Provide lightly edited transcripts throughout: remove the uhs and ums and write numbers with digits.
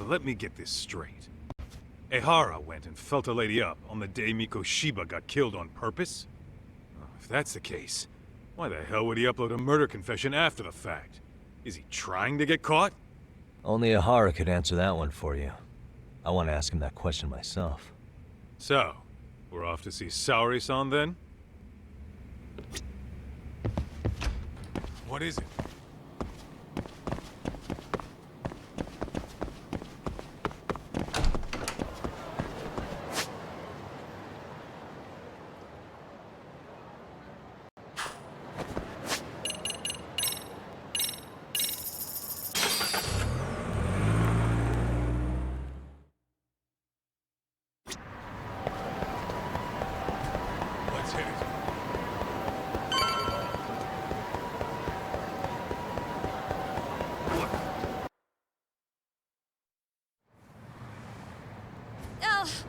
Let me get this straight. Ehara went and felt a lady up on the day Mikoshiba got killed on purpose? If that's the case, why the hell would he upload a murder confession after the fact? Is he trying to get caught? Only Ehara could answer that one for you. I want to ask him that question myself. So, we're off to see Saori-san then? What is it?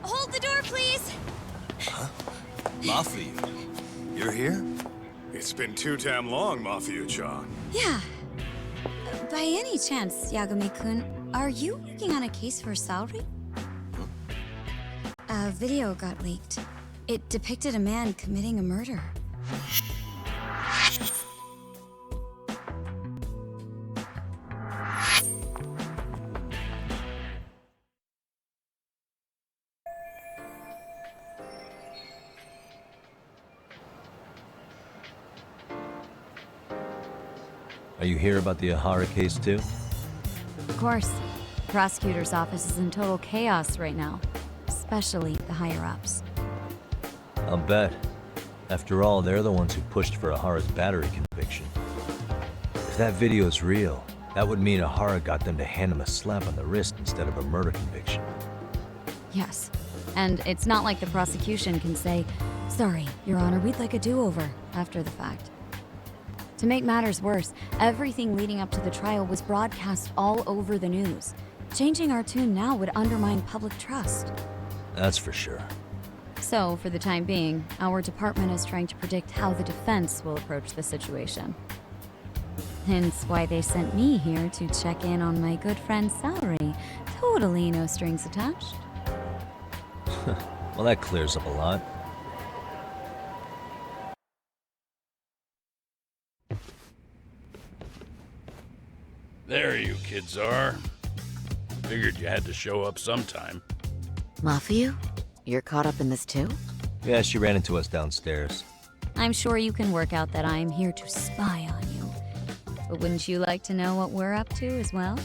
Hold the door, please! Huh? Mafia? You're here? It's been too damn long, Mafia-chan. Yeah. By any chance, Yagami-kun, are you working on a case for Saori? A video got leaked. It depicted a man committing a murder. Are you here about the Ehara case too? Of course. The prosecutor's office is in total chaos right now. Especially the higher-ups. I'll bet. After all, they're the ones who pushed for Ehara's battery conviction. If that video's real, that would mean Ehara got them to hand him a slap on the wrist instead of a murder conviction. Yes. And it's not like the prosecution can say, "Sorry, Your Honor, we'd like a do-over," after the fact. To make matters worse, everything leading up to the trial was broadcast all over the news. Changing our tune now would undermine public trust. That's for sure. So, for the time being, our department is trying to predict how the defense will approach the situation. Hence why they sent me here to check in on my good friend Saori. Totally no strings attached. Well, that clears up a lot. There you kids are. Figured you had to show up sometime. Mafia? You're caught up in this too? Yeah, she ran into us downstairs. I'm sure you can work out that I'm here to spy on you. But wouldn't you like to know what we're up to as well?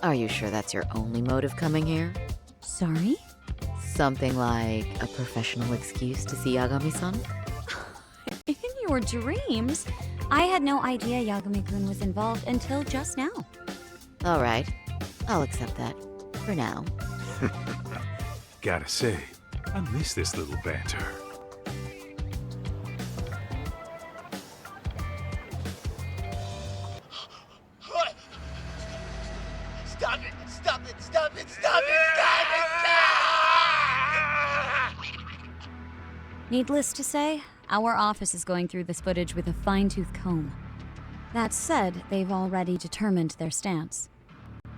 Are you sure that's your only motive coming here? Sorry? Something like a professional excuse to see Yagami-san? In your dreams? I had no idea Yagami-kun was involved until just now. Alright, I'll accept that. For now. Gotta say, I miss this little banter. Stop it! Stop it! Stop it! Stop it! Stop it! Needless to say, our office is going through this footage with a fine-tooth comb. That said, they've already determined their stance.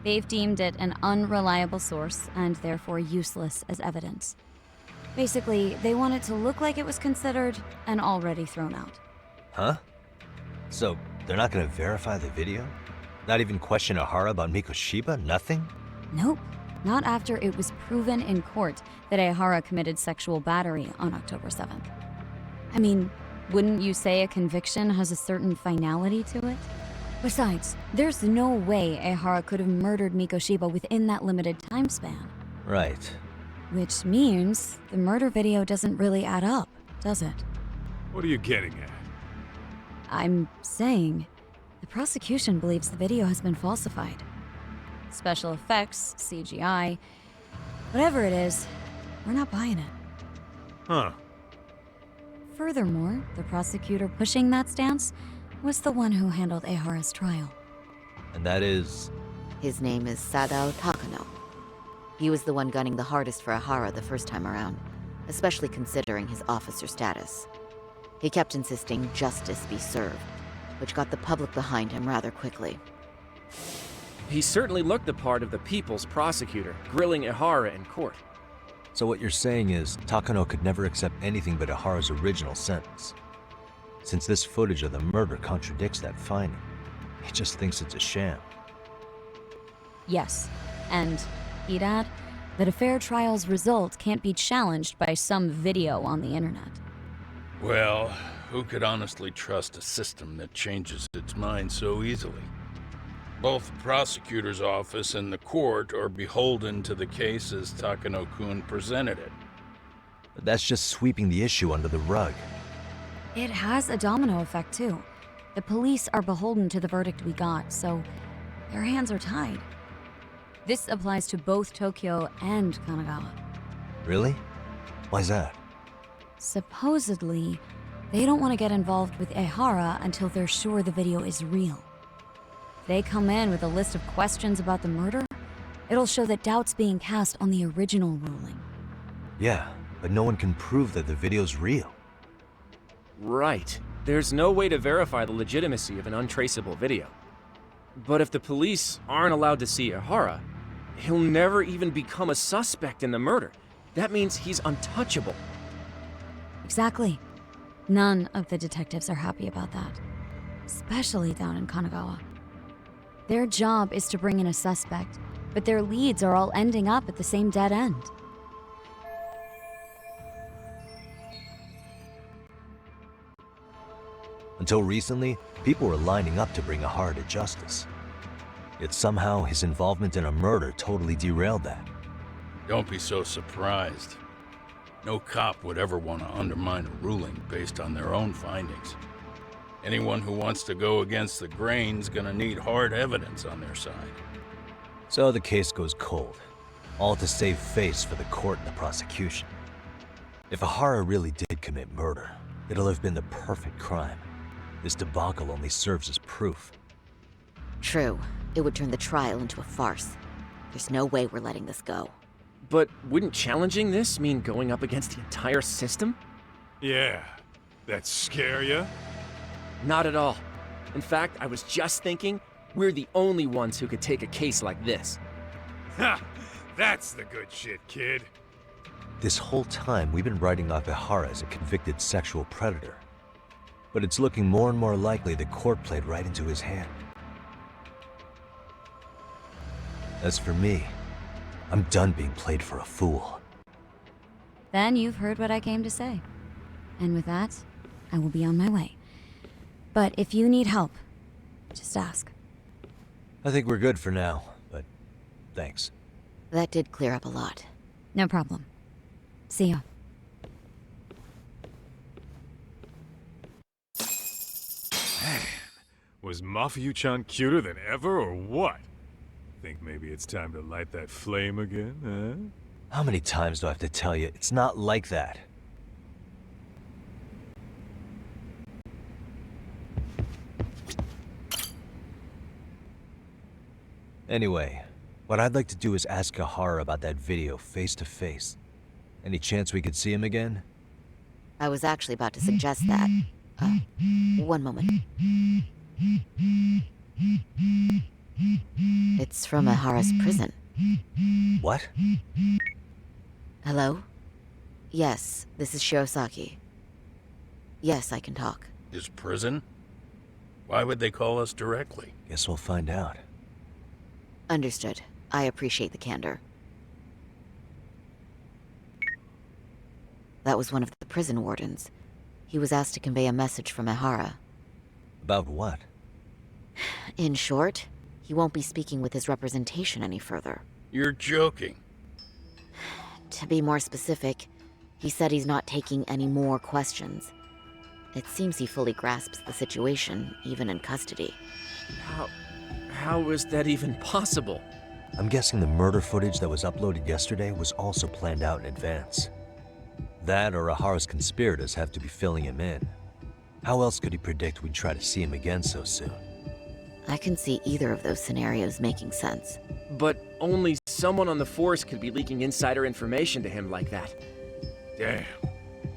They've deemed it an unreliable source and therefore useless as evidence. Basically, they want it to look like it was considered and already thrown out. Huh? So, they're not gonna verify the video? Not even question Ehara about Mikoshiba? Nothing? Nope. Not after it was proven in court that Ehara committed sexual battery on October 7th. I mean, wouldn't you say a conviction has a certain finality to it? Besides, there's no way Ehara could have murdered Mikoshiba within that limited time span. Right. Which means the murder video doesn't really add up, does it? What are you getting at? I'm saying the prosecution believes the video has been falsified. Special effects, CGI, whatever it is, we're not buying it. Huh. Furthermore, the prosecutor pushing that stance was the one who handled Ehara's trial. And that is... His name is Sadao Takano. He was the one gunning the hardest for Ehara the first time around, especially considering his officer status. He kept insisting justice be served, which got the public behind him rather quickly. He certainly looked the part of the people's prosecutor, grilling Ihara in court. So what you're saying is, Takano could never accept anything but Ihara's original sentence. Since this footage of the murder contradicts that finding, he just thinks it's a sham. Yes, and he'd add that a fair trial's result can't be challenged by some video on the internet. Well, who could honestly trust a system that changes its mind so easily? Both the prosecutor's office and the court are beholden to the case as Takano-kun presented it. But that's just sweeping the issue under the rug. It has a domino effect, too. The police are beholden to the verdict we got, so their hands are tied. This applies to both Tokyo and Kanagawa. Really? Why's that? Supposedly, they don't want to get involved with Ehara until they're sure the video is real. If they come in with a list of questions about the murder, it'll show that doubt's being cast on the original ruling. Yeah, but no one can prove that the video's real. Right. There's no way to verify the legitimacy of an untraceable video. But if the police aren't allowed to see Ihara, he'll never even become a suspect in the murder. That means he's untouchable. Exactly. None of the detectives are happy about that. Especially down in Kanagawa. Their job is to bring in a suspect, but their leads are all ending up at the same dead end. Until recently, people were lining up to bring Ihara to justice. Yet somehow his involvement in a murder totally derailed that. Don't be so surprised. No cop would ever want to undermine a ruling based on their own findings. Anyone who wants to go against the grain's gonna need hard evidence on their side. So the case goes cold, all to save face for the court and the prosecution. If Ihara really did commit murder, it'll have been the perfect crime. This debacle only serves as proof. True. It would turn the trial into a farce. There's no way we're letting this go. But wouldn't challenging this mean going up against the entire system? Yeah. That scare ya? Not at all. In fact, I was just thinking, we're the only ones who could take a case like this. Ha! That's the good shit, kid. This whole time, we've been writing off Ihara as a convicted sexual predator. But it's looking more and more likely the court played right into his hand. As for me, I'm done being played for a fool. Then you've heard what I came to say. And with that, I will be on my way. But if you need help, just ask. I think we're good for now, but thanks. That did clear up a lot. No problem. See ya. Was Mafuyu-chan cuter than ever, or what? Think maybe it's time to light that flame again, How many times do I have to tell you, it's not like that? Anyway, what I'd like to do is ask Ihara about that video face to face. Any chance we could see him again? I was actually about to suggest that. One moment. It's from Ihara's prison. What? Hello? Yes, this is Shirosaki. Yes, I can talk. His prison? Why would they call us directly? Guess we'll find out. Understood. I appreciate the candor. That was one of the prison wardens. He was asked to convey a message from Ihara. About what? In short, he won't be speaking with his representation any further. You're joking. To be more specific, he said he's not taking any more questions. It seems he fully grasps the situation, even in custody. How is that even possible? I'm guessing the murder footage that was uploaded yesterday was also planned out in advance. That or Ihara's conspirators have to be filling him in. How else could he predict we'd try to see him again so soon? I can see either of those scenarios making sense. But only someone on the force could be leaking insider information to him like that. Damn.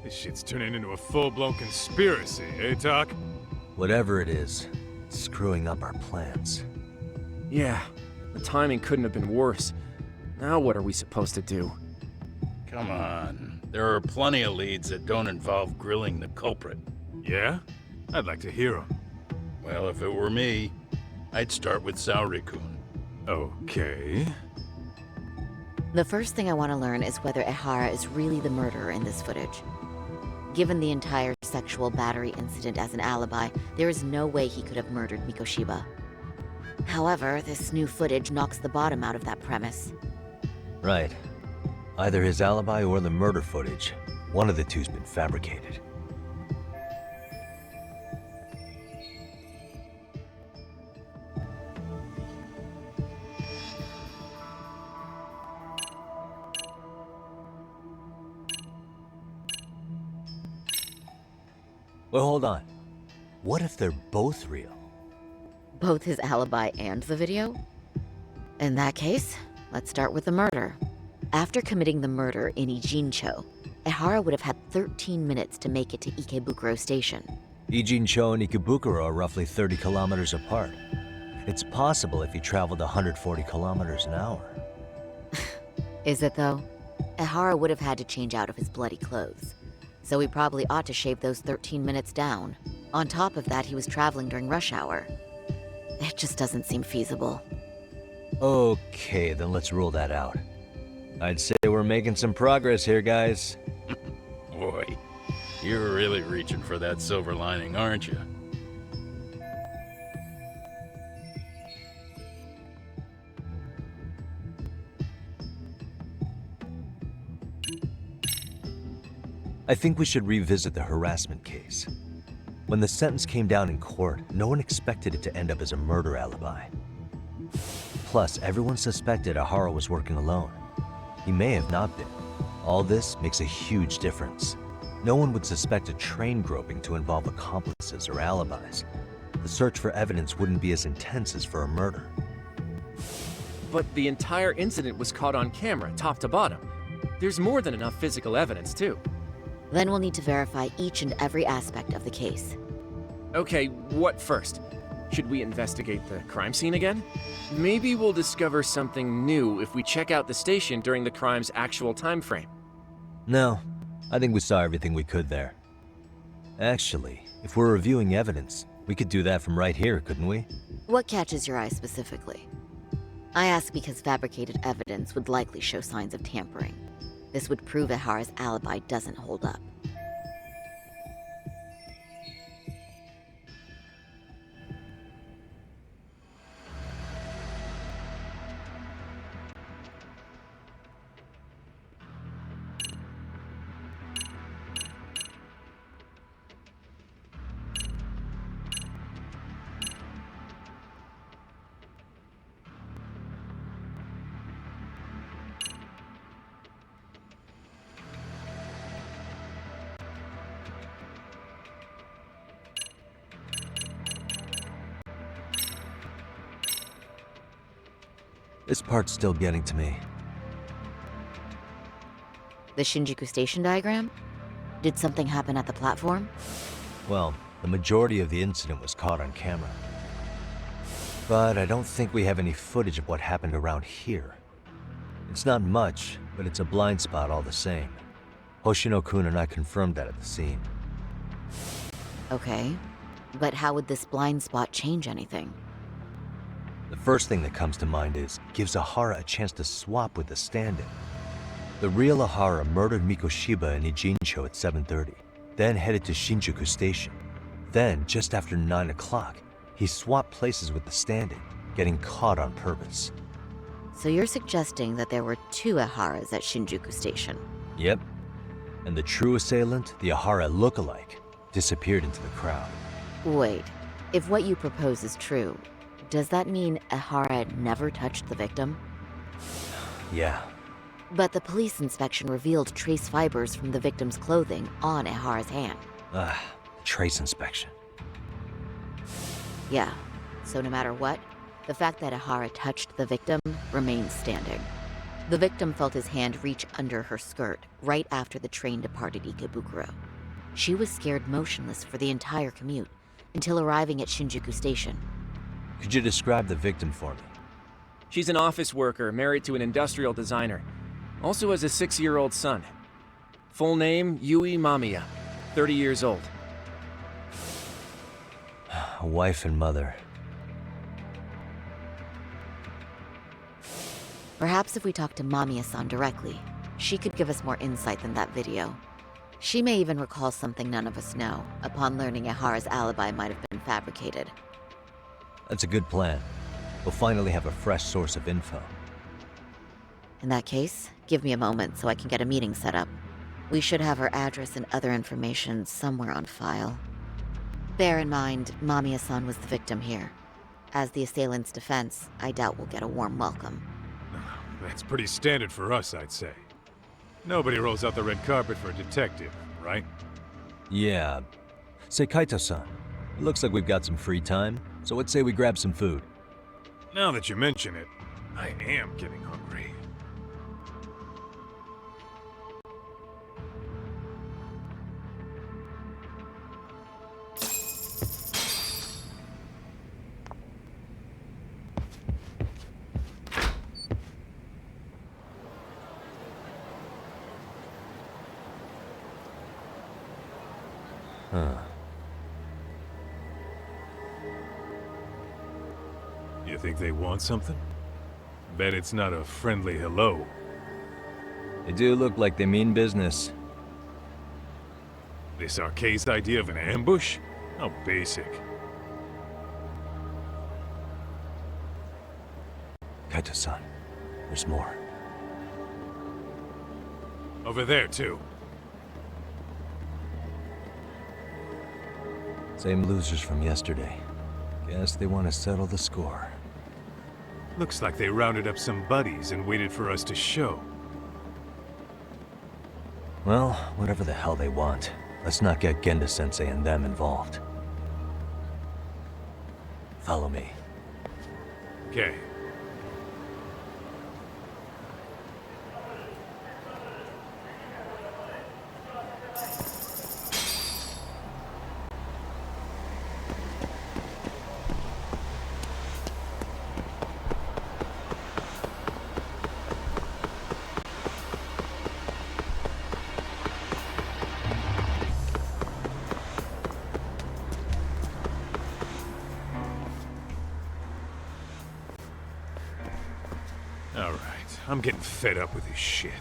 This shit's turning into a full-blown conspiracy, eh, Tak? Whatever it is, it's screwing up our plans. Yeah, The timing couldn't have been worse. Now what are we supposed to do? Come on. There are plenty of leads that don't involve grilling the culprit. Yeah? I'd like to hear him. Well, if it were me, I'd start with Saori-kun. Okay. The first thing I want to learn is whether Ehara is really the murderer in this footage. Given the entire sexual battery incident as an alibi, there is no way he could have murdered Mikoshiba. However, this new footage knocks the bottom out of that premise. Right. Either his alibi or the murder footage. One of the two's been fabricated. Well, hold on. What if they're both real? Both his alibi and the video? In that case, let's start with the murder. After committing the murder in Ijincho, Ehara would have had 13 minutes to make it to Ikebukuro Station. Ijincho and Ikebukuro are roughly 30 kilometers apart. It's possible if he traveled 140 kilometers an hour. Is it though? Ehara would have had to change out of his bloody clothes. So he probably ought to shave those 13 minutes down. On top of that, he was traveling during rush hour. It just doesn't seem feasible. Okay, then let's rule that out. I'd say we're making some progress here, guys. Boy, you're really reaching for that silver lining, aren't you? I think we should revisit the harassment case. When the sentence came down in court, no one expected it to end up as a murder alibi. Plus, everyone suspected Ehara was working alone. He may have not been. All this makes a huge difference. No one would suspect a train groping to involve accomplices or alibis. The search for evidence wouldn't be as intense as for a murder. But the entire incident was caught on camera, top to bottom. There's more than enough physical evidence, too. Then we'll need to verify each and every aspect of the case. Okay, what first? Should we investigate the crime scene again? Maybe we'll discover something new if we check out the station during the crime's actual time frame. No, I think we saw everything we could there. Actually, if we're reviewing evidence, we could do that from right here, couldn't we? What catches your eye specifically? I ask because fabricated evidence would likely show signs of tampering. This would prove Ehara's alibi doesn't hold up. This part's still getting to me. The Shinjuku Station diagram? Did something happen at the platform? Well, the majority of the incident was caught on camera. But I don't think we have any footage of what happened around here. It's not much, but it's a blind spot all the same. Hoshino-kun and I confirmed that at the scene. Okay, but how would this blind spot change anything? The first thing that comes to mind is, gives Ehara a chance to swap with the stand-in. The real Ehara murdered Mikoshiba in Ijincho at 7:30, then headed to Shinjuku Station. Then, just after 9 o'clock, he swapped places with the stand-in, getting caught on purpose. So you're suggesting that there were two Eharas at Shinjuku Station? Yep. And the true assailant, the Ehara look-alike, disappeared into the crowd. Wait, if what you propose is true, does that mean Ehara never touched the victim? Yeah. But the police inspection revealed trace fibers from the victim's clothing on Ehara's hand. Trace inspection. Yeah, so no matter what, the fact that Ehara touched the victim remains standing. The victim felt his hand reach under her skirt right after the train departed Ikebukuro. She was scared motionless for the entire commute, until arriving at Shinjuku Station. Could you describe the victim for me? She's an office worker married to an industrial designer. Also has a 6-year-old son. Full name, Yui Mamiya. 30 years old. A wife and mother. Perhaps if we talk to Mamiya-san directly, she could give us more insight than that video. She may even recall something none of us know, upon learning Ehara's alibi might have been fabricated. That's a good plan. We'll finally have a fresh source of info. In that case, give me a moment so I can get a meeting set up. We should have her address and other information somewhere on file. Bear in mind, Mamiya-san was the victim here. As the assailant's defense, I doubt we'll get a warm welcome. That's pretty standard for us, I'd say. Nobody rolls out the red carpet for a detective, right? Yeah. Say, Kaito-san, it looks like we've got some free time, so let's say we grab some food. Now that you mention it, I am getting hungry. Huh. You think they want something? Bet it's not a friendly hello. They do look like they mean business. This Arcade's idea of an ambush? How basic. Kaito-san, there's more. Over there, too. Same losers from yesterday. Guess they want to settle the score. Looks like they rounded up some buddies and waited for us to show. Well, whatever the hell they want, let's not get Genda-sensei and them involved. Follow me. Okay. Alright, I'm getting fed up with this shit.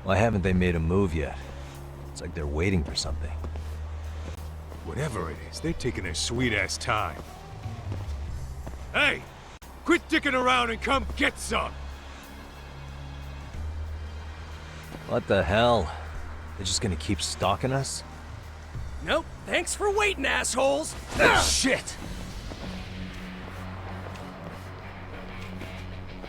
Why haven't they made a move yet? It's like they're waiting for something. Whatever it is, they're taking their sweet-ass time. Hey! Quit dicking around and come get some! What the hell? They're just gonna keep stalking us? Nope. Thanks for waiting, assholes! Shit!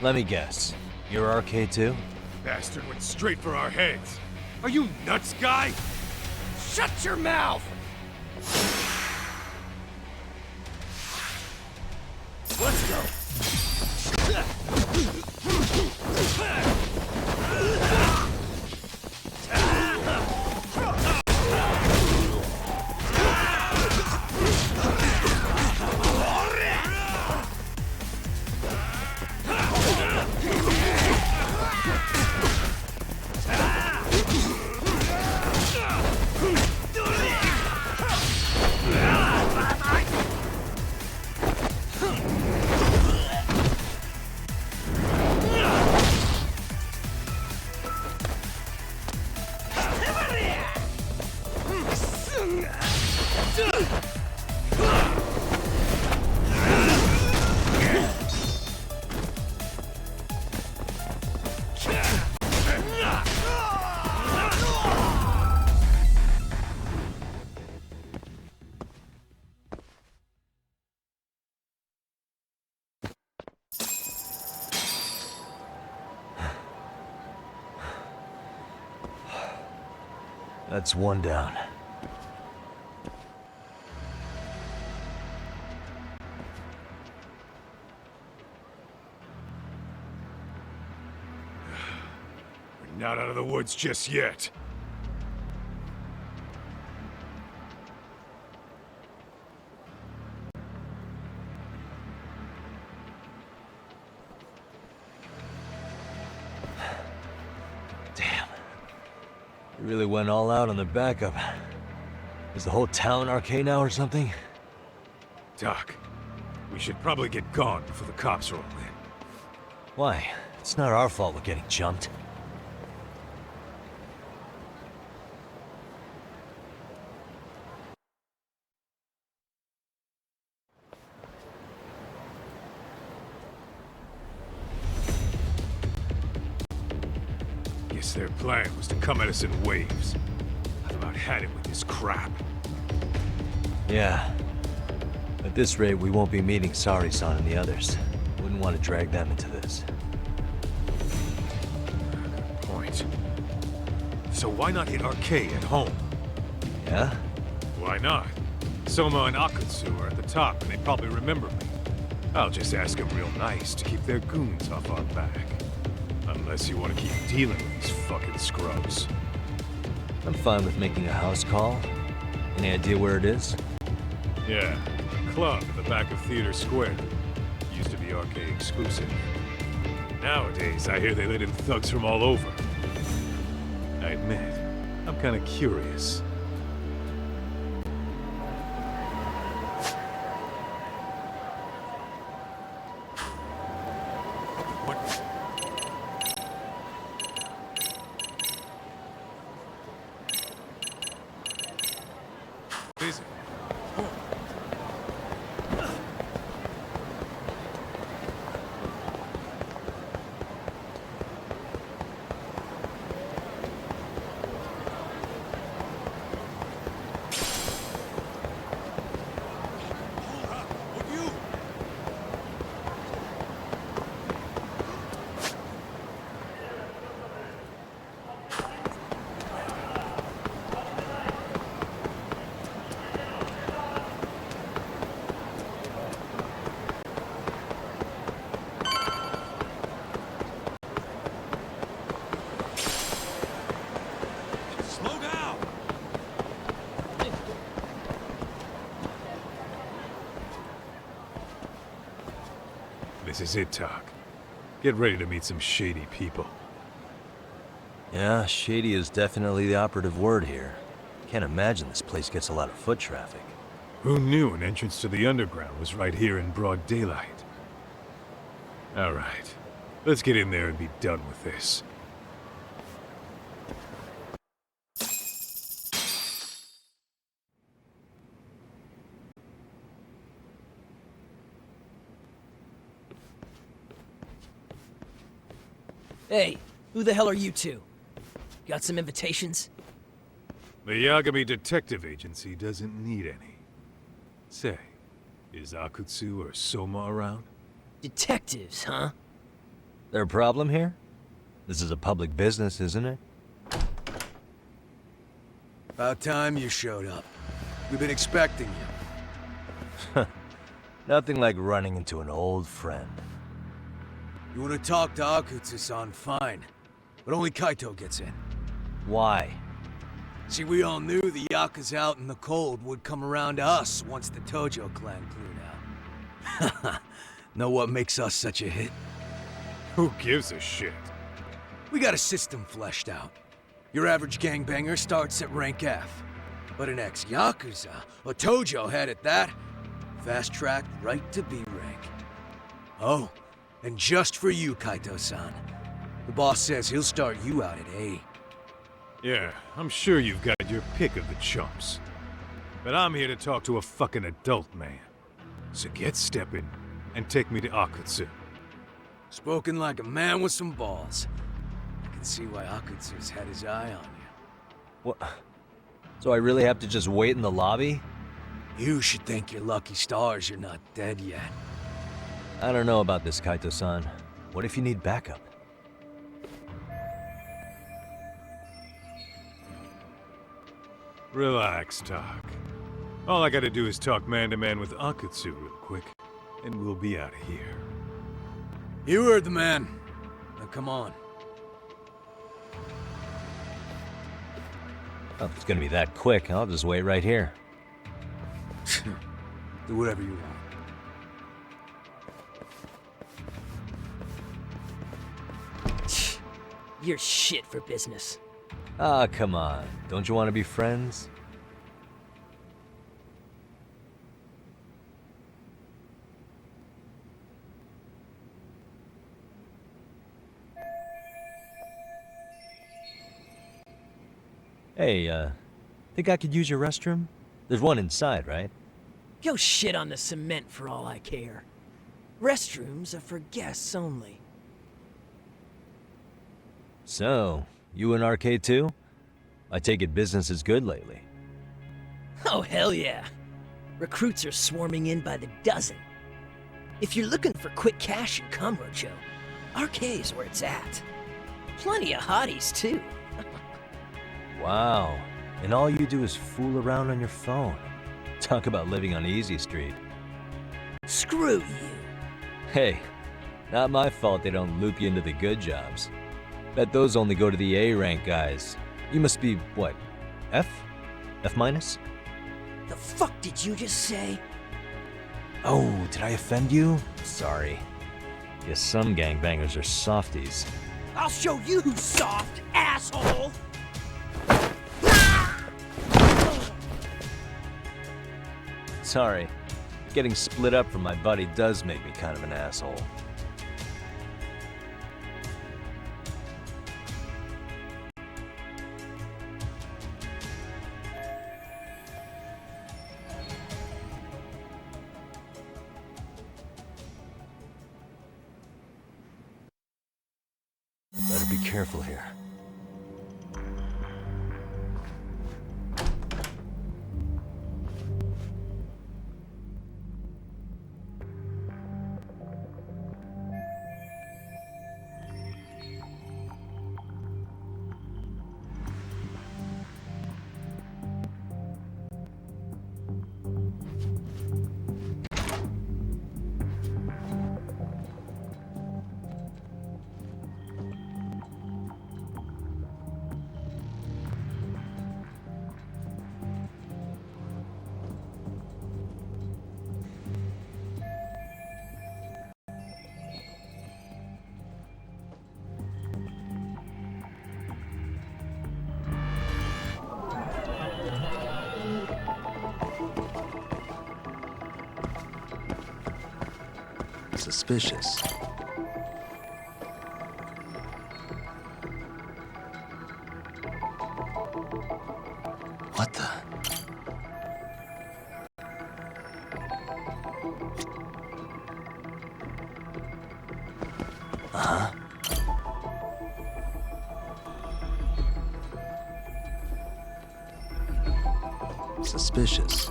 Let me guess. You're Arcade too? Bastard went straight for our heads. Are you nuts, guy? Shut your mouth! Let's go! That's one down. We're not out of the woods just yet. They really went all out on their backup. Is the whole town RK now or something? Doc, we should probably get gone before the cops roll in. Why? It's not our fault we're getting jumped. Guess their plan was to come at us in waves. I've about had it with this crap. Yeah. At this rate, we won't be meeting Sari-san and the others. Wouldn't want to drag them into this. Good point. So why not hit RK at home? Yeah? Why not? Soma and Akutsu are at the top, and they probably remember me. I'll just ask them real nice to keep their goons off our back. Unless you want to keep dealing with these fucking scrubs. I'm fine with making a house call. Any idea where it is? Yeah, club at the back of Theater Square. Used to be RK exclusive. Nowadays, I hear they let in thugs from all over. I admit, I'm kind of curious. What is it? This is it, Talk. Get ready to meet some shady people. Yeah, shady is definitely the operative word here. Can't imagine this place gets a lot of foot traffic. Who knew an entrance to the underground was right here in broad daylight? All right, let's get in there and be done with this. Hey, who the hell are you two? Got some invitations? The Yagami Detective Agency doesn't need any. Say, is Akutsu or Soma around? Detectives, huh? There a problem here? This is a public business, isn't it? About time you showed up. We've been expecting you. Nothing like running into an old friend. You want to talk to Akutsu-san, fine. But only Kaito gets in. Why? See, we all knew the Yakuza out in the cold would come around to us once the Tojo clan cleared out. Know what makes us such a hit? Who gives a shit? We got a system fleshed out. Your average gangbanger starts at rank F. But an ex-Yakuza, a Tojo head at that, fast-tracked right to B rank. Oh, and just for you, Kaito-san. The boss says he'll start you out at A. Yeah, I'm sure you've got your pick of the chumps. But I'm here to talk to a fucking adult man. So get stepping and take me to Akutsu. Spoken like a man with some balls. I can see why Akutsu's had his eye on you. What? So I really have to just wait in the lobby? You should thank your lucky stars you're not dead yet. I don't know about this, Kaito-san. What if you need backup? Relax, Talk. All I gotta do is talk man-to-man with Akutsu real quick, and we'll be out of here. You heard the man. Now come on. Oh, if it's gonna be that quick, I'll just wait right here. Do whatever you want. You're shit for business. Ah, come on. Don't you want to be friends? Hey, think I could use your restroom? There's one inside, right? Go shit on the cement for all I care. Restrooms are for guests only. So, you in Arcade too? I take it business is good lately. Oh, hell yeah. Recruits are swarming in by the dozen. If you're looking for quick cash and Kamurocho, Arcade's where it's at. Plenty of hotties, too. Wow. And all you do is fool around on your phone. Talk about living on Easy Street. Screw you. Hey, not my fault they don't loop you into the good jobs. Bet those only go to the A-rank guys. You must be, what, F? F minus? The fuck did you just say? Oh, did I offend you? Sorry. Guess some gangbangers are softies. I'll show you who's soft, asshole! Sorry. Getting split up from my buddy does make me kind of an asshole. Better be careful here. Suspicious. What the? Uh-huh. Suspicious.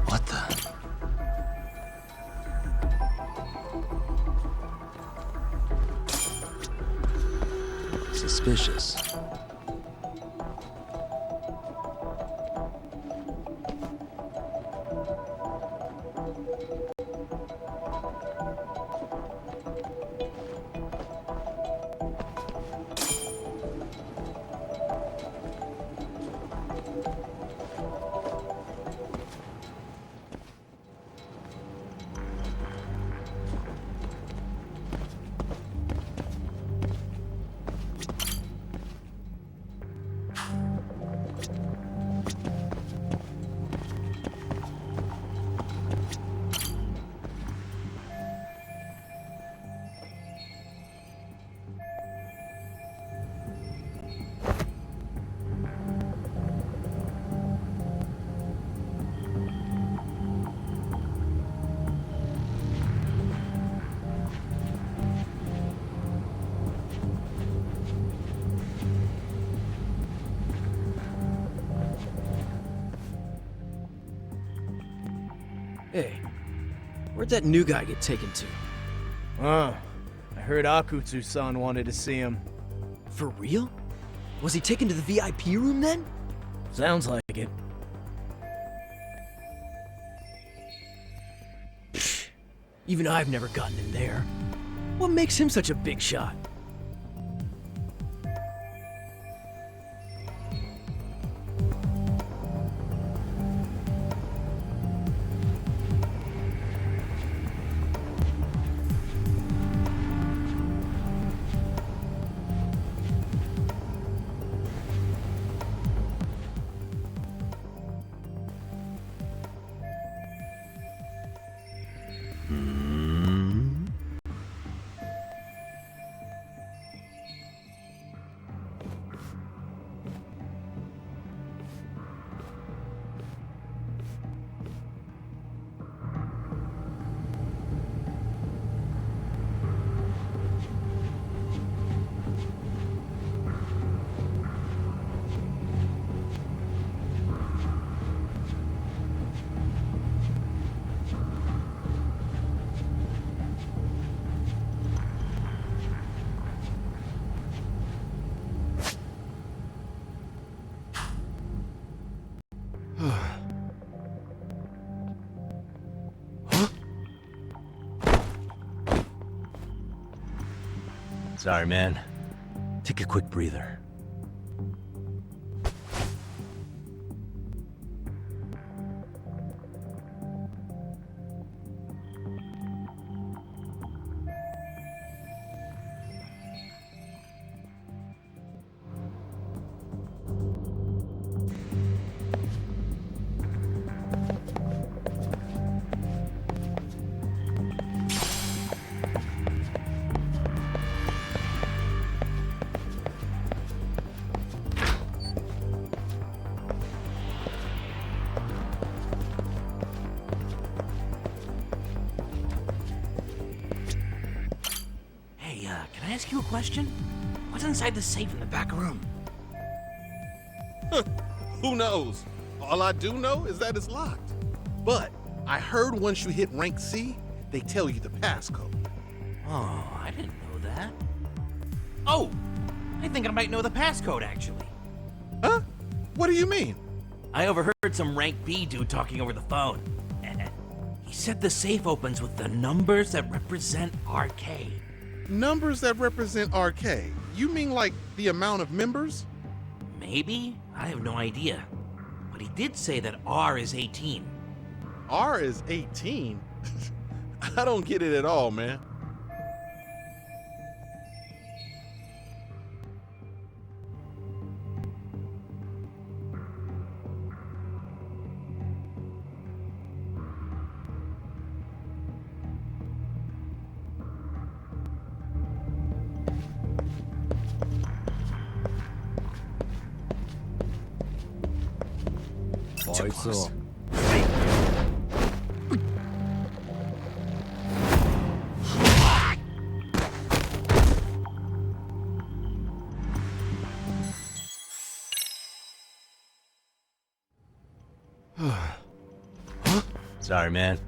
What the? Suspicious. Hey, where'd that new guy get taken to? I heard Akutsu-san wanted to see him. For real? Was he taken to the VIP room then? Sounds like it. Pfft, even I've never gotten in there. What makes him such a big shot? Sorry, man. Take a quick breather. Can I ask you a question? What's inside the safe in the back room? Who knows? All I do know is that it's locked. But I heard once you hit rank C, they tell you the passcode. Oh, I didn't know that. Oh, I think I might know the passcode, actually. Huh? What do you mean? I overheard some rank B dude talking over the phone. He said the safe opens with the numbers that represent RK. Numbers that represent RK? You mean like the amount of members? Maybe? I have no idea. But he did say that R is 18. R is 18? I don't get it at all, man. Sorry, man.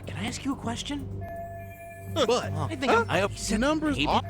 Can I ask you a question? But I think I said numbers maybe. are...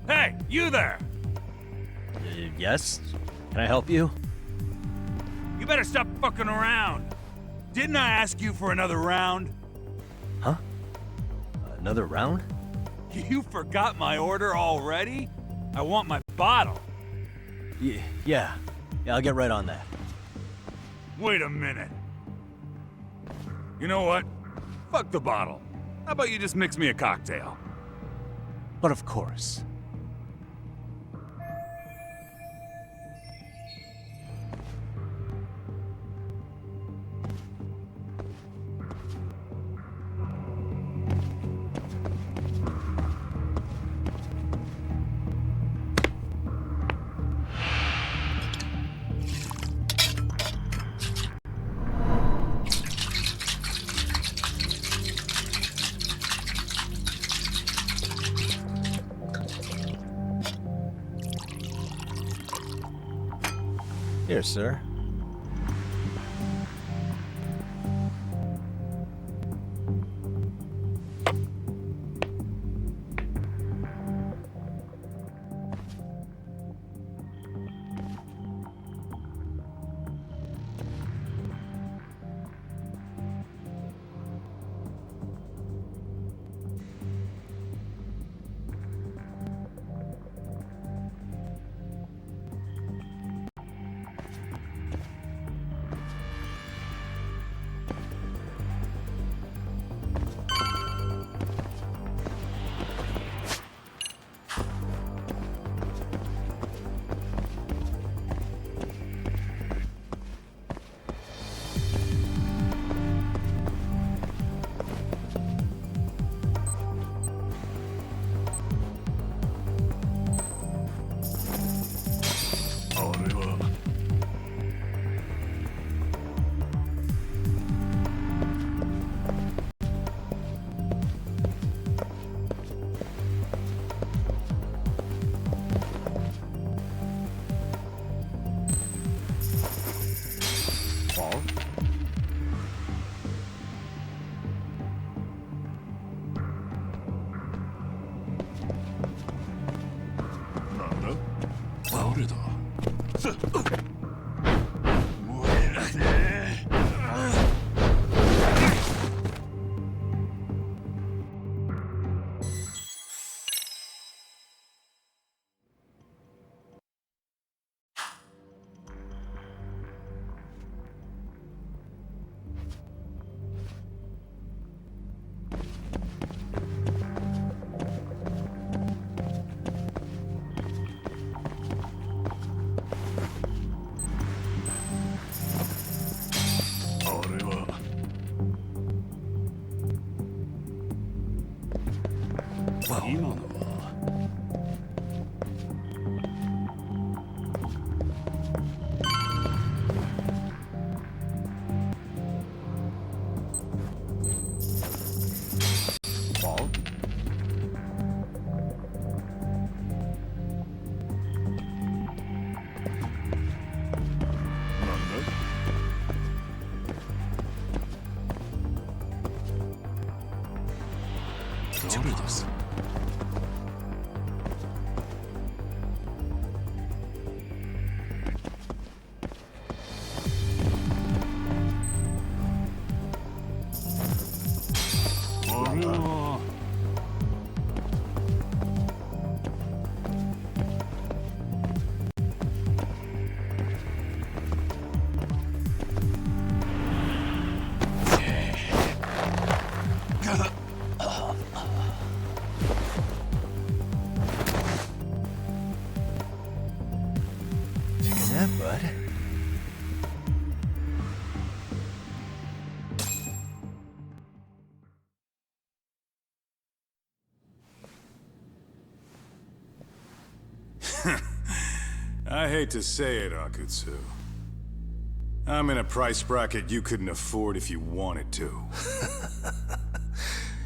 Hey, you there! Yes? Can I help you? You better stop fucking around. Didn't I ask you for another round? Huh? Another round? You forgot my order already? I want my bottle. Yeah, I'll get right on that. Wait a minute. You know what? Fuck the bottle. How about you just mix me a cocktail? But of course. Here, sir. I hate to say it, Akutsu. I'm in a price bracket you couldn't afford if you wanted to.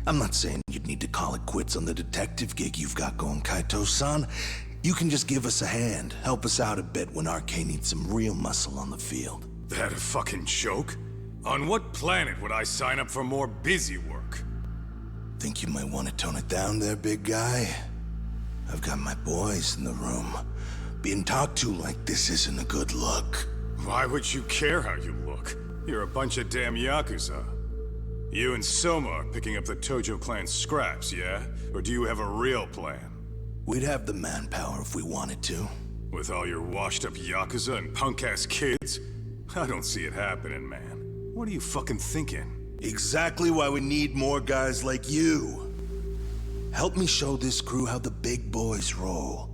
I'm not saying you'd need to call it quits on the detective gig you've got going, Kaito-san. You can just give us a hand, help us out a bit when Arcane needs some real muscle on the field. That a fucking joke? On what planet would I sign up for more busy work? Think you might want to tone it down there, big guy? I've got my boys in the room. Being talked to like this isn't a good look. Why would you care how you look? You're a bunch of damn Yakuza. You and Soma are picking up the Tojo clan's scraps, yeah? Or do you have a real plan? We'd have the manpower if we wanted to. With all your washed-up Yakuza and punk-ass kids? I don't see it happening, man. What are you fucking thinking? Exactly why we need more guys like you. Help me show this crew how the big boys roll.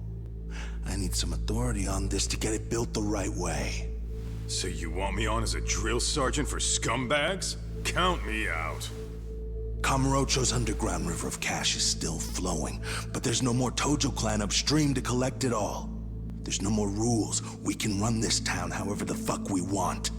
I need some authority on this to get it built the right way. So you want me on as a drill sergeant for scumbags? Count me out. Kamurocho's underground river of cash is still flowing, but there's no more Tojo clan upstream to collect it all. There's no more rules. We can run this town however the fuck we want.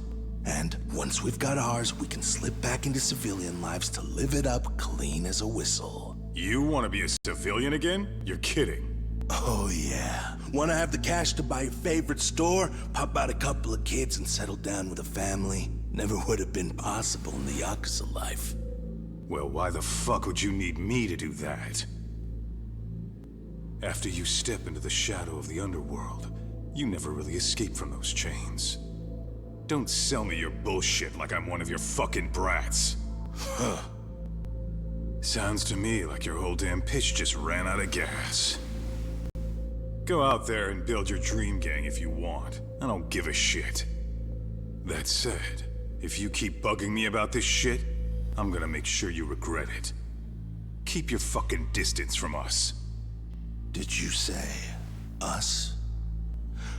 And once we've got ours, we can slip back into civilian lives to live it up clean as a whistle. You want to be a civilian again? You're kidding. Oh yeah. Want to have the cash to buy your favorite store, pop out a couple of kids and settle down with a family? Never would have been possible in the Yakuza life. Well, why the fuck would you need me to do that? After you step into the shadow of the underworld, you never really escape from those chains. Don't sell me your bullshit like I'm one of your fucking brats. Huh. Sounds to me like your whole damn pitch just ran out of gas. Go out there and build your dream gang if you want. I don't give a shit. That said, if you keep bugging me about this shit, I'm gonna make sure you regret it. Keep your fucking distance from us. Did you say us?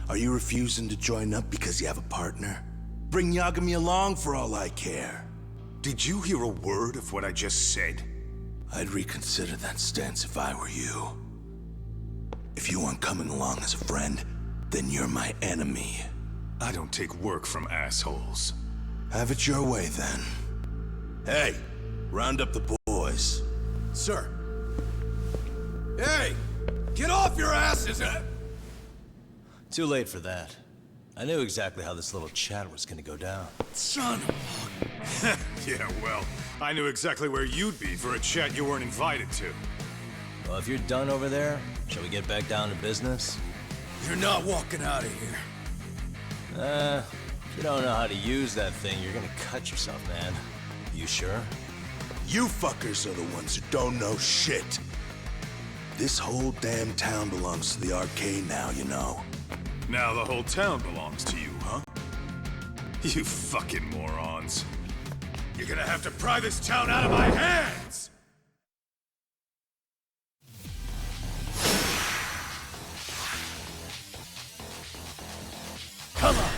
Are you refusing to join up because you have a partner? Bring Yagami along for all I care. Did you hear a word of what I just said? I'd reconsider that stance if I were you. If you aren't coming along as a friend, then you're my enemy. I don't take work from assholes. Have it your way, then. Hey, round up the boys. Sir. Hey! Get off your asses! Too late for that. I knew exactly how this little chat was gonna go down. Son of Yeah, well, I knew exactly where you'd be for a chat you weren't invited to. Well, if you're done over there, shall we get back down to business? You're not walking out of here. If you don't know how to use that thing, you're gonna cut yourself, man. You sure? You fuckers are the ones who don't know shit. This whole damn town belongs to the arcade now, you know. Now the whole town belongs to you, huh? You fucking morons. You're gonna have to pry this town out of my hands! Come on!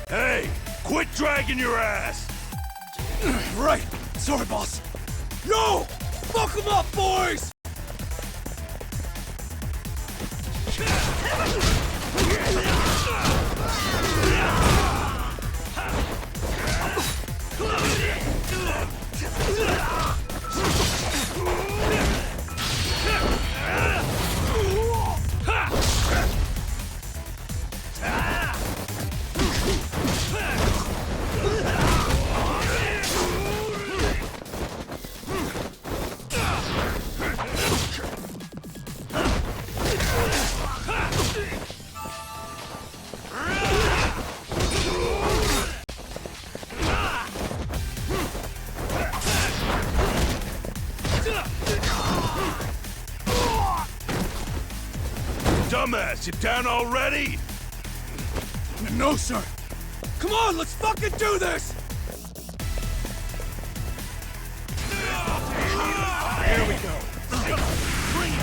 Hey! Quit dragging your ass! Right! Sorry, boss! No! Fuck them up, boys! Dumbass, you down already? No, sir! Come on, let's fucking do this! Here we go. Bring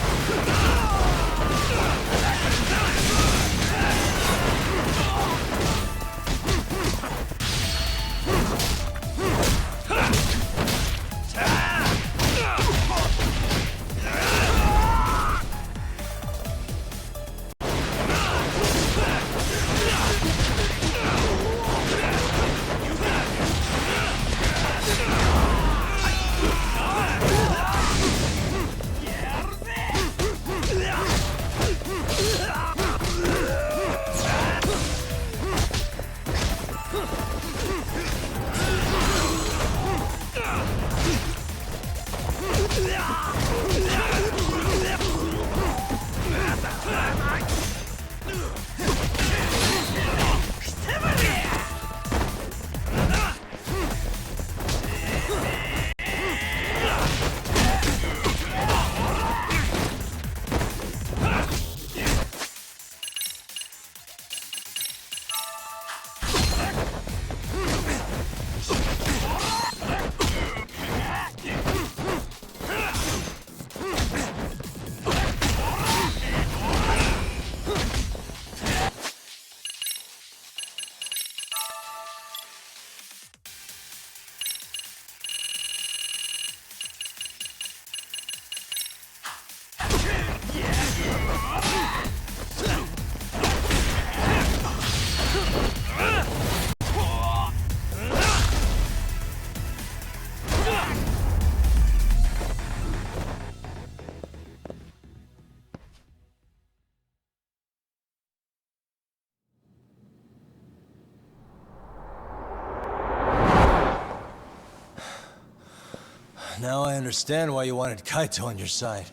Now I understand why you wanted Kaito on your side.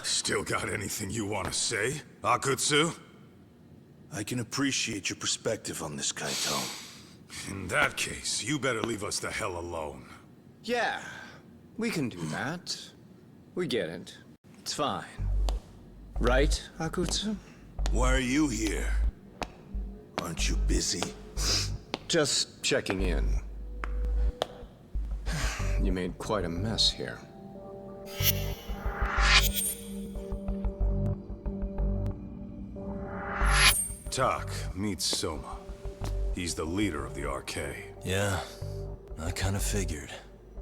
Still got anything you want to say, Akutsu? I can appreciate your perspective on this, Kaito. In that case, you better leave us the hell alone. Yeah, we can do that. We get it. It's fine. Right, Akutsu? Why are you here? Aren't you busy? Just checking in. You made quite a mess here. Tak, meet Soma. He's the leader of the RK. Yeah, I kind of figured.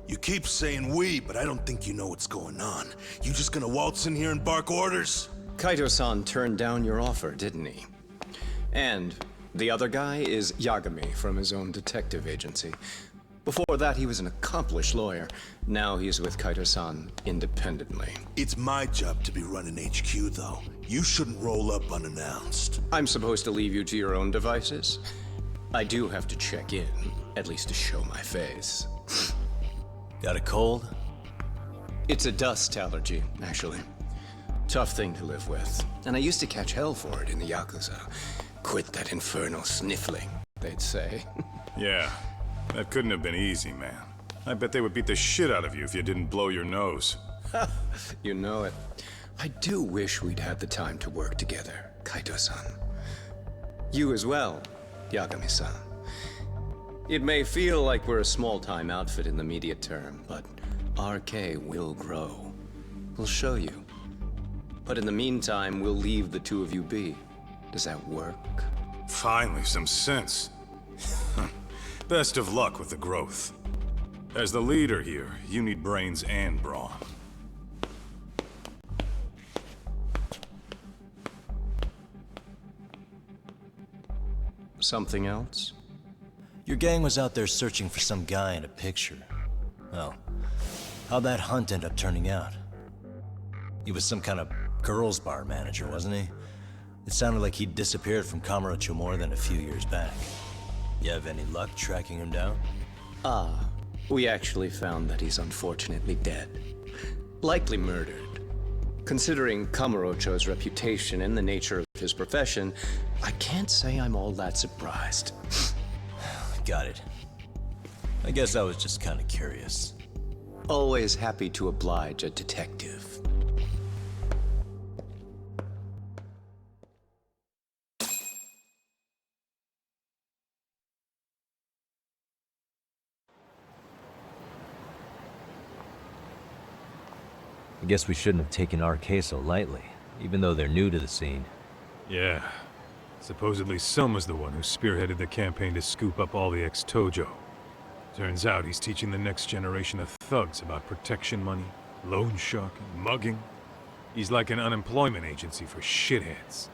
You keep saying we, but I don't think you know what's going on. You just gonna waltz in here and bark orders? Kaito-san turned down your offer, didn't he? And the other guy is Yagami from his own detective agency. Before that, he was an accomplished lawyer. Now he's with Kaito-san independently. It's my job to be running HQ, though. You shouldn't roll up unannounced. I'm supposed to leave you to your own devices? I do have to check in, at least to show my face. Got a cold? It's a dust allergy, actually. Tough thing to live with. And I used to catch hell for it in the Yakuza. Quit that infernal sniffling, they'd say. Yeah, that couldn't have been easy, man. I bet they would beat the shit out of you if you didn't blow your nose. You know it. I do wish we'd had the time to work together, Kaito-san. You as well, Yagami-san. It may feel like we're a small-time outfit in the immediate term, but RK will grow. We'll show you. But in the meantime, we'll leave the two of you be. Does that work? Finally, some sense. Best of luck with the growth. As the leader here, you need brains and brawn. Something else? Your gang was out there searching for some guy in a picture. Oh, how'd that hunt end up turning out? He was some kind of girls' bar manager, wasn't he? It sounded like he'd disappeared from Kamurocho more than a few years back. You have any luck tracking him down? We actually found that he's unfortunately dead. Likely murdered. Considering Kamurocho's reputation and the nature of his profession, I can't say I'm all that surprised. Got it. I guess I was just kind of curious. Always happy to oblige a detective. I guess we shouldn't have taken RK so lightly, even though they're new to the scene. Yeah. Supposedly Soma's the one who spearheaded the campaign to scoop up all the ex-Tojo. Turns out he's teaching the next generation of thugs about protection money, loan sharking, mugging. He's like an unemployment agency for shitheads.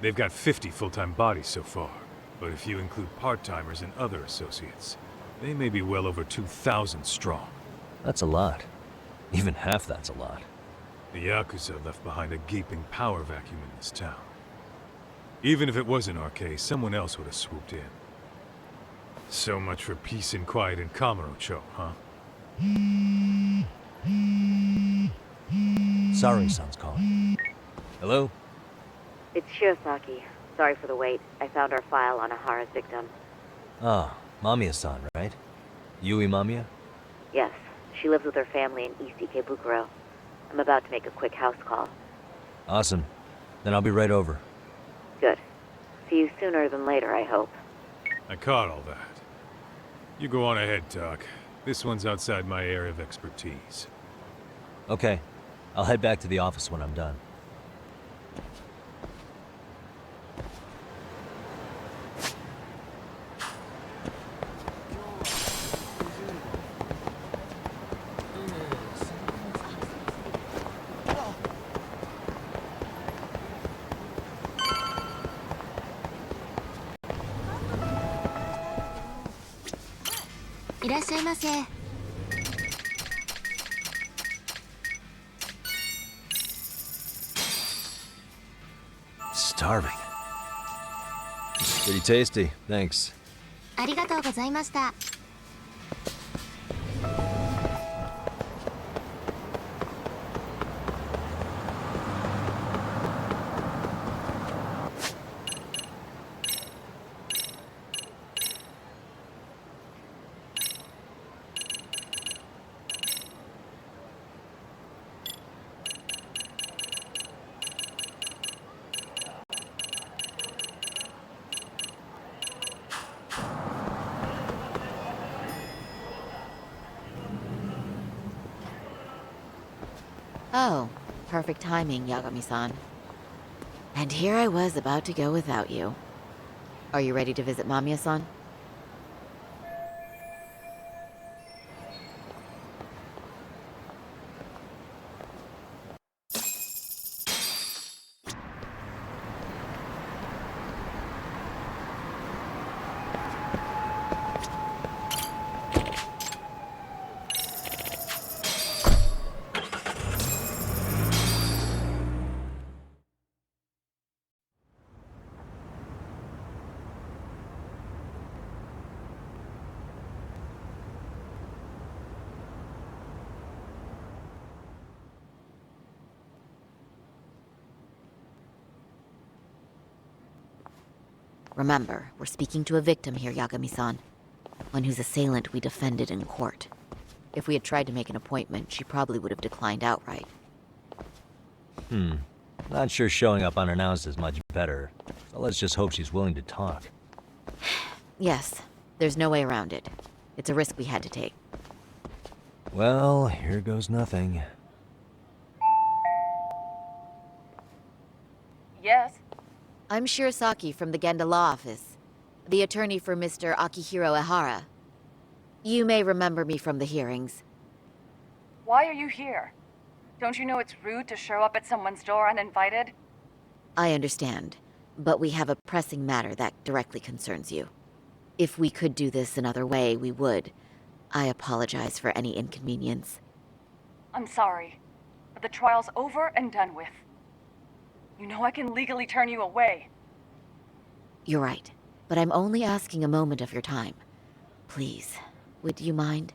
They've got 50 full-time bodies so far, but if you include part-timers and other associates, they may be well over 2,000 strong. That's a lot. Even half that's a lot. The Yakuza left behind a gaping power vacuum in this town. Even if it wasn't RK, someone else would have swooped in. So much for peace and quiet in Kamurocho, huh? Saru-san's calling. Hello? It's Shirosaki. Sorry for the wait. I found our file on Ahara's victim. Ah, Mamiya-san, right? Yui Mamiya? Yes, she lives with her family in East Ikebukuro. I'm about to make a quick house call. Awesome. Then I'll be right over. Good. See you sooner than later, I hope. I caught all that. You go on ahead, Doc. This one's outside my area of expertise. Okay. I'll head back to the office when I'm done. Starving. It's pretty tasty, thanks. ありがとうございました。Oh, perfect timing, Yagami-san. And here I was about to go without you. Are you ready to visit Mamiya-san? Remember, we're speaking to a victim here, Yagami-san. One whose assailant we defended in court. If we had tried to make an appointment, she probably would have declined outright. Not sure showing up unannounced is much better. So let's just hope she's willing to talk. Yes, there's no way around it. It's a risk we had to take. Well, here goes nothing. Yes? I'm Shirasaki from the Genda Law Office, the attorney for Mr. Akihiro Ehara. You may remember me from the hearings. Why are you here? Don't you know it's rude to show up at someone's door uninvited? I understand, but we have a pressing matter that directly concerns you. If we could do this another way, we would. I apologize for any inconvenience. I'm sorry, but the trial's over and done with. You know I can legally turn you away. You're right, but I'm only asking a moment of your time. Please, would you mind?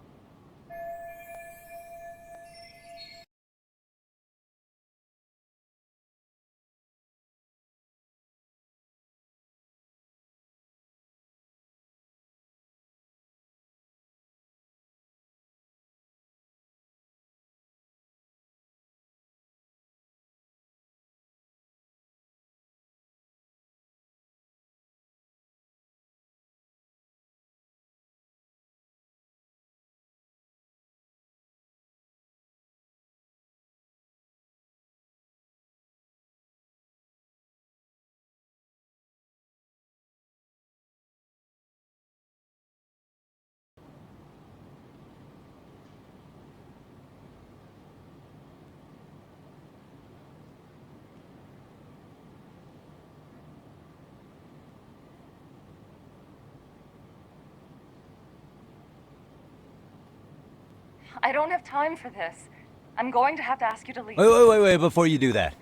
I don't have time for this. I'm going to have to ask you to leave. Wait, before you do that.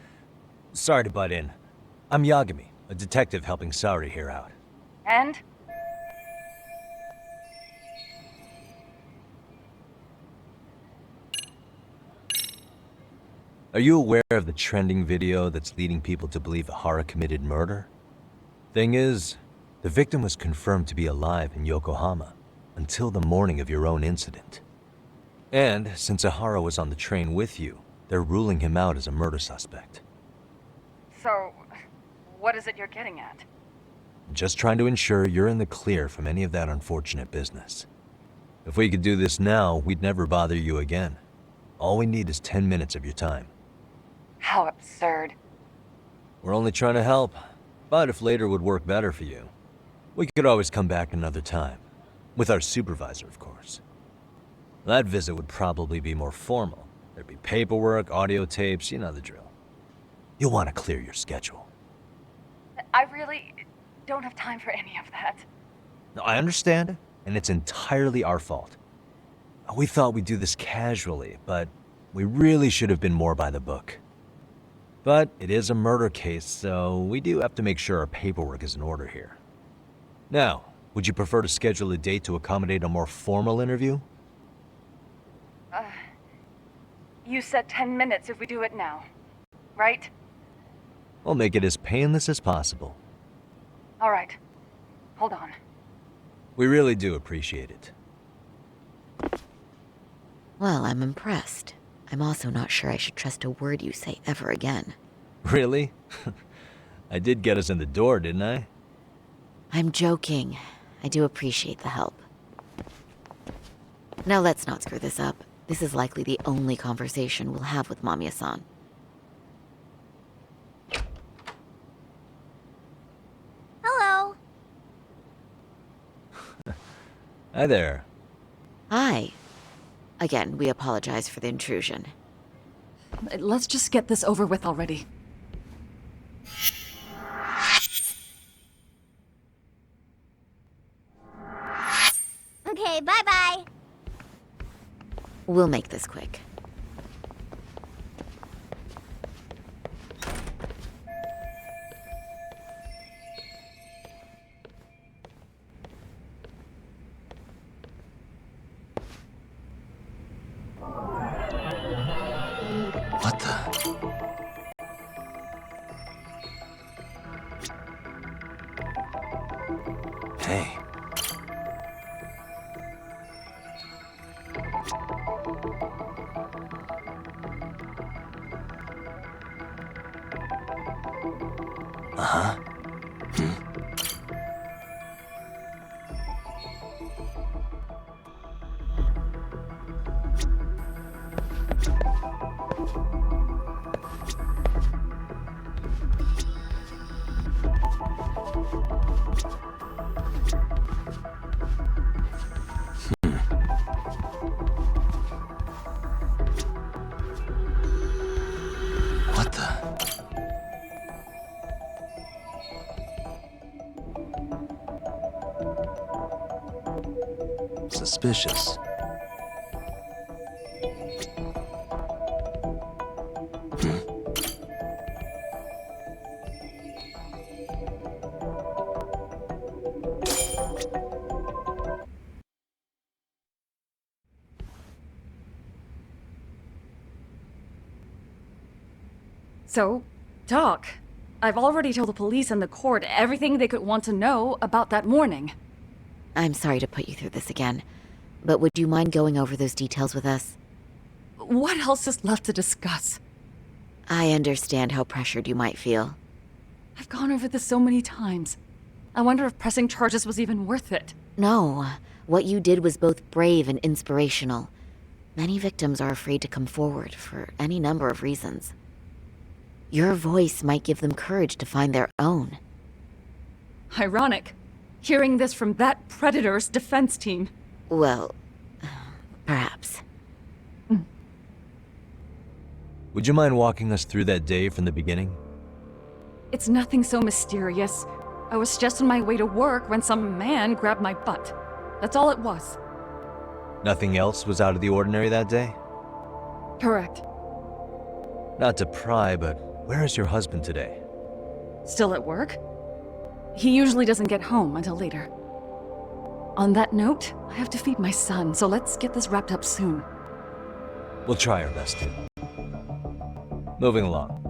Sorry to butt in. I'm Yagami, a detective helping Saori here out. And? Are you aware of the trending video that's leading people to believe Ehara committed murder? Thing is, the victim was confirmed to be alive in Yokohama until the morning of your own incident. And since Ehara was on the train with you, they're ruling him out as a murder suspect. So, what is it you're getting at? Just trying to ensure you're in the clear from any of that unfortunate business. If we could do this now, we'd never bother you again. All we need is 10 minutes of your time. How absurd. We're only trying to help, but if later would work better for you, we could always come back another time. With our supervisor, of course. That visit would probably be more formal. There'd be paperwork, audio tapes, you know the drill. You'll want to clear your schedule. I really don't have time for any of that. No, I understand, and it's entirely our fault. We thought we'd do this casually, but we really should have been more by the book. But it is a murder case, so we do have to make sure our paperwork is in order here. Now, would you prefer to schedule a date to accommodate a more formal interview? You said 10 minutes if we do it now, right? We'll make it as painless as possible. All right. Hold on. We really do appreciate it. Well, I'm impressed. I'm also not sure I should trust a word you say ever again. Really? I did get us in the door, didn't I? I'm joking. I do appreciate the help. Now let's not screw this up. This is likely the only conversation we'll have with Mamiya-san. Hello. Hi there. Hi. Again, we apologize for the intrusion. Let's just get this over with already. Okay, bye-bye. We'll make this quick. What the? Hey. Uh-huh. What the? Suspicious. So, Doc, I've already told the police and the court everything they could want to know about that morning. I'm sorry to put you through this again, but would you mind going over those details with us? What else is left to discuss? I understand how pressured you might feel. I've gone over this so many times. I wonder if pressing charges was even worth it. No, what you did was both brave and inspirational. Many victims are afraid to come forward for any number of reasons. Your voice might give them courage to find their own. Ironic. Hearing this from that predator's defense team. Well, perhaps. Would you mind walking us through that day from the beginning? It's nothing so mysterious. I was just on my way to work when some man grabbed my butt. That's all it was. Nothing else was out of the ordinary that day? Correct. Not to pry, but where is your husband today? Still at work? He usually doesn't get home until later. On that note, I have to feed my son, so let's get this wrapped up soon. We'll try our best to. Moving along.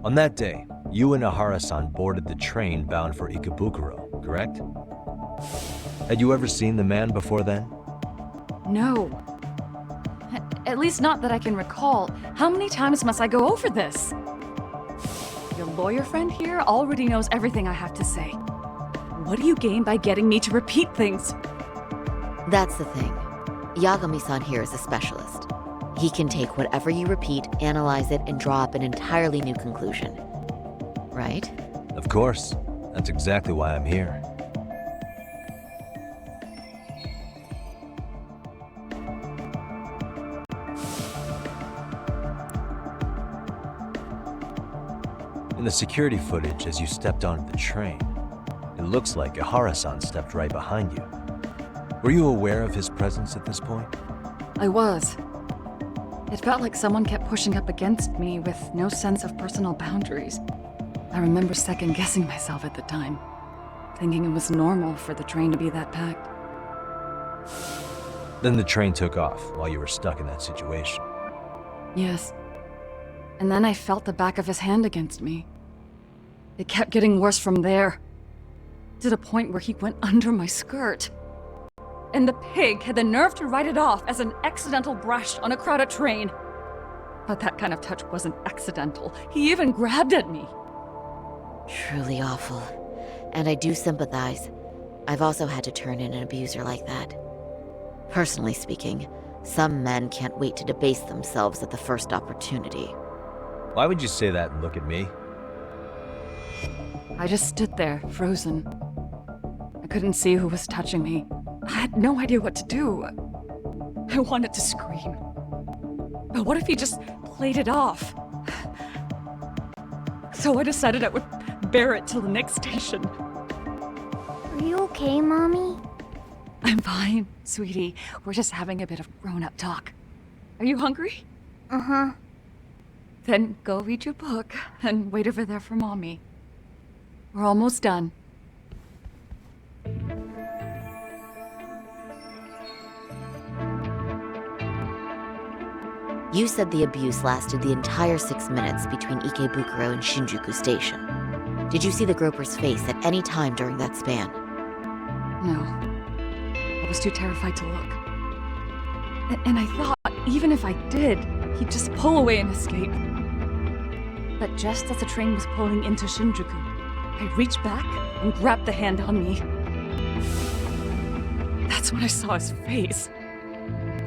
On that day, you and Ihara-san boarded the train bound for Ikebukuro, correct? Had you ever seen the man before then? No. At least not that I can recall. How many times must I go over this? Your lawyer friend here already knows everything I have to say. What do you gain by getting me to repeat things? That's the thing. Yagami-san here is a specialist. He can take whatever you repeat, analyze it, and draw up an entirely new conclusion. Right? Of course. That's exactly why I'm here. In the security footage as you stepped onto the train, it looks like Ihara-san stepped right behind you. Were you aware of his presence at this point? I was. It felt like someone kept pushing up against me with no sense of personal boundaries. I remember second-guessing myself at the time, thinking it was normal for the train to be that packed. Then the train took off while you were stuck in that situation. Yes. And then I felt the back of his hand against me. It kept getting worse from there, to the point where he went under my skirt. And the pig had the nerve to write it off as an accidental brush on a crowded train. But that kind of touch wasn't accidental. He even grabbed at me. Truly awful. And I do sympathize. I've also had to turn in an abuser like that. Personally speaking, Some men can't wait to debase themselves at the first opportunity. Why would you say that and look at me? I just stood there, frozen. I couldn't see who was touching me. I had no idea what to do. I wanted to scream. But what if he just played it off? So I decided I would bear it till the next station. Are you okay, Mommy? I'm fine, sweetie. We're just having a bit of grown-up talk. Are you hungry? Uh-huh. Then go read your book and wait over there for Mommy. We're almost done. You said the abuse lasted the entire 6 minutes between Ikebukuro and Shinjuku Station. Did you see the groper's face at any time during that span? No. I was too terrified to look. And I thought, even if I did, he'd just pull away and escape. But just as the train was pulling into Shinjuku, I reached back and grabbed the hand on me. That's when I saw his face.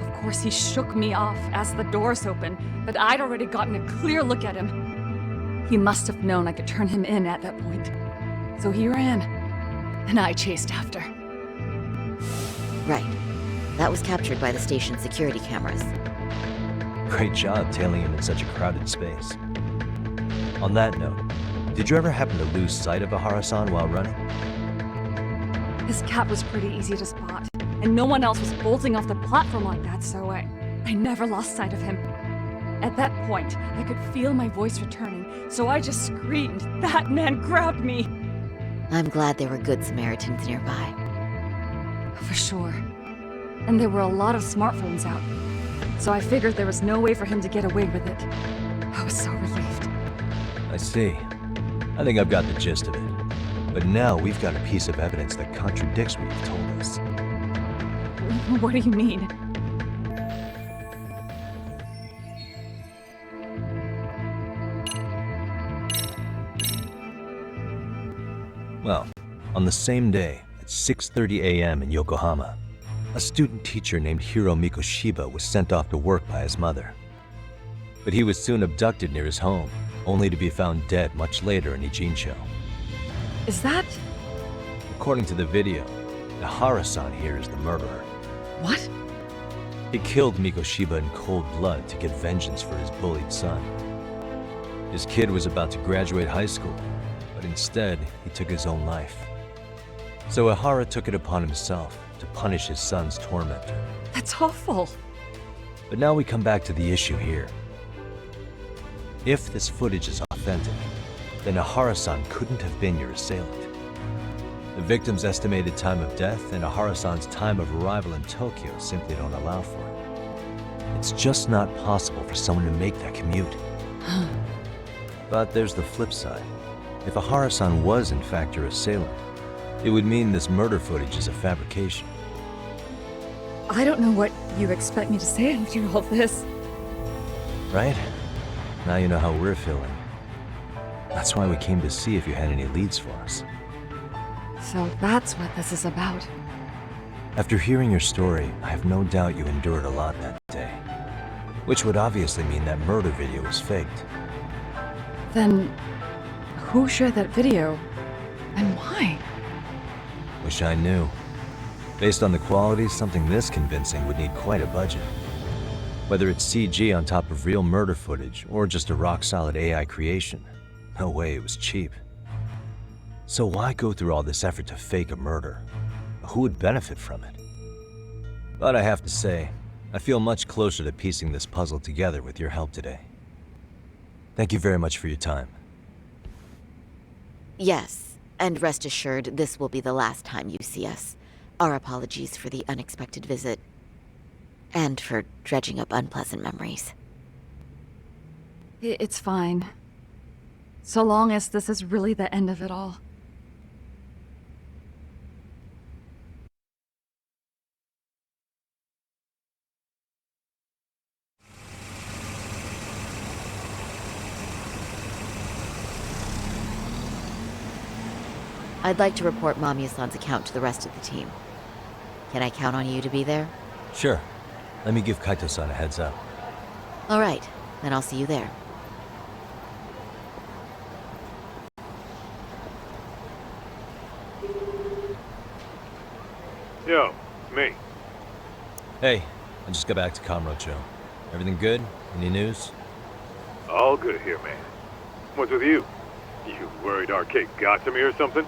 Of course, he shook me off as the doors opened, but I'd already gotten a clear look at him. He must have known I could turn him in at that point. So he ran, and I chased after. Right. That was captured by the station's security cameras. Great job tailing him in such a crowded space. On that note, did you ever happen to lose sight of Ihara-san while running? His cap was pretty easy to spot, and no one else was bolting off the platform like that, so I never lost sight of him. At that point, I could feel my voice returning, so I just screamed. That man grabbed me! I'm glad there were good Samaritans nearby. For sure. And there were a lot of smartphones out, so I figured there was no way for him to get away with it. I was so relieved. I see. I think I've got the gist of it. But now we've got a piece of evidence that contradicts what you've told us. What do you mean? Well, on the same day, at 6:30 a.m. in Yokohama, a student teacher named Hiro Mikoshiba was sent off to work by his mother. But he was soon abducted near his home, only to be found dead much later in Ijincho. Is that... According to the video, Ihara-san here is the murderer. What? He killed Mikoshiba in cold blood to get vengeance for his bullied son. His kid was about to graduate high school, but instead, he took his own life. So Ihara took it upon himself to punish his son's tormentor. That's awful. But now we come back to the issue here. If this footage is authentic, then Ihara-san couldn't have been your assailant. The victim's estimated time of death and Ihara-san's time of arrival in Tokyo simply don't allow for it. It's just not possible for someone to make that commute. But there's the flip side. If Ihara-san was in fact your assailant, it would mean this murder footage is a fabrication. I don't know what you expect me to say after all this. Right? Now you know how we're feeling. That's why we came to see if you had any leads for us. So that's what this is about. After hearing your story, I have no doubt you endured a lot that day. Which would obviously mean that murder video was faked. Then, who shared that video? And why? Wish I knew. Based on the quality, something this convincing would need quite a budget. Whether it's CG on top of real murder footage, or just a rock-solid AI creation, no way it was cheap. So why go through all this effort to fake a murder? Who would benefit from it? But I have to say, I feel much closer to piecing this puzzle together with your help today. Thank you very much for your time. Yes, and rest assured, this will be the last time you see us. Our apologies for the unexpected visit. And for dredging up unpleasant memories. It's fine. So long as this is really the end of it all. I'd like to report Mamiya-san's account to the rest of the team. Can I count on you to be there? Sure. Let me give Kaito-san a heads up. All right, then I'll see you there. Yo, it's me. Hey, I just got back to Kamurocho. Everything good? Any news? All good here, man. What's with you? You worried Arcade got to me or something?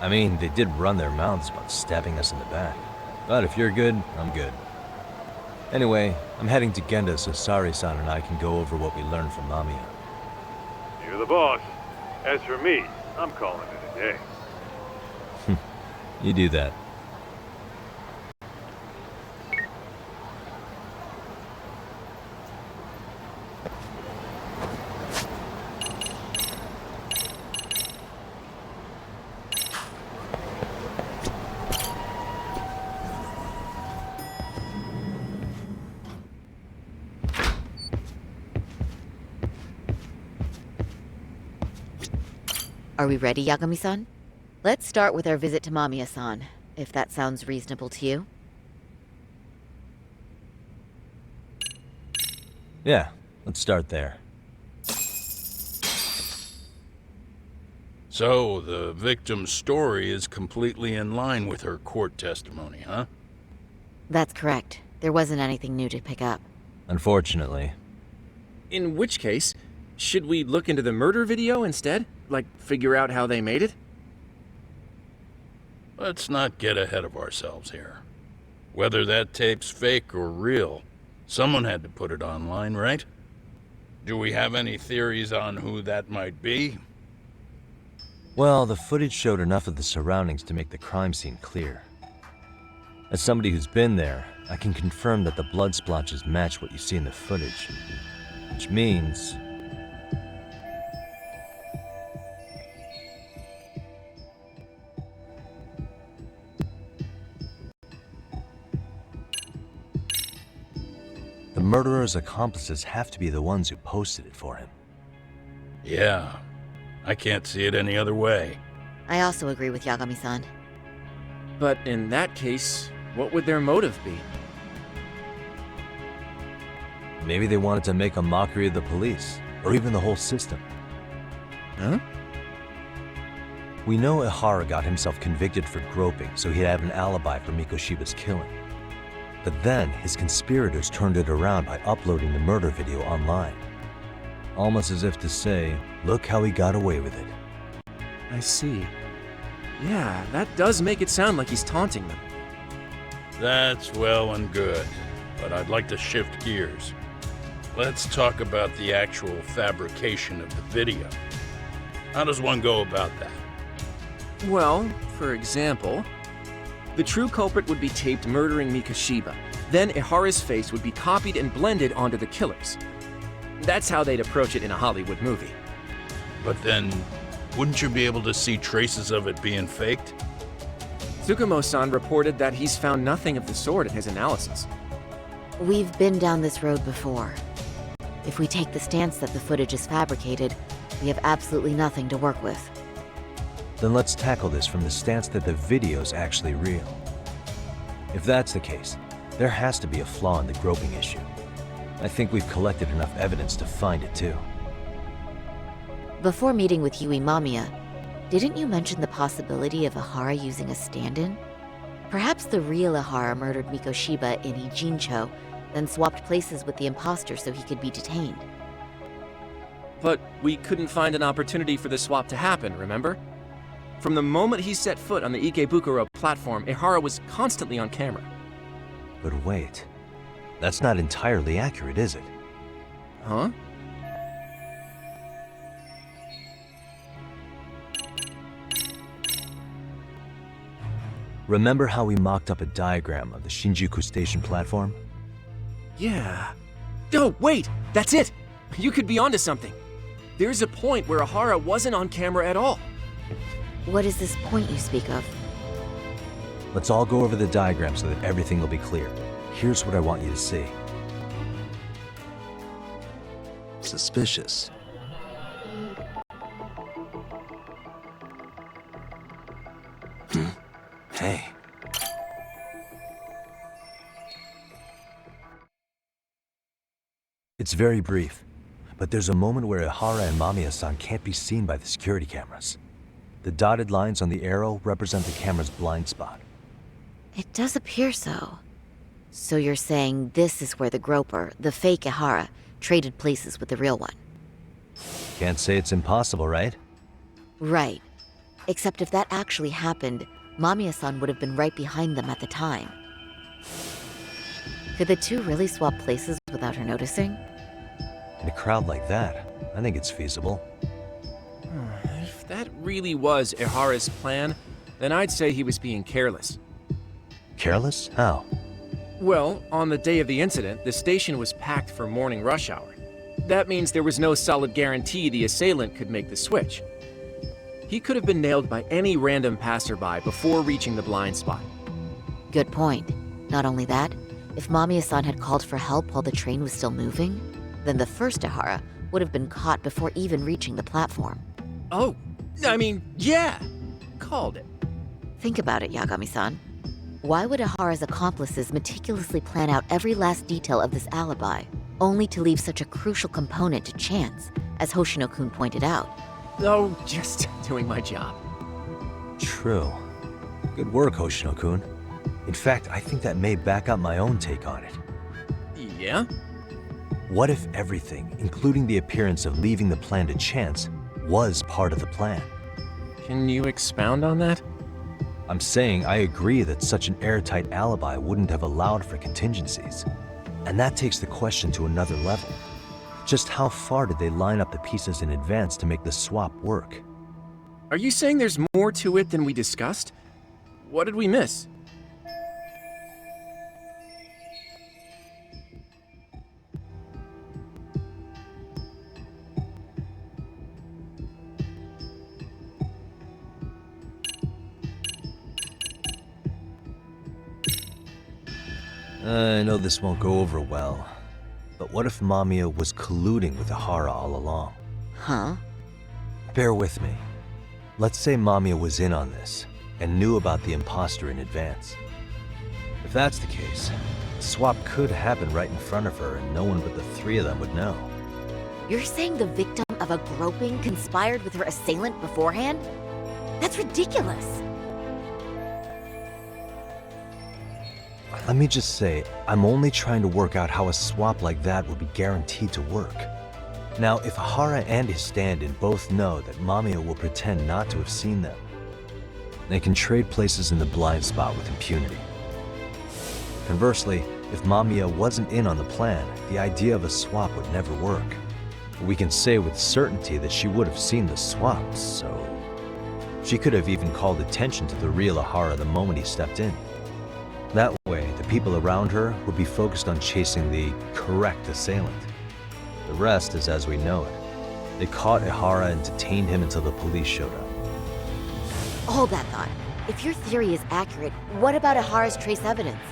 I mean, they did run their mouths about stabbing us in the back. But if you're good, I'm good. Anyway, I'm heading to Genda so Sari-san and I can go over what we learned from Mamiya. You're the boss. As for me, I'm calling it a day. You do that. Are we ready, Yagami-san? Let's start with our visit to Mamiya-san, if that sounds reasonable to you. Yeah, let's start there. So, the victim's story is completely in line with her court testimony, huh? That's correct. There wasn't anything new to pick up. Unfortunately. In which case, should we look into the murder video instead? Like, figure out how they made it? Let's not get ahead of ourselves here. Whether that tape's fake or real, someone had to put it online, right? Do we have any theories on who that might be? Well, the footage showed enough of the surroundings to make the crime scene clear. As somebody who's been there, I can confirm that the blood splotches match what you see in the footage. Which means... the murderer's accomplices have to be the ones who posted it for him. Yeah, I can't see it any other way. I also agree with Yagami-san. But in that case, what would their motive be? Maybe they wanted to make a mockery of the police, or even the whole system. Huh? We know Ihara got himself convicted for groping, so he'd have an alibi for Mikoshiba's killing. But then, his conspirators turned it around by uploading the murder video online. Almost as if to say, look how he got away with it. I see. Yeah, that does make it sound like he's taunting them. That's well and good, but I'd like to shift gears. Let's talk about the actual fabrication of the video. How does one go about that? Well, for example, the true culprit would be taped murdering Mikoshiba. Then Ihara's face would be copied and blended onto the killers. That's how they'd approach it in a Hollywood movie. But then, wouldn't you be able to see traces of it being faked? Tsukumo-san reported that he's found nothing of the sort in his analysis. We've been down this road before. If we take the stance that the footage is fabricated, we have absolutely nothing to work with. Then let's tackle this from the stance that the video's actually real. If that's the case, there has to be a flaw in the groping issue. I think we've collected enough evidence to find it too. Before meeting with Yui Mamiya, didn't you mention the possibility of Ihara using a stand-in? Perhaps the real Ihara murdered Mikoshiba in Ijincho, then swapped places with the imposter so he could be detained. But we couldn't find an opportunity for the swap to happen, remember? From the moment he set foot on the Ikebukuro platform, Ihara was constantly on camera. But wait, that's not entirely accurate, is it? Huh? Remember how we mocked up a diagram of the Shinjuku Station platform? Yeah. Oh, wait! That's it! You could be onto something. There's a point where Ihara wasn't on camera at all. What is this point you speak of? Let's all go over the diagram so that everything will be clear. Here's what I want you to see. Suspicious. Hey. It's very brief, but there's a moment where Ihara and Mamiya-san can't be seen by the security cameras. The dotted lines on the arrow represent the camera's blind spot. It does appear so. So you're saying this is where the Groper, the fake Ihara, traded places with the real one? Can't say it's impossible, right? Right. Except if that actually happened, Mamiya-san would have been right behind them at the time. Could the two really swap places without her noticing? In a crowd like that, I think it's feasible. If that really was Ihara's plan, then I'd say he was being careless. Careless? How? Well, on the day of the incident, the station was packed for morning rush hour. That means there was no solid guarantee the assailant could make the switch. He could have been nailed by any random passerby before reaching the blind spot. Good point. Not only that, if Mamiya-san had called for help while the train was still moving, then the first Ihara would have been caught before even reaching the platform. Oh, I mean, yeah! Called it. Think about it, Yagami-san. Why would Ihara's accomplices meticulously plan out every last detail of this alibi, only to leave such a crucial component to chance, as Hoshino-kun pointed out? Oh, just doing my job. True. Good work, Hoshino-kun. In fact, I think that may back up my own take on it. Yeah? What if everything, including the appearance of leaving the plan to chance, was part of the plan? Can you expound on that? I'm saying I agree that such an airtight alibi wouldn't have allowed for contingencies. And that takes the question to another level. Just how far did they line up the pieces in advance to make the swap work? Are you saying there's more to it than we discussed? What did we miss? I know this won't go over well, but what if Mamiya was colluding with Ihara all along? Huh? Bear with me. Let's say Mamiya was in on this, and knew about the imposter in advance. If that's the case, the swap could happen right in front of her and no one but the three of them would know. You're saying the victim of a groping conspired with her assailant beforehand? That's ridiculous! Let me just say, I'm only trying to work out how a swap like that would be guaranteed to work. Now, if Ihara and his stand-in both know that Mamiya will pretend not to have seen them, they can trade places in the blind spot with impunity. Conversely, if Mamiya wasn't in on the plan, the idea of a swap would never work. We can say with certainty that she would have seen the swap, so... she could have even called attention to the real Ihara the moment he stepped in. That way, the people around her would be focused on chasing the correct assailant. The rest is as we know it. They caught Ihara and detained him until the police showed up. Hold that thought. If your theory is accurate, what about Ihara's trace evidence?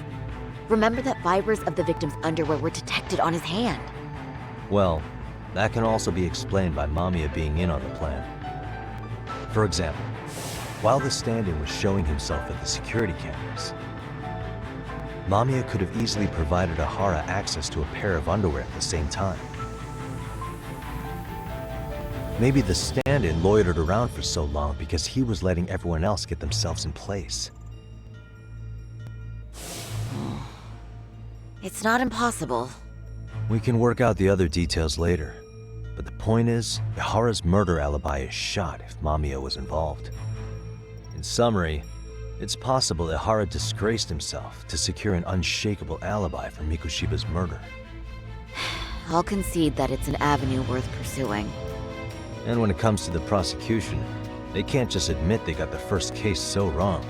Remember that fibers of the victim's underwear were detected on his hand. Well, that can also be explained by Mamiya being in on the plan. For example, while the stand-in was showing himself at the security cameras, Mamiya could have easily provided Ihara access to a pair of underwear at the same time. Maybe the stand-in loitered around for so long because he was letting everyone else get themselves in place. It's not impossible. We can work out the other details later, but the point is, Ihara's murder alibi is shot if Mamiya was involved. In summary, it's possible Ihara disgraced himself to secure an unshakable alibi for Mikoshiba's murder. I'll concede that it's an avenue worth pursuing. And when it comes to the prosecution, they can't just admit they got the first case so wrong.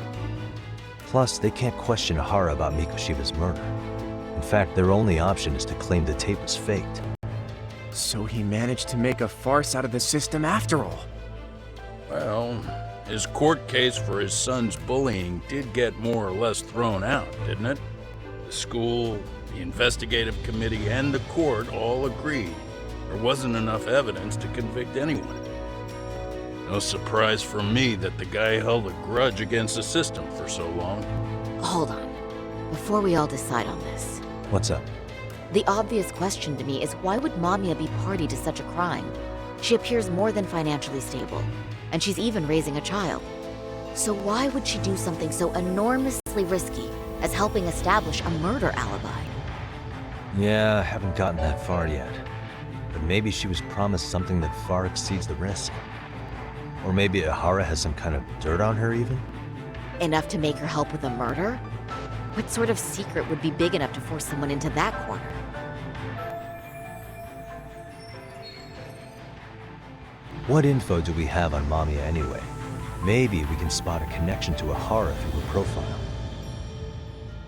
Plus, they can't question Ihara about Mikoshiba's murder. In fact, their only option is to claim the tape was faked. So he managed to make a farce out of the system after all. Well, his court case for his son's bullying did get more or less thrown out, didn't it? The school, the investigative committee, and the court all agreed there wasn't enough evidence to convict anyone. No surprise for me that the guy held a grudge against the system for so long. Hold on. Before we all decide on this. What's up? The obvious question to me is why would Mamiya be party to such a crime? She appears more than financially stable, and she's even raising a child. So why would she do something so enormously risky as helping establish a murder alibi? Yeah, I haven't gotten that far yet. But maybe she was promised something that far exceeds the risk. Or maybe Ihara has some kind of dirt on her even? Enough to make her help with a murder? What sort of secret would be big enough to force someone into that corner? What info do we have on Mamiya anyway? Maybe we can spot a connection to Ihara through her profile.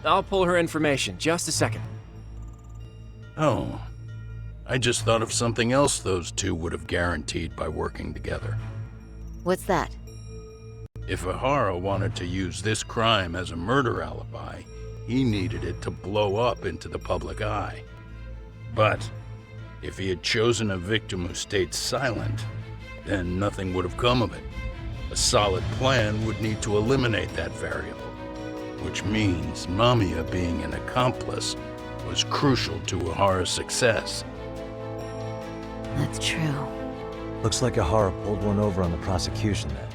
I'll pull her information. Just a second. Oh. I just thought of something else those two would have guaranteed by working together. What's that? If Ihara wanted to use this crime as a murder alibi, he needed it to blow up into the public eye. But if he had chosen a victim who stayed silent, then nothing would have come of it. A solid plan would need to eliminate that variable, which means Mamiya being an accomplice was crucial to Ihara's success. That's true. Looks like Ihara pulled one over on the prosecution then.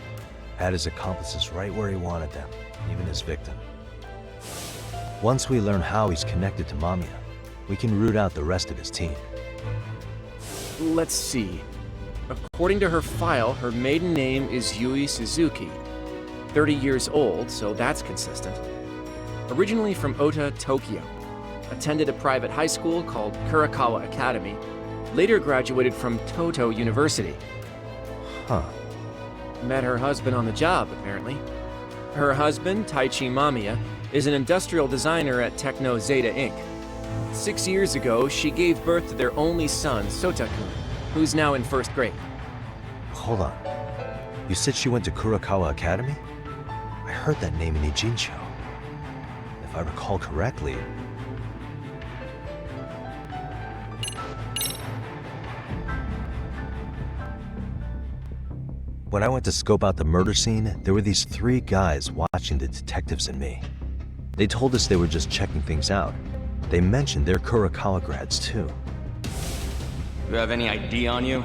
Had his accomplices right where he wanted them, even his victim. Once we learn how he's connected to Mamiya, we can root out the rest of his team. Let's see. According to her file, her maiden name is Yui Suzuki. 30 years old, so that's consistent. Originally from Ota, Tokyo. Attended a private high school called Kurakawa Academy. Later graduated from Toto University. Huh. Met her husband on the job, apparently. Her husband, Taichi Mamiya, is an industrial designer at Techno Zeta Inc. 6 years ago, she gave birth to their only son, Sotakun, who's now in first grade. Hold on. You said she went to Kurakawa Academy? I heard that name in Ijincho. If I recall correctly... When I went to scope out the murder scene, there were these 3 guys watching the detectives and me. They told us they were just checking things out. They mentioned they're Kurakawa grads too. You have any ID on you?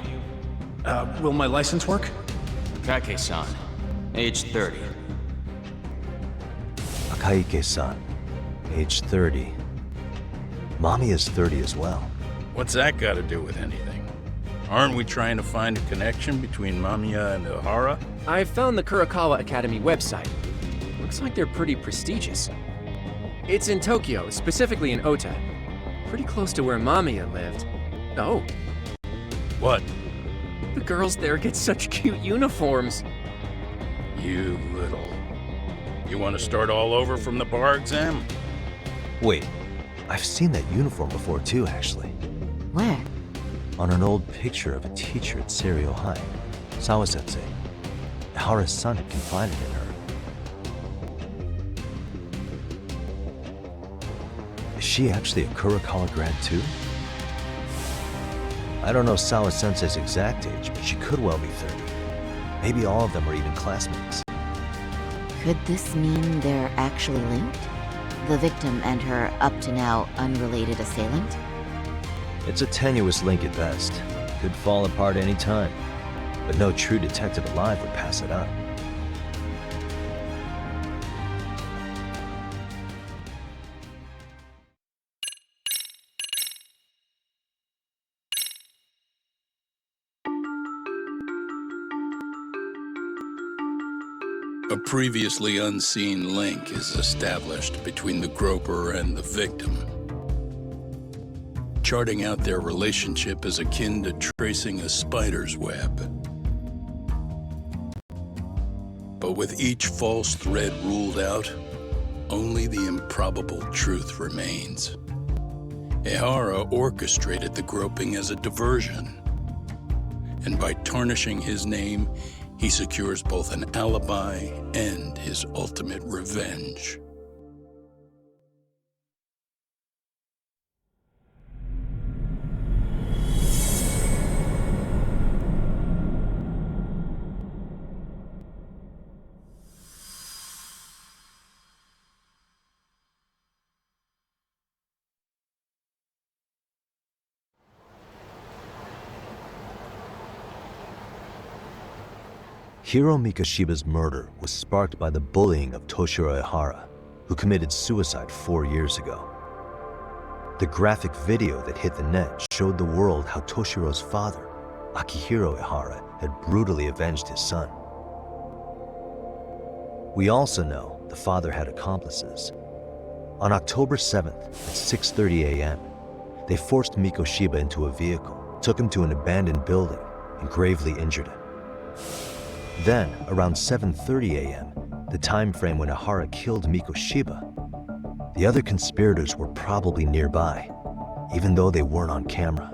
Will my license work? Kake-san, age 30. Akaike-san, age 30. Mommy is 30 as well. What's that got to do with anything? Aren't we trying to find a connection between Mamiya and Ihara? I found the Kurakawa Academy website. Looks like they're pretty prestigious. It's in Tokyo, specifically in Ota. Pretty close to where Mamiya lived. Oh. What? The girls there get such cute uniforms. You little... You want to start all over from the bar exam? Wait, I've seen that uniform before too, actually. Where? On an old picture of a teacher at Seiryo High, Sawa-sensei. Ihara's son had confided in her. Is she actually a Kurakawa grad too? I don't know Sawa-sensei's exact age, but she could well be 30. Maybe all of them are even classmates. Could this mean they're actually linked? The victim and her up-to-now unrelated assailant? It's a tenuous link at best. Could fall apart any time. But no true detective alive would pass it up. A previously unseen link is established between the groper and the victim. Charting out their relationship is akin to tracing a spider's web. But with each false thread ruled out, only the improbable truth remains. Ihara orchestrated the groping as a diversion, and by tarnishing his name, he secures both an alibi and his ultimate revenge. Hiro Mikoshiba's murder was sparked by the bullying of Toshiro Ehara, who committed suicide 4 years ago. The graphic video that hit the net showed the world how Toshiro's father, Akihiro Ehara, had brutally avenged his son. We also know the father had accomplices. On October 7th at 6:30 a.m., they forced Mikoshiba into a vehicle, took him to an abandoned building, and gravely injured him. Then, around 7:30 a.m., the time frame when Ehara killed Mikoshiba, the other conspirators were probably nearby, even though they weren't on camera.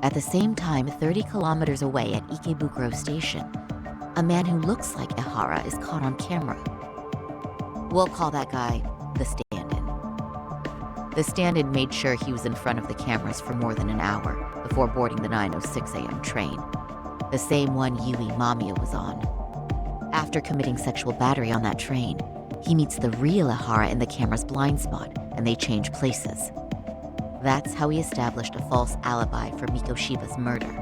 At the same time, 30 kilometers away at Ikebukuro Station, a man who looks like Ehara is caught on camera. We'll call that guy the stand-in. The stand-in made sure he was in front of the cameras for more than an hour before boarding the 9:06 a.m. train, the same one Yui Mamiya was on. After committing sexual battery on that train, he meets the real Ehara in the camera's blind spot, and they change places. That's how he established a false alibi for Mikoshiba's murder.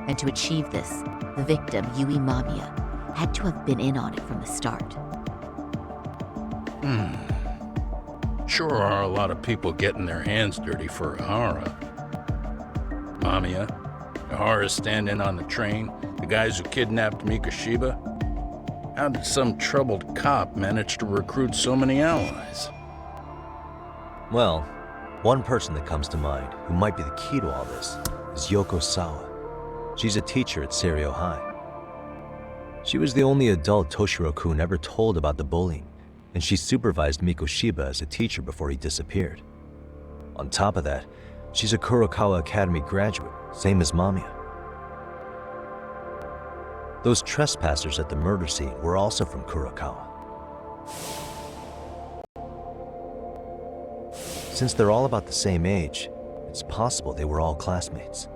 And to achieve this, the victim, Yui Mamiya, had to have been in on it from the start. Sure are a lot of people getting their hands dirty for Ehara. Mamiya, Ehara stand-in on the train, the guys who kidnapped Mikoshiba. How did some troubled cop manage to recruit so many allies? Well, one person that comes to mind who might be the key to all this is Yoko Sawa. She's a teacher at Seiryo High. She was the only adult Toshiro-kun ever told about the bullying, and she supervised Mikoshiba as a teacher before he disappeared. On top of that, she's a Kurokawa Academy graduate, same as Mamiya. Those trespassers at the murder scene were also from Kurokawa. Since they're all about the same age, it's possible they were all classmates.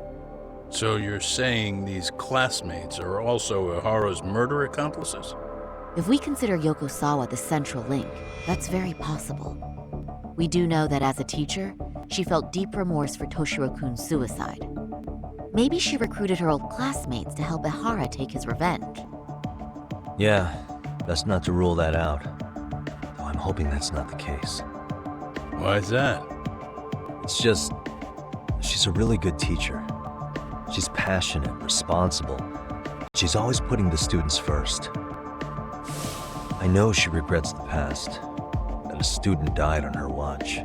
So you're saying these classmates are also Ehara's murder accomplices? If we consider Yoko Sawa the central link, that's very possible. We do know that as a teacher, she felt deep remorse for Toshiro-kun's suicide. Maybe she recruited her old classmates to help Ehara take his revenge. Yeah, best not to rule that out. Though I'm hoping that's not the case. Why's that? It's just, she's a really good teacher. She's passionate, responsible. She's always putting the students first. I know she regrets the past, that a student died on her watch.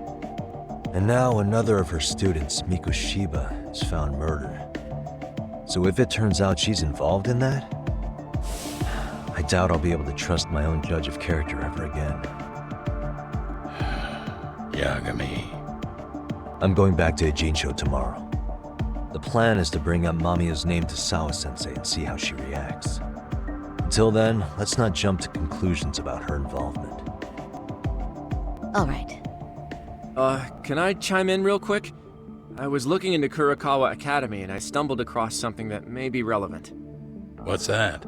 And now another of her students, Mikoshiba, is found murdered. So if it turns out she's involved in that, I doubt I'll be able to trust my own judge of character ever again. Yagami. I'm going back to Ijincho tomorrow. The plan is to bring up Mamiya's name to Sawa-sensei and see how she reacts. Until then, let's not jump to conclusions about her involvement. All right. Can I chime in real quick? I was looking into Kurokawa Academy and I stumbled across something that may be relevant. What's that?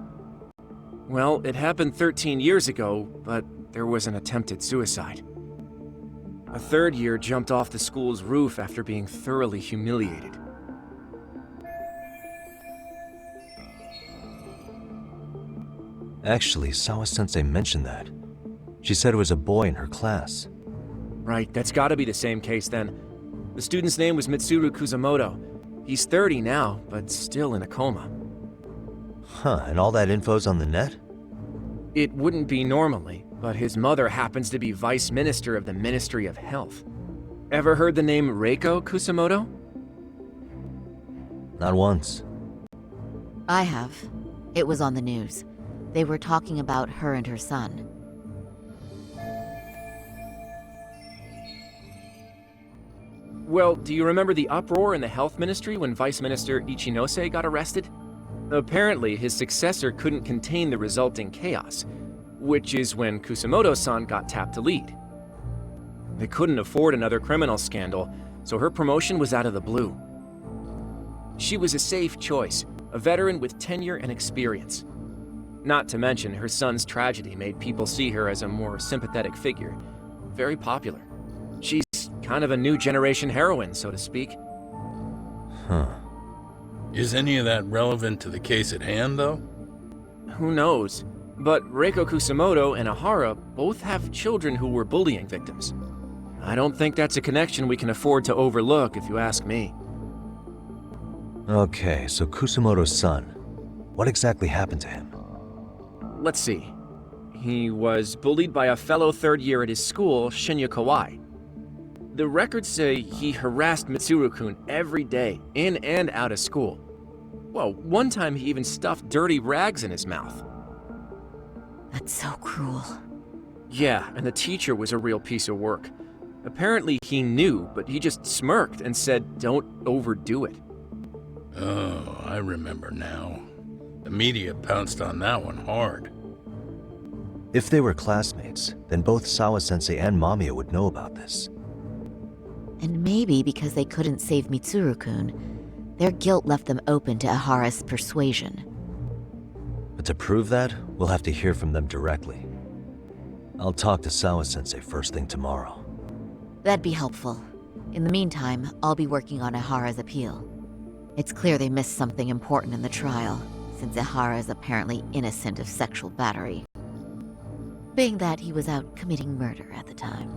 Well, it happened 13 years ago, but there was an attempted suicide. A third year jumped off the school's roof after being thoroughly humiliated. Actually, Sawa-sensei mentioned that. She said it was a boy in her class. Right, that's gotta be the same case then. The student's name was Mitsuru Kusamoto. He's 30 now, but still in a coma. Huh, and all that info's on the net? It wouldn't be normally, but his mother happens to be Vice Minister of the Ministry of Health. Ever heard the name Reiko Kusamoto? Not once. I have. It was on the news. They were talking about her and her son. Well, do you remember the uproar in the health ministry when Vice Minister Ichinose got arrested? Apparently, his successor couldn't contain the resulting chaos, which is when Kusamoto-san got tapped to lead. They couldn't afford another criminal scandal, so her promotion was out of the blue. She was a safe choice, a veteran with tenure and experience. Not to mention, her son's tragedy made people see her as a more sympathetic figure. Very popular. She's kind of a new generation heroine, so to speak. Huh. Is any of that relevant to the case at hand, though? who knows? But Reiko Kusamoto and Ahara both have children who were bullying victims. I don't think that's a connection we can afford to overlook, if you ask me. Okay, so Kusamoto's son. What exactly happened to him? Let's see. He was bullied by a fellow third year at his school, Shinya Kawai. The records say he harassed Mitsuru-kun every day, in and out of school. Well, one time he even stuffed dirty rags in his mouth. That's so cruel. Yeah, and the teacher was a real piece of work. Apparently he knew, but he just smirked and said, "Don't overdo it." Oh, I remember now. The media pounced on that one hard. If they were classmates, then both Sawa-sensei and Mamiya would know about this. And maybe because they couldn't save Mitsuru-kun, their guilt left them open to Ahara's persuasion. But to prove that, we'll have to hear from them directly. I'll talk to Sawa-sensei first thing tomorrow. That'd be helpful. In the meantime, I'll be working on Ahara's appeal. It's clear they missed something important in the trial, since Ahara is apparently innocent of sexual battery. Being that he was out committing murder at the time.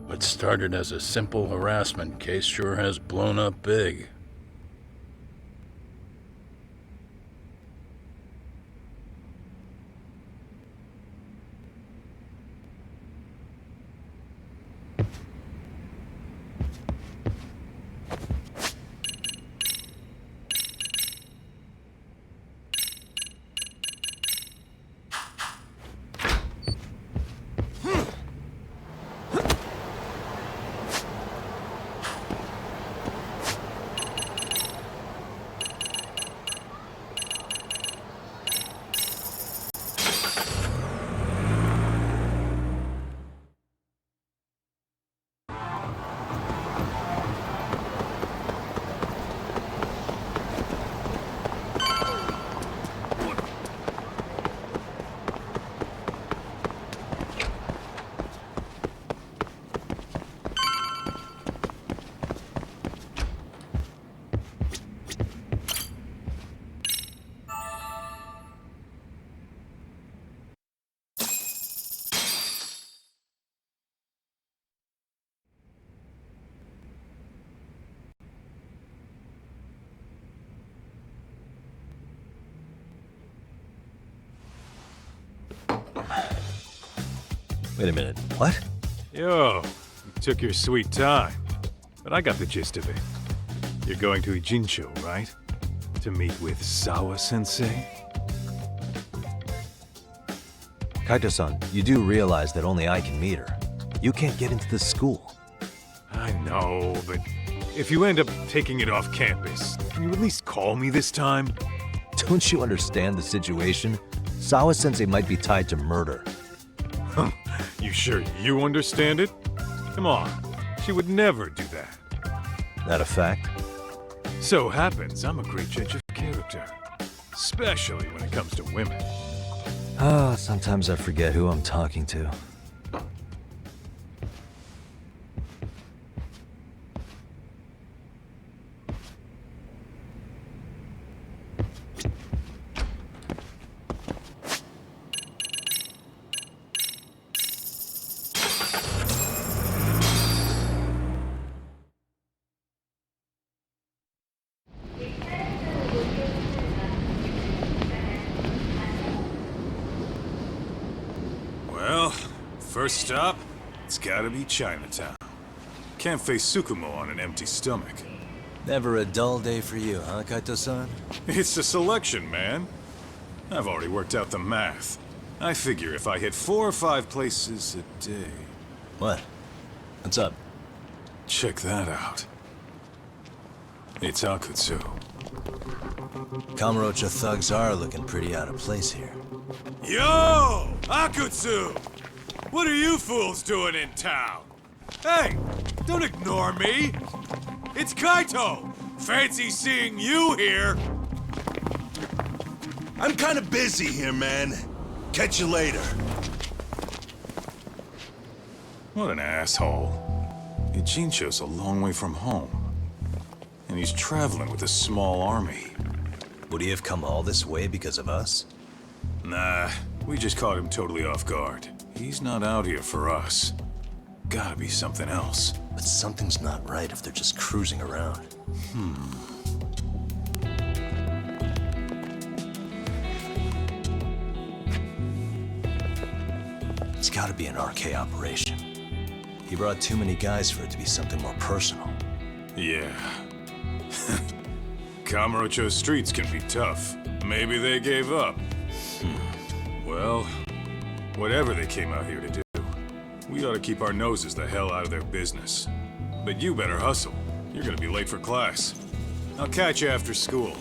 What started as a simple harassment case sure has blown up big. Wait a minute, what? Yo, you took your sweet time. But I got the gist of it. You're going to Ijincho, right? To meet with Sawa-sensei? Kaito-san, you do realize that only I can meet her. You can't get into the school. I know, but if you end up taking it off campus, can you at least call me this time? Don't you understand the situation? Sawa-sensei might be tied to murder. You sure you understand it? Come on, she would never do that. That a fact? So happens I'm a great judge of character. Especially when it comes to women. Sometimes I forget who I'm talking to. Well, first stop, it's gotta be Chinatown. Can't face Tsukumo on an empty stomach. Never a dull day for you, huh, Kaito-san? It's a selection, man. I've already worked out the math. I figure if I hit 4 or 5 places a day... What? What's up? Check that out. It's Akutsu. Kamurocho thugs are looking pretty out of place here. Yo! Akutsu! What are you fools doing in town? Hey! Don't ignore me! It's Kaito! Fancy seeing you here! I'm kinda busy here, man. Catch you later. What an asshole. Ijincho's a long way from home. And he's traveling with a small army. Would he have come all this way because of us? Nah, we just caught him totally off guard. He's not out here for us. Gotta be something else. But something's not right if they're just cruising around. It's gotta be an RK operation. He brought too many guys for it to be something more personal. Yeah. Kamurocho streets can be tough. Maybe they gave up. Well, whatever they came out here to do, we ought to keep our noses the hell out of their business. But you better hustle. You're gonna be late for class. I'll catch you after school.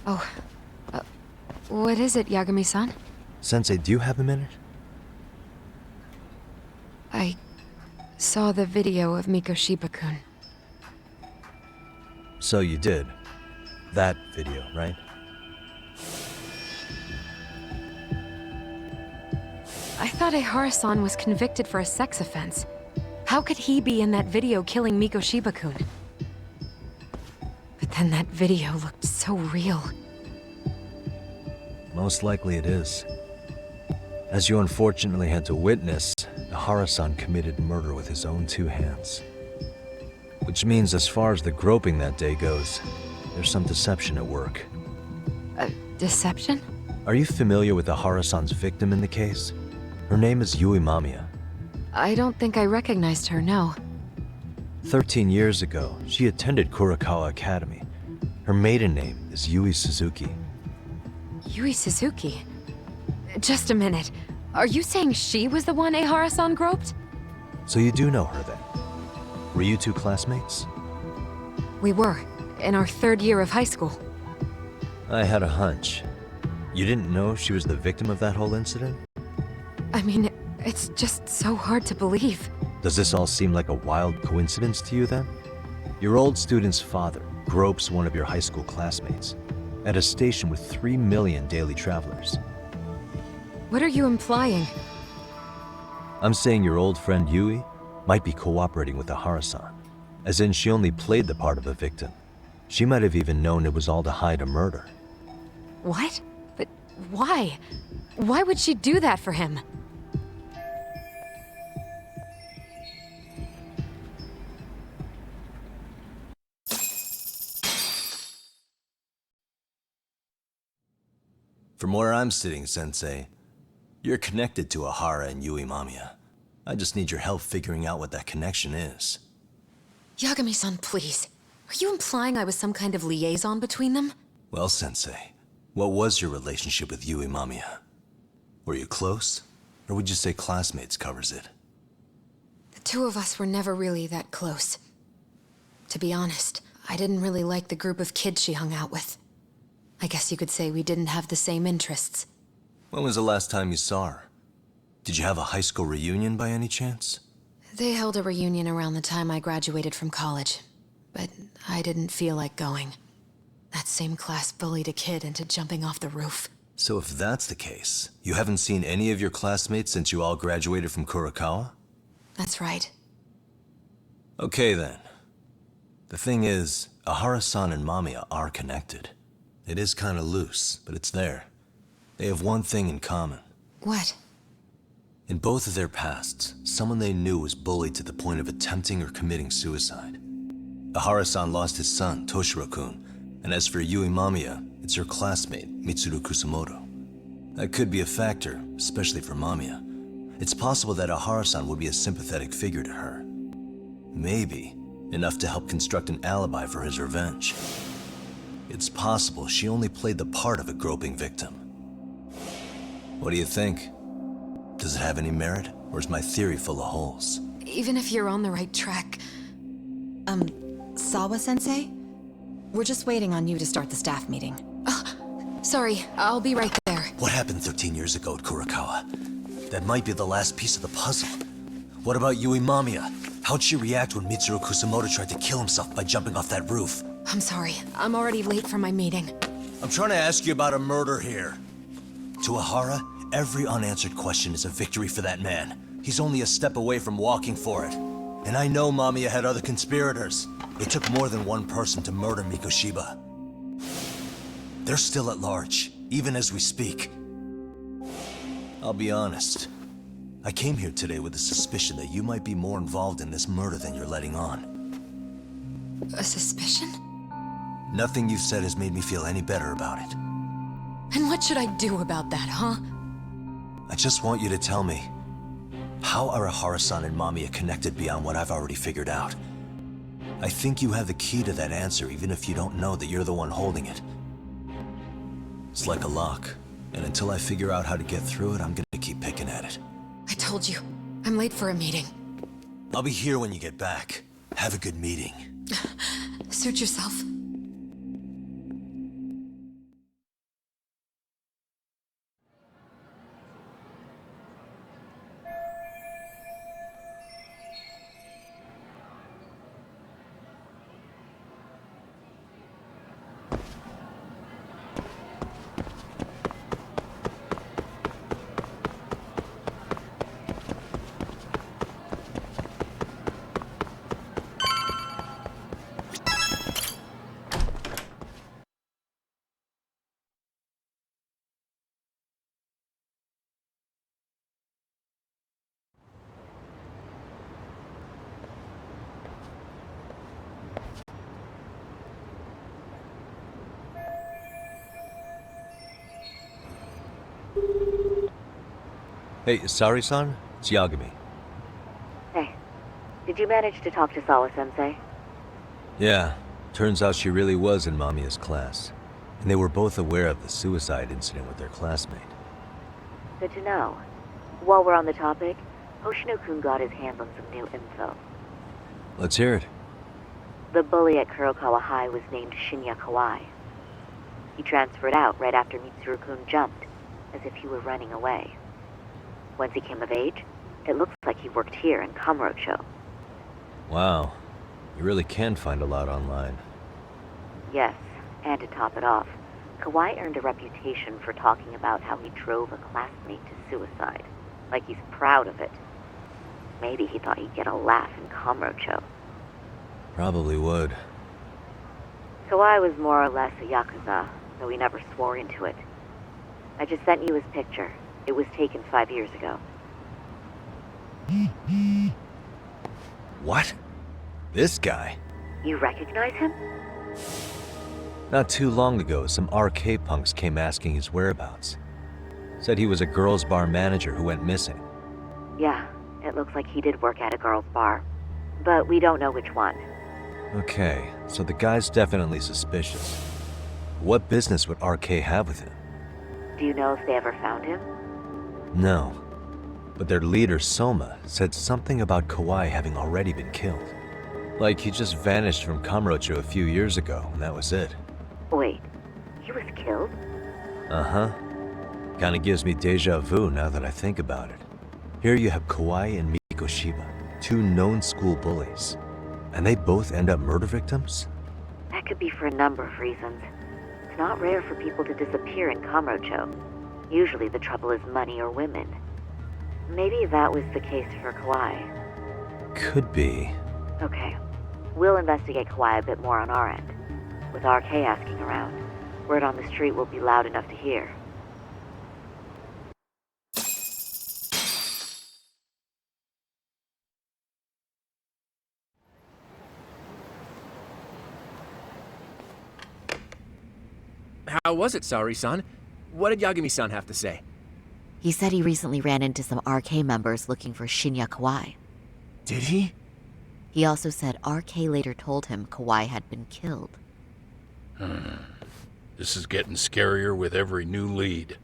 Oh, what is it, Yagami-san? Sensei, do you have a minute? I saw the video of Mikoshiba-kun. So you did. That video, right? I thought Ehara-san was convicted for a sex offense. How could he be in that video killing Mikoshiba-kun? But then that video looked so real. Most likely it is. As you unfortunately had to witness, Ehara-san committed murder with his own two hands. Which means as far as the groping that day goes, there's some deception at work. Deception? Are you familiar with Ehara-san's victim in the case? Her name is Yui Mamiya. I don't think I recognized her, no. 13 years ago, she attended Kurakawa Academy. Her maiden name is Yui Suzuki. Yui Suzuki? Just a minute. Are you saying she was the one Ehara-san groped? So you do know her then? Were you two classmates? We were, in our third year of high school. I had a hunch. You didn't know she was the victim of that whole incident? I mean, it's just so hard to believe. Does this all seem like a wild coincidence to you then? Your old student's father gropes one of your high school classmates at a station with 3 million daily travelers. What are you implying? I'm saying your old friend Yui might be cooperating with Ehara-san, as in she only played the part of a victim. She might have even known it was all to hide a murder. What? But why? Why would she do that for him? From where I'm sitting, Sensei, you're connected to Ehara and Yui Mamiya. I just need your help figuring out what that connection is. Yagami-san, please. Are you implying I was some kind of liaison between them? Well, Sensei, what was your relationship with Yui Mamiya? Were you close? Or would you say classmates covers it? The two of us were never really that close. To be honest, I didn't really like the group of kids she hung out with. I guess you could say we didn't have the same interests. When was the last time you saw her? Did you have a high school reunion by any chance? They held a reunion around the time I graduated from college, but I didn't feel like going. That same class bullied a kid into jumping off the roof. So if that's the case, you haven't seen any of your classmates since you all graduated from Kurakawa? That's right. Okay then. The thing is, Ehara-san and Mamiya are connected. It is kind of loose, but it's there. They have one thing in common. What? In both of their pasts, someone they knew was bullied to the point of attempting or committing suicide. Ihara-san lost his son, Toshiro-kun, and as for Yui Mamiya, it's her classmate, Mitsuru Kusamoto. That could be a factor, especially for Mamiya. It's possible that Ihara-san would be a sympathetic figure to her. Maybe enough to help construct an alibi for his revenge. It's possible she only played the part of a groping victim. What do you think? Does it have any merit, or is my theory full of holes? Even if you're on the right track... Sawa-sensei? We're just waiting on you to start the staff meeting. Sorry, I'll be right there. What happened 13 years ago at Kurakawa? That might be the last piece of the puzzle. What about Yui Mamiya? How'd she react when Mitsuru Kusamoto tried to kill himself by jumping off that roof? I'm sorry, I'm already late for my meeting. I'm trying to ask you about a murder here. To Ihara, every unanswered question is a victory for that man. He's only a step away from walking for it. And I know Mamiya had other conspirators. It took more than one person to murder Mikoshiba. They're still at large, even as we speak. I'll be honest. I came here today with the suspicion that you might be more involved in this murder than you're letting on. A suspicion? Nothing you've said has made me feel any better about it. And what should I do about that, huh? I just want you to tell me, how are Ihara-san and Mamiya connected beyond what I've already figured out? I think you have the key to that answer even if you don't know that you're the one holding it. It's like a lock, and until I figure out how to get through it, I'm gonna keep picking at it. I told you, I'm late for a meeting. I'll be here when you get back. Have a good meeting. Suit yourself. Hey, Sari-san? It's Yagami. Hey, did you manage to talk to Sawa-sensei? Yeah, turns out she really was in Mamiya's class. And they were both aware of the suicide incident with their classmate. Good to know. While we're on the topic, Hoshino-kun got his hands on some new info. Let's hear it. The bully at Kurokawa High was named Shinya Kawai. He transferred out right after Mitsuru-kun jumped, as if he were running away. Once he came of age, it looks like he worked here in Kamurocho. Wow. You really can find a lot online. Yes, and to top it off, Kawai earned a reputation for talking about how he drove a classmate to suicide. Like he's proud of it. Maybe he thought he'd get a laugh in Kamurocho. Probably would. Kawai was more or less a Yakuza, though he never swore into it. I just sent you his picture. It was taken 5 years ago. What? This guy? You recognize him? Not too long ago, some RK punks came asking his whereabouts. Said he was a girls' bar manager who went missing. Yeah, it looks like he did work at a girls' bar. But we don't know which one. Okay, so the guy's definitely suspicious. What business would RK have with him? Do you know if they ever found him? No. But their leader, Soma, said something about Kawai having already been killed. Like he just vanished from Kamurocho a few years ago, and that was it. Wait, he was killed? Uh-huh. Kinda gives me deja vu now that I think about it. Here you have Kawai and Mikoshiba, two known school bullies. And they both end up murder victims? That could be for a number of reasons. It's not rare for people to disappear in Kamurocho. Usually the trouble is money or women. Maybe that was the case for Kawai. Could be. Okay. We'll investigate Kawai a bit more on our end, with RK asking around. Word on the street will be loud enough to hear. How was it, Saori-san? What did Yagami-san have to say? He said he recently ran into some RK members looking for Shinya Kawai. Did he? He also said RK later told him Kawai had been killed. This is getting scarier with every new lead.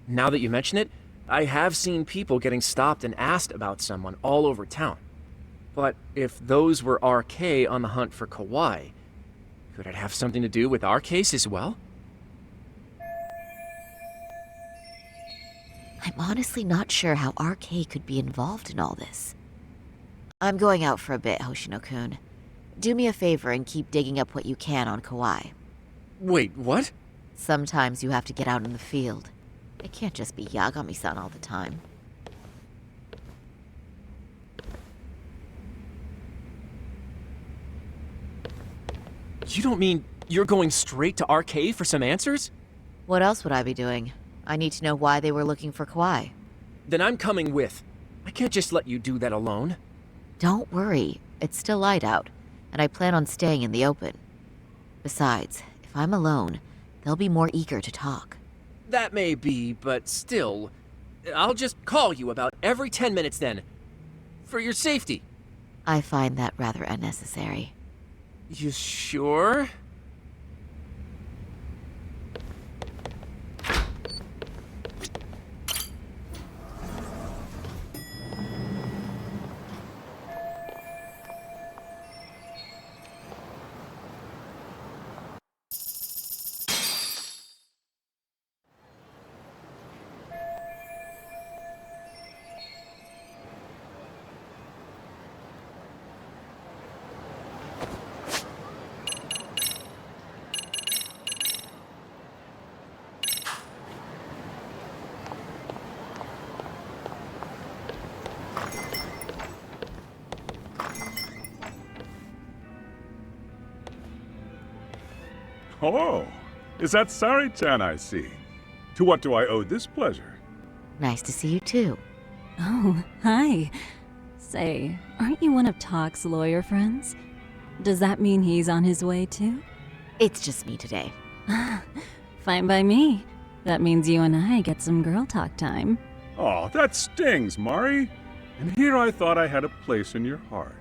Now that you mention it, I have seen people getting stopped and asked about someone all over town. But if those were RK on the hunt for Kawai, could it have something to do with our case as well? I'm honestly not sure how RK could be involved in all this. I'm going out for a bit, Hoshino-kun. Do me a favor and keep digging up what you can on Kawai. Wait, what? Sometimes you have to get out in the field. It can't just be Yagami-san all the time. You don't mean you're going straight to RK for some answers? What else would I be doing? I need to know why they were looking for Kawhi. Then I'm coming with. I can't just let you do that alone. Don't worry. It's still light out, and I plan on staying in the open. Besides, if I'm alone, they'll be more eager to talk. That may be, but still, I'll just call you about every 10 minutes then. For your safety. I find that rather unnecessary. You sure? Oh, is that Sari-chan I see? To what do I owe this pleasure? Nice to see you too. Oh, hi. Say, aren't you one of Talk's lawyer friends? Does that mean he's on his way too? It's just me today. Fine by me. That means you and I get some girl talk time. Oh, that stings, Mari. And here I thought I had a place in your heart.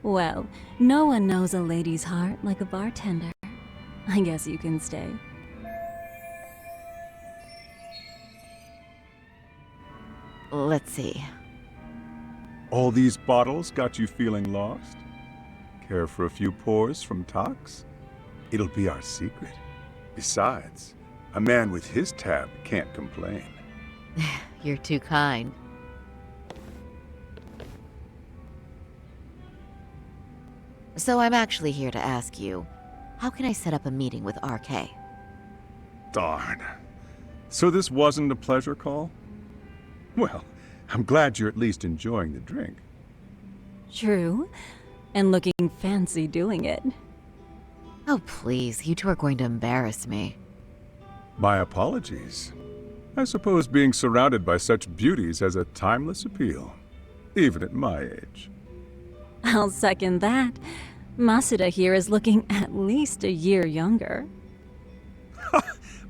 Well, no one knows a lady's heart like a bartender. I guess you can stay. Let's see. All these bottles got you feeling lost? Care for a few pours from Tox? It'll be our secret. Besides, a man with his tab can't complain. You're too kind. So I'm actually here to ask you, how can I set up a meeting with RK? Darn. So this wasn't a pleasure call? Well, I'm glad you're at least enjoying the drink. True. And looking fancy doing it. Oh, please. You two are going to embarrass me. My apologies. I suppose being surrounded by such beauties has a timeless appeal, even at my age. I'll second that. Masuda here is looking at least a year younger.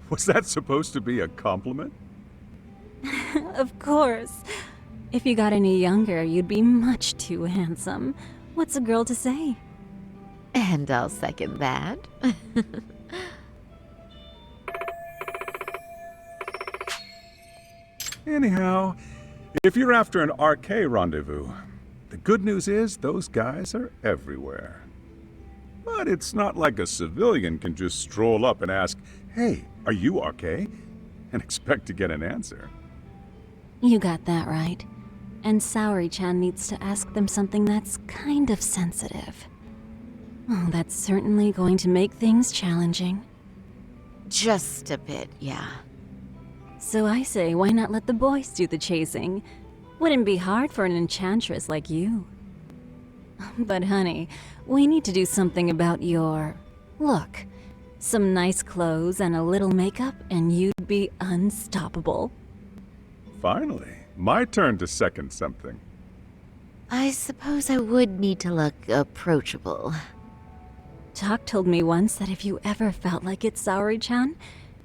Was that supposed to be a compliment? Of course. If you got any younger, you'd be much too handsome. What's a girl to say? And I'll second that. Anyhow, if you're after an RK rendezvous, the good news is those guys are everywhere. But it's not like a civilian can just stroll up and ask, "Hey, are you RK?" and expect to get an answer. You got that right. And Saori-chan needs to ask them something that's kind of sensitive. Oh, that's certainly going to make things challenging. Just a bit, yeah. So I say, why not let the boys do the chasing? Wouldn't be hard for an enchantress like you. But honey, we need to do something about your look. Some nice clothes and a little makeup, and you'd be unstoppable. Finally, my turn to second something. I suppose I would need to look approachable. Talk told me once that if you ever felt like it, Saori-chan,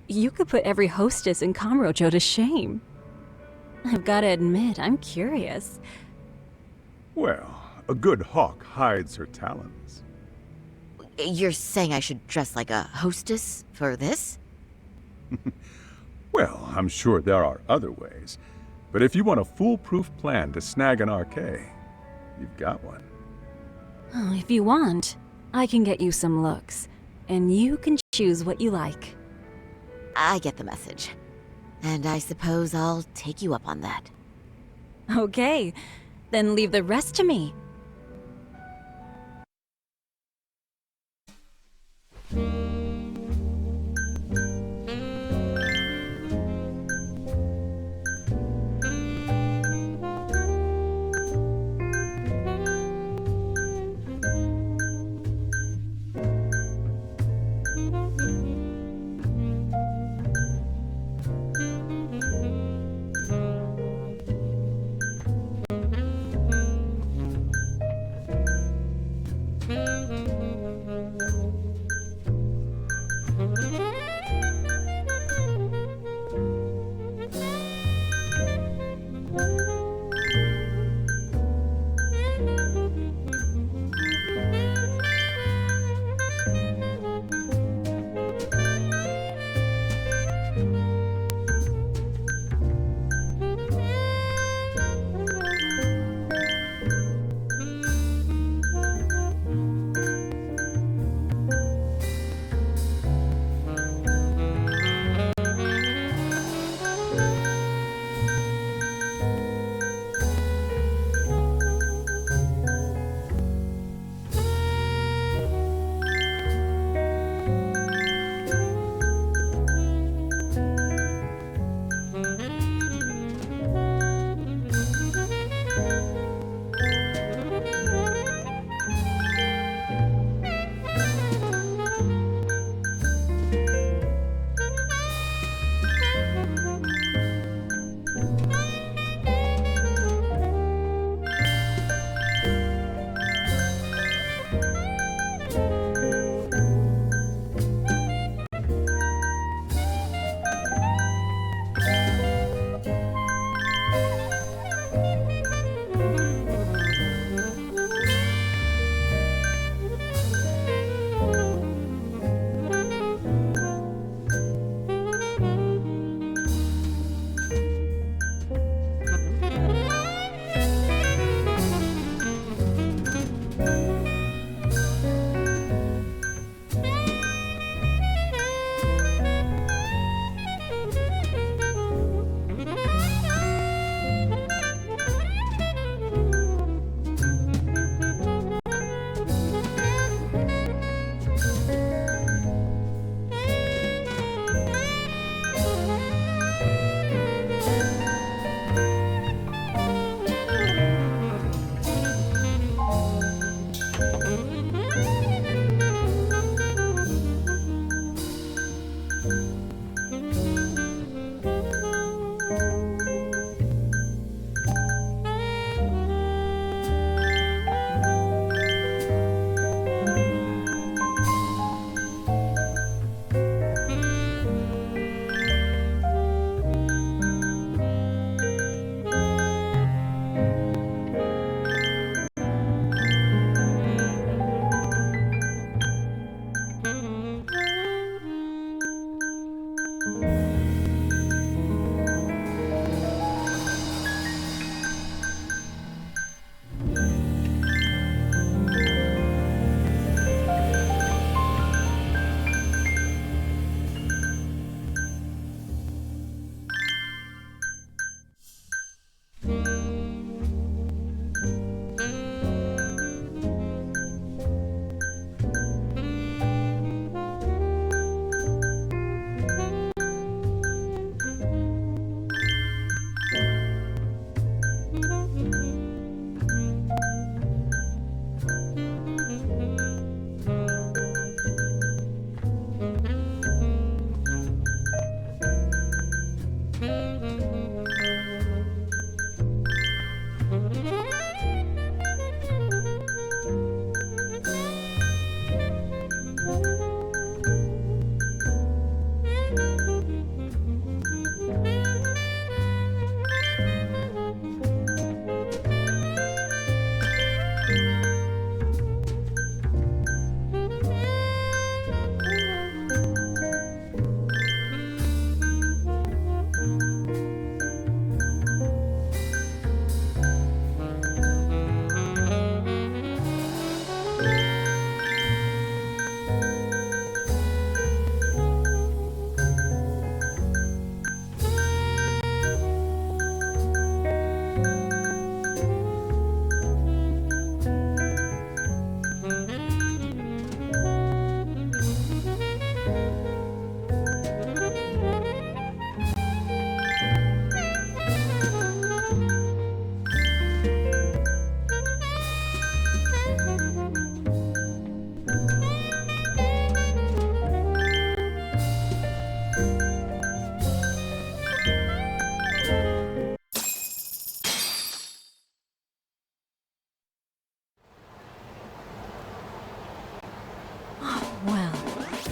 you could put every hostess in Kamurocho to shame. I've gotta admit, I'm curious. Well, a good hawk hides her talons. You're saying I should dress like a hostess for this? Well, I'm sure there are other ways. But if you want a foolproof plan to snag an RK, you've got one. Oh, if you want, I can get you some looks, and you can choose what you like. I get the message. And I suppose I'll take you up on that. Okay, then leave the rest to me.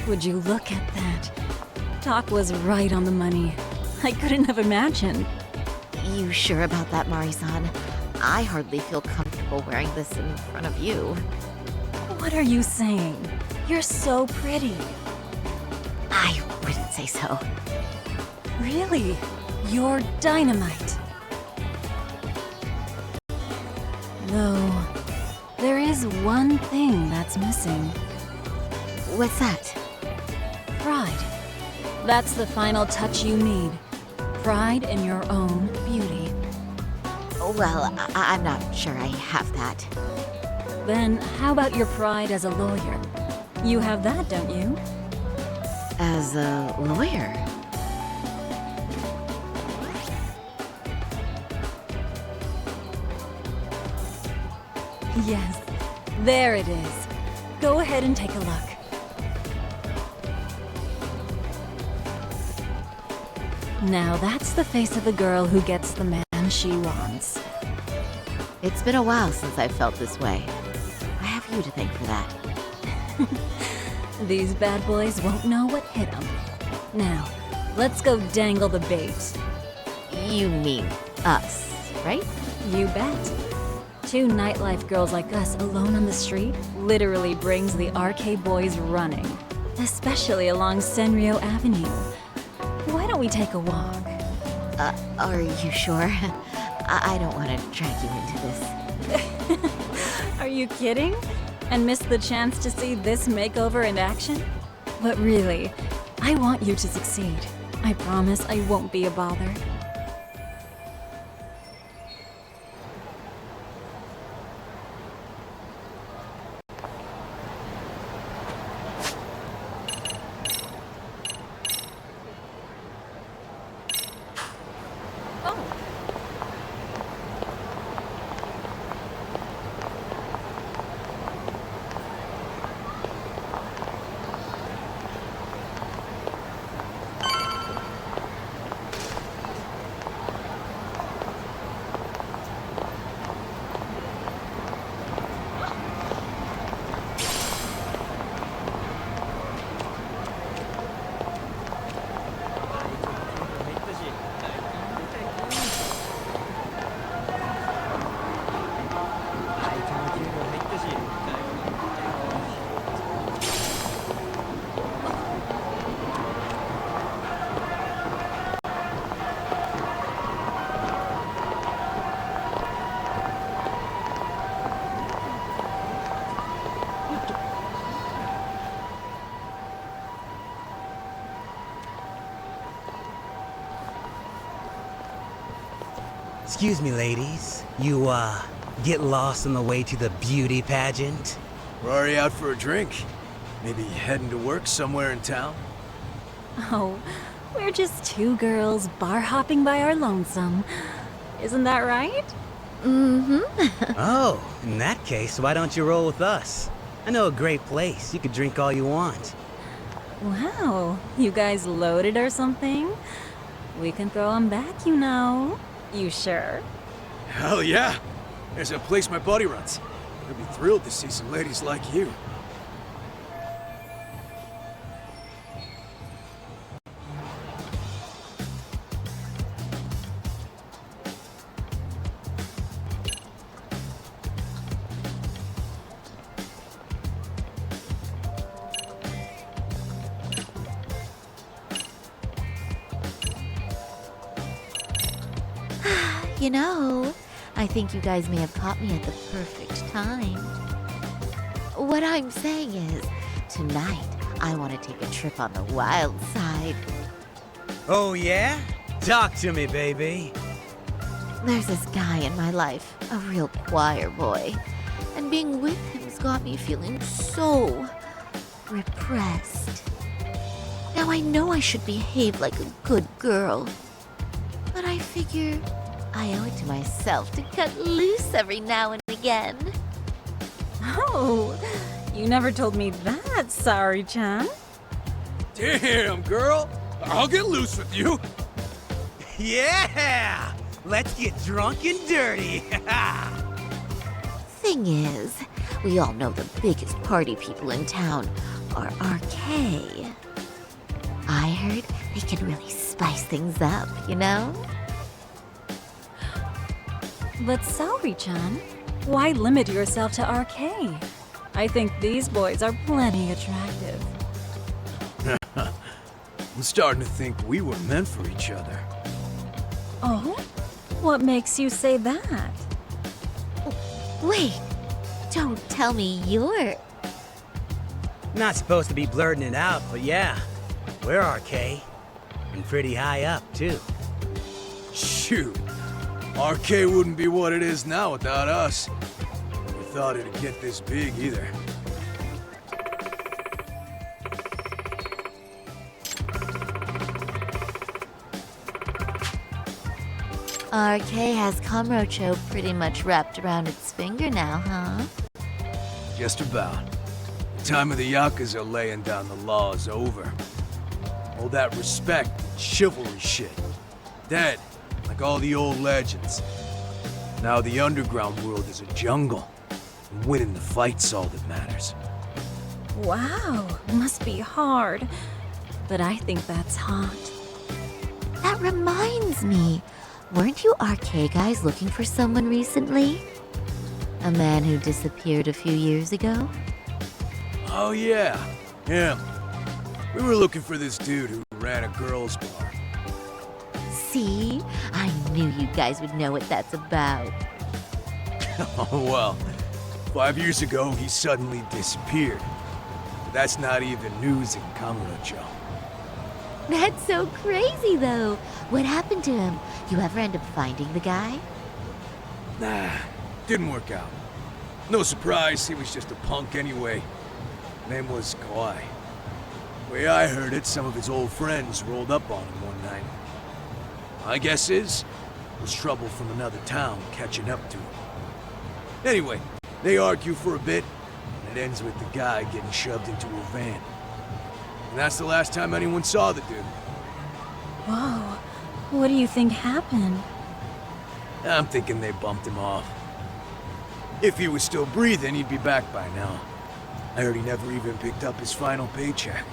Would you look at that? Doc was right on the money. I couldn't have imagined. You sure about that, Mari-san? I hardly feel comfortable wearing this in front of you. What are you saying? You're so pretty. I wouldn't say so. Really? You're dynamite. Though, there is one thing that's missing. What's that? Pride. That's the final touch you need. Pride in your own beauty. Well, I'm not sure I have that. Then how about your pride as a lawyer? You have that, don't you? As a lawyer? Yes, there it is. Go ahead and take a look. Now that's the face of the girl who gets the man she wants. It's been a while since I've felt this way. I have you to thank for that. These bad boys won't know what hit them. Now, let's go dangle the bait. You mean us, right? You bet. Two nightlife girls like us alone on the street literally brings the RK boys running. Especially along Senryo Avenue. Why don't we take a walk? Are you sure? I don't want to drag you into this. Are you kidding? And miss the chance to see this makeover in action? But really, I want you to succeed. I promise I won't be a bother. Excuse me, ladies. You, get lost on the way to the beauty pageant? We're already out for a drink. Maybe heading to work somewhere in town? Oh, we're just two girls bar hopping by our lonesome. Isn't that right? Mm-hmm. Oh, in that case, why don't you roll with us? I know a great place. You could drink all you want. Wow, you guys loaded or something? We can throw them back, you know. You sure? Hell yeah! There's a place my buddy runs. He'll be thrilled to see some ladies like you. You know, I think you guys may have caught me at the perfect time. What I'm saying is, tonight, I want to take a trip on the wild side. Oh, yeah? Talk to me, baby. There's this guy in my life, a real choir boy. And being with him's got me feeling so repressed. Now I know I should behave like a good girl, but I figure I owe it to myself to cut loose every now and again. Oh, you never told me that, Sari-chan. Damn, girl! I'll get loose with you! Yeah! Let's get drunk and dirty! Thing is, we all know the biggest party people in town are RK. I heard they can really spice things up, you know? But Saori-chan, why limit yourself to RK? I think these boys are plenty attractive. I'm starting to think we were meant for each other. Oh? What makes you say that? Wait, don't tell me you're... Not supposed to be blurting it out, but yeah, we're RK. And pretty high up, too. Shoot, RK wouldn't be what it is now without us. We thought it'd get this big either. RK has Kamurocho pretty much wrapped around its finger now, huh? Just about. The time of the Yakuza laying down the law is over. All that respect and chivalry shit. Dead, like all the old legends. Now the underground world is a jungle. And winning the fight's all that matters. Wow, must be hard. But I think that's hot. That reminds me. Weren't you RK guys looking for someone recently? A man who disappeared a few years ago? Oh yeah, him. We were looking for this dude who ran a girls' bar. See? I knew you guys would know what that's about. Oh well, 5 years ago he suddenly disappeared. But that's not even news in Kamurocho. That's so crazy, though. What happened to him? You ever end up finding the guy? Nah, didn't work out. No surprise, he was just a punk anyway. Name was Kawhi. Way I heard it, some of his old friends rolled up on him one night. My guess is, it was trouble from another town catching up to him. Anyway, they argue for a bit, and it ends with the guy getting shoved into a van. And that's the last time anyone saw the dude. Whoa, what do you think happened? I'm thinking they bumped him off. If he was still breathing, he'd be back by now. I heard he never even picked up his final paycheck.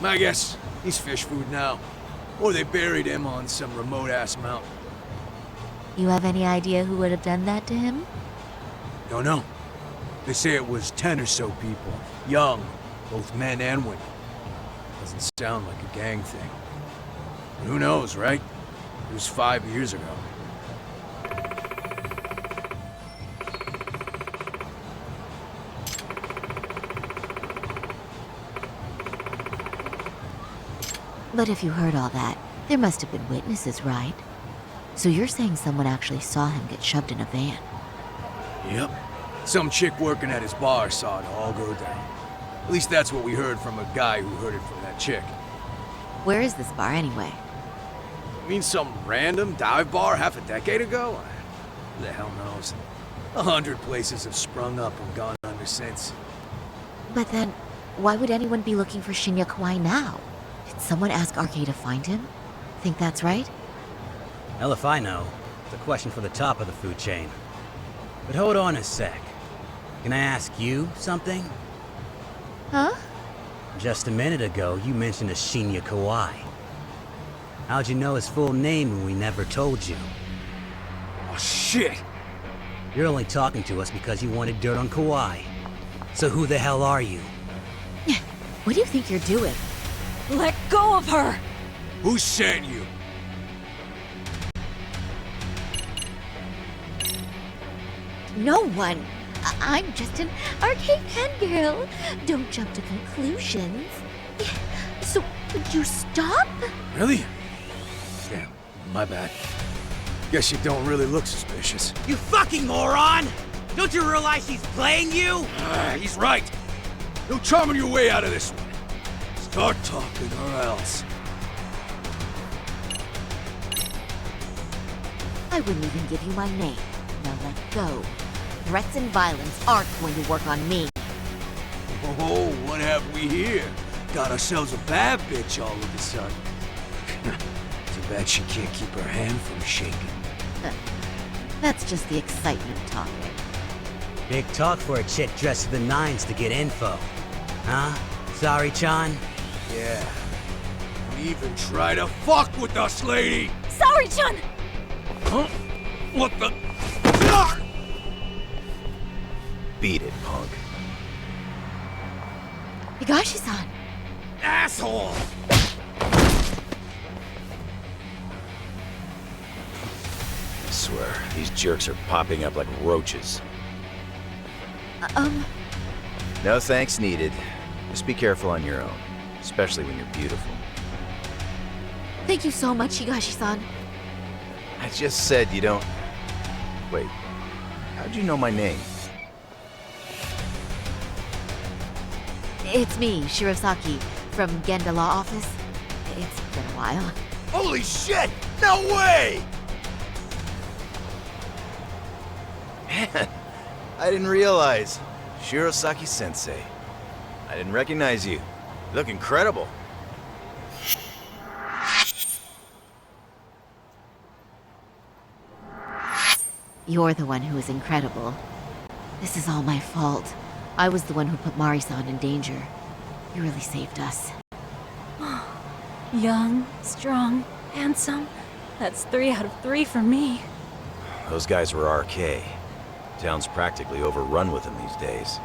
My guess, he's fish food now. Or they buried him on some remote-ass mountain. You have any idea who would have done that to him? Don't know. They say it was 10 or so people. Young, both men and women. Doesn't sound like a gang thing. But who knows, right? It was 5 years ago. But if you heard all that, there must have been witnesses, right? So you're saying someone actually saw him get shoved in a van? Yep. Some chick working at his bar saw it all go down. At least that's what we heard from a guy who heard it from that chick. Where is this bar anyway? You mean some random dive bar half a decade ago? Who the hell knows? 100 places have sprung up and gone under since. But then, why would anyone be looking for Shinya Kawai now? Did someone ask RK to find him? Think that's right? Hell if I know. It's a question for the top of the food chain. But hold on a sec. Can I ask you something? Huh? Just a minute ago, you mentioned a Shinya Kawai. How'd you know his full name when we never told you? Oh, shit! You're only talking to us because you wanted dirt on Kawai. So who the hell are you? What do you think you're doing? Let go of her! Who sent you? No one. I'm just an arcade fangirl. Don't jump to conclusions. So, would you stop? Really? Damn, my bad. Guess you don't really look suspicious. You fucking moron! Don't you realize he's playing you? He's right. No charming your way out of this one. Start talking or else. I wouldn't even give you my name. Now let go. Threats and violence aren't going to work on me. Oh, what have we here? Got ourselves a bad bitch all of a sudden. Too bad she can't keep her hand from shaking. That's just the excitement talking. Big talk for a chick dressed to the nines to get info. Huh? Sorry, Chan. Yeah. Don't even try to fuck with us, lady! Sorry, Chun! Huh? What the? Beat it, punk. Higashi-san! Asshole! I swear, these jerks are popping up like roaches. No thanks needed. Just be careful on your own, especially when you're beautiful. Thank you so much, Higashi-san. I just said you don't... Wait, how'd you know my name? It's me, Shirosaki, from Genda Law Office. It's been a while. Holy shit! No way! Man, I didn't realize. Shirosaki-sensei. I didn't recognize you. You look incredible. You're the one who is incredible. This is all my fault. I was the one who put Mari-san in danger. You really saved us. Young, strong, handsome. That's 3 out of 3 for me. Those guys were RK. Town's practically overrun with them these days.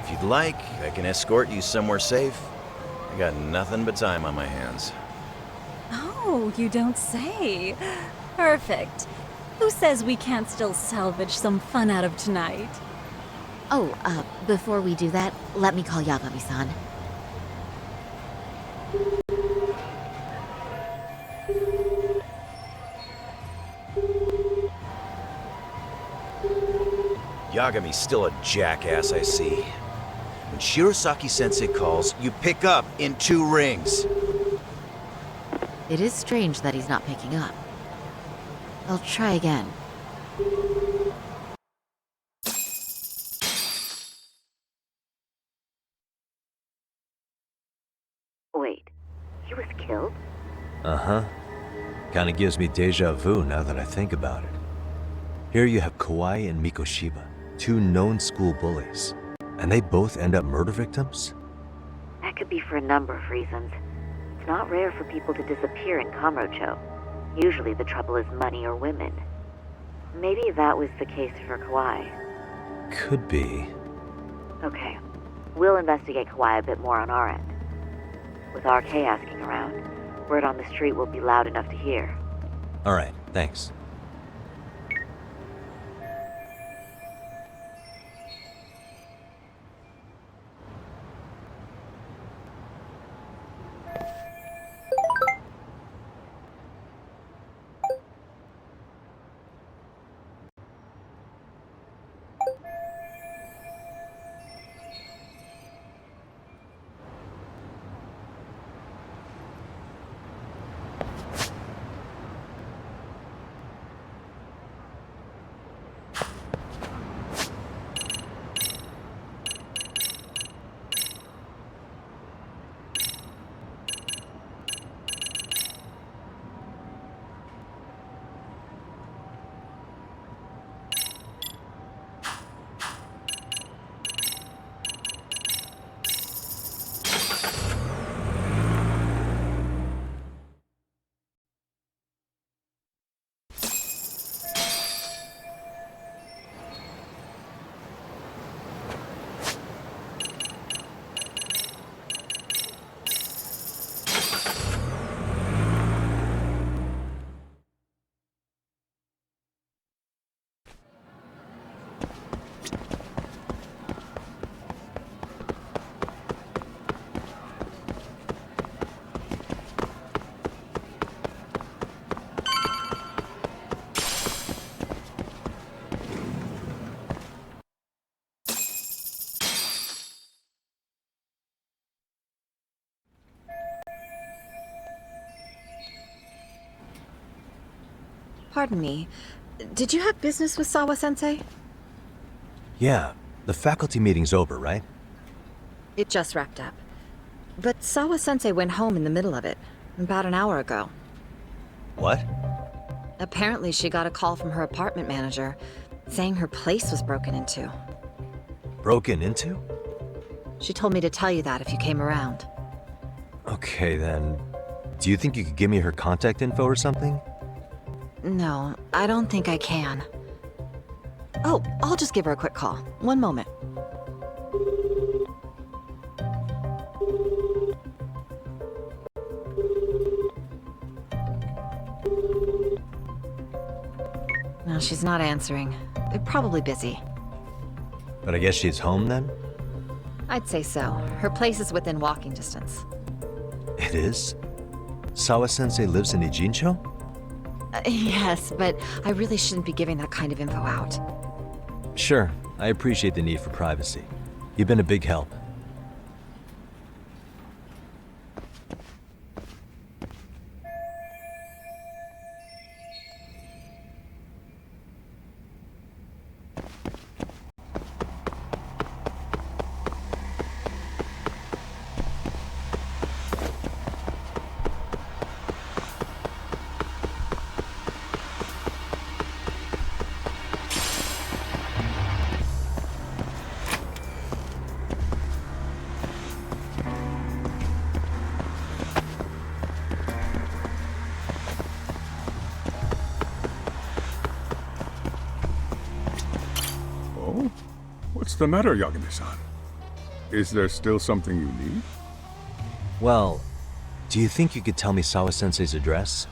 If you'd like, I can escort you somewhere safe. I got nothing but time on my hands. Oh, you don't say. Perfect. Who says we can't still salvage some fun out of tonight? Oh, before we do that, let me call Yagami-san. Yagami's still a jackass, I see. When Shirosaki-sensei calls, you pick up in 2 rings. It is strange that he's not picking up. I'll try again. Wait, he was killed? Uh-huh. Kinda gives me deja vu now that I think about it. Here you have Kawai and Mikoshiba, 2 known school bullies. And they both end up murder victims? That could be for a number of reasons. It's not rare for people to disappear in Kamurocho. Usually the trouble is money or women. Maybe that was the case for Kawai. Could be. Okay. We'll investigate Kawai a bit more on our end. With RK asking around, word on the street will be loud enough to hear. Alright, thanks. Pardon me. Did you have business with Sawa-sensei? Yeah, the faculty meeting's over, right? It just wrapped up. But Sawa-sensei went home in the middle of it, about an hour ago. What? Apparently, she got a call from her apartment manager saying her place was broken into. Broken into? She told me to tell you that if you came around. Okay, then. Do you think you could give me her contact info or something? No, I don't think I can. Oh, I'll just give her a quick call. One moment. No, she's not answering. They're probably busy. But I guess she's home then? I'd say so. Her place is within walking distance. It is? Sawa-sensei lives in Ijincho? Yes, but I really shouldn't be giving that kind of info out. Sure, I appreciate the need for privacy. You've been a big help. What's the matter, Yagami-san? Is there still something you need? Well, do you think you could tell me Sawa-sensei's address?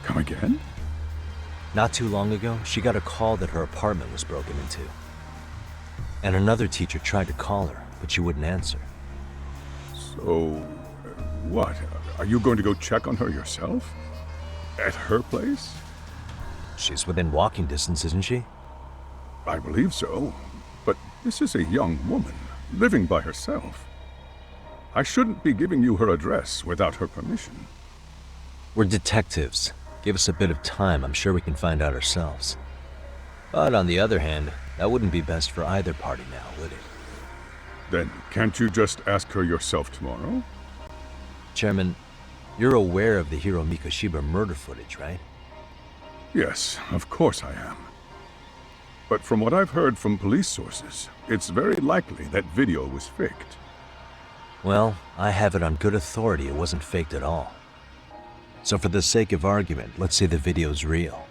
Come again? Not too long ago, she got a call that her apartment was broken into. And another teacher tried to call her, but she wouldn't answer. So, what? Are you going to go check on her yourself? At her place? She's within walking distance, isn't she? I believe so. But this is a young woman, living by herself. I shouldn't be giving you her address without her permission. We're detectives. Give us a bit of time, I'm sure we can find out ourselves. But on the other hand, that wouldn't be best for either party now, would it? Then can't you just ask her yourself tomorrow? Chairman, you're aware of the Hiro Mikoshiba murder footage, right? Yes, of course I am. But from what I've heard from police sources, it's very likely that video was faked. Well, I have it on good authority it wasn't faked at all. So for the sake of argument, let's say the video's real.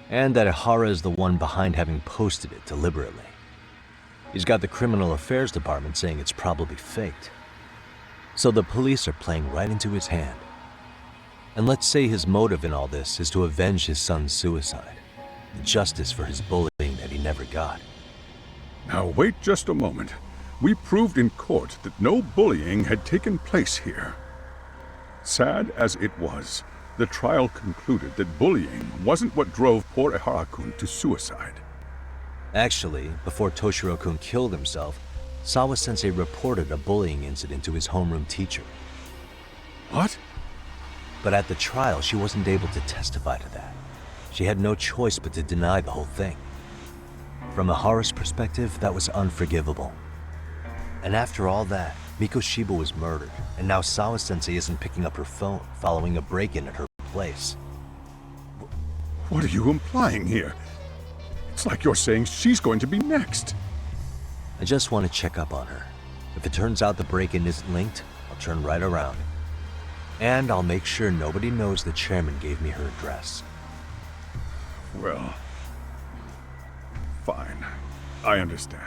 And that Ihara is the one behind having posted it deliberately. He's got the Criminal Affairs Department saying it's probably faked. So the police are playing right into his hand. And let's say his motive in all this is to avenge his son's suicide. Justice for his bullying that he never got. Now wait just a moment. We proved in court that no bullying had taken place here. Sad as it was, the trial concluded that bullying wasn't what drove poor Ihara-kun to suicide. Actually, before Toshiro-kun killed himself, Sawa-sensei reported a bullying incident to his homeroom teacher. What? But at the trial, she wasn't able to testify to that. She had no choice but to deny the whole thing. From Ihara's perspective, that was unforgivable. And after all that, Mikoshiba was murdered, and now Sawa-sensei isn't picking up her phone following a break-in at her place. What are you implying here? It's like you're saying she's going to be next. I just want to check up on her. If it turns out the break-in isn't linked, I'll turn right around. And I'll make sure nobody knows the chairman gave me her address. Well, fine. I understand.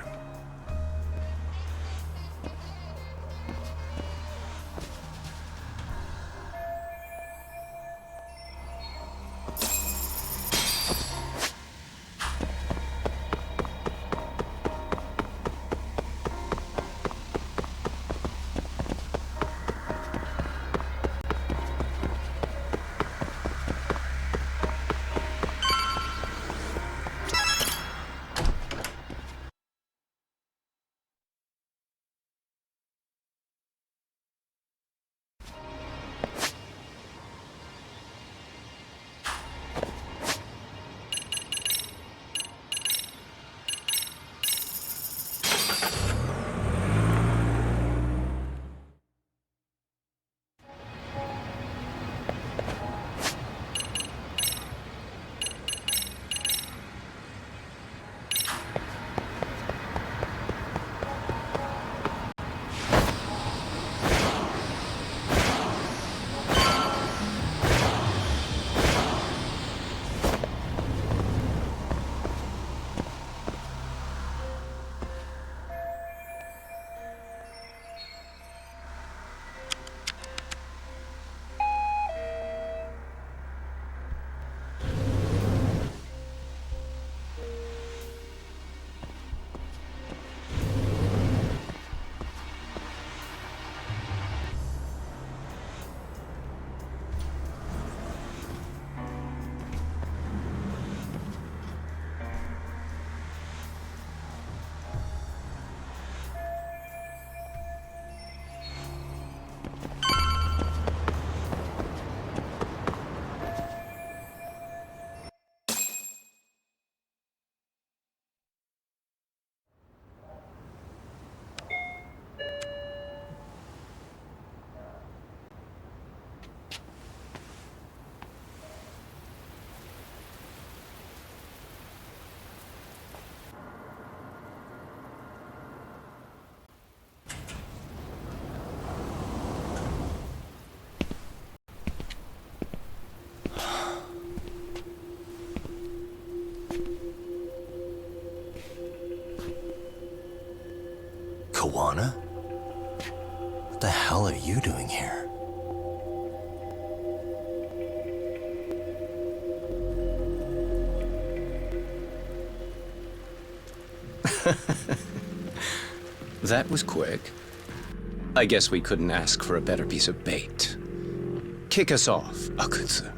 Kawana? What the hell are you doing here? That was quick. I guess we couldn't ask for a better piece of bait. Kick us off, Akutsu.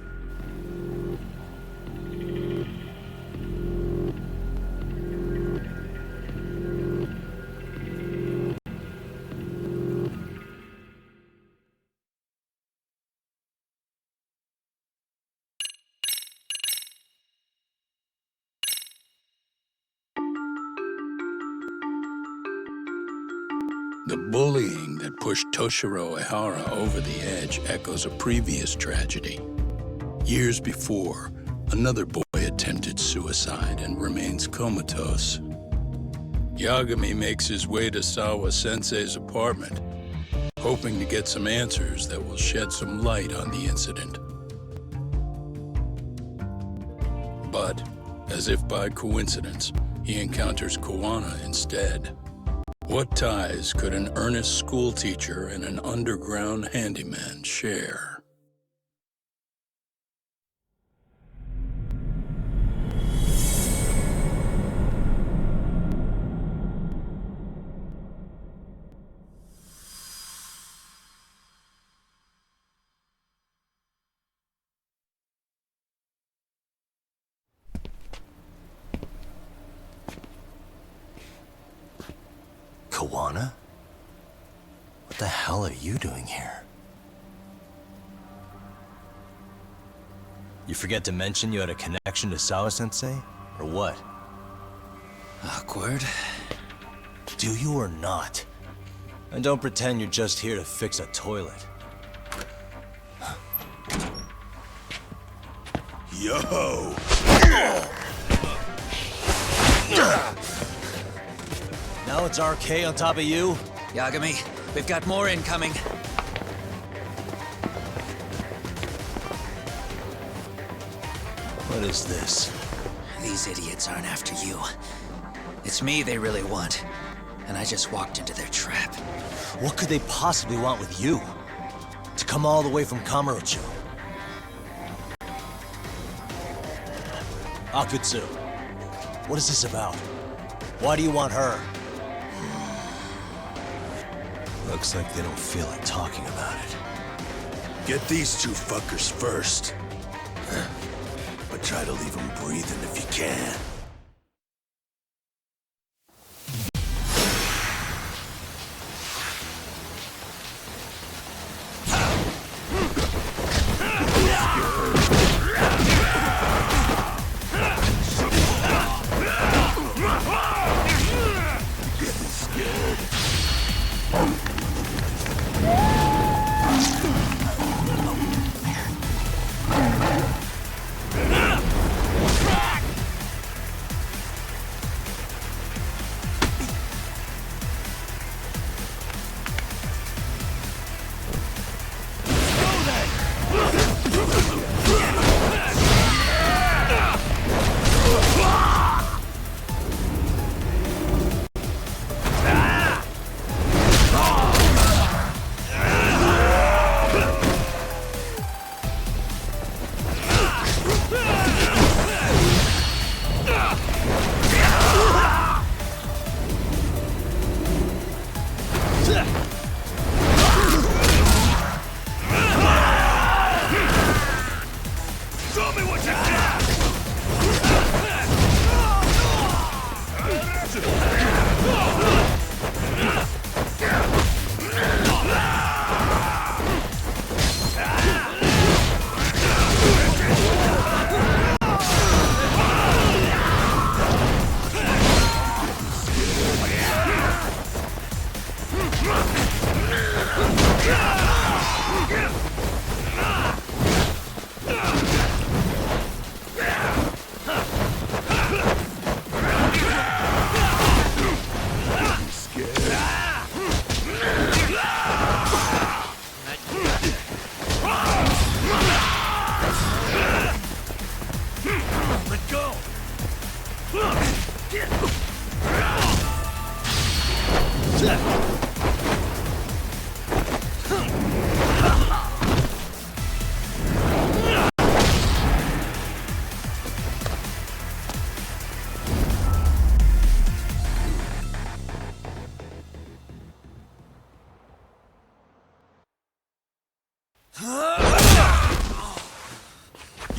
The bullying that pushed Toshiro Ehara over the edge echoes a previous tragedy. Years before, another boy attempted suicide and remains comatose. Yagami makes his way to Sawa-sensei's apartment, hoping to get some answers that will shed some light on the incident. But, as if by coincidence, he encounters Kawana instead. What ties could an earnest schoolteacher and an underground handyman share? Kawana? What the hell are you doing here? You forget to mention you had a connection to Sawa-sensei? Or what? Awkward. Do you or not? And don't pretend you're just here to fix a toilet. Yo! Now it's RK on top of you? Yagami, we've got more incoming. What is this? These idiots aren't after you. It's me they really want. And I just walked into their trap. What could they possibly want with you? To come all the way from Kamurocho? Akutsu, what is this about? Why do you want her? Looks like they don't feel like talking about it. Get these two fuckers first. But try to leave them breathing if you can. You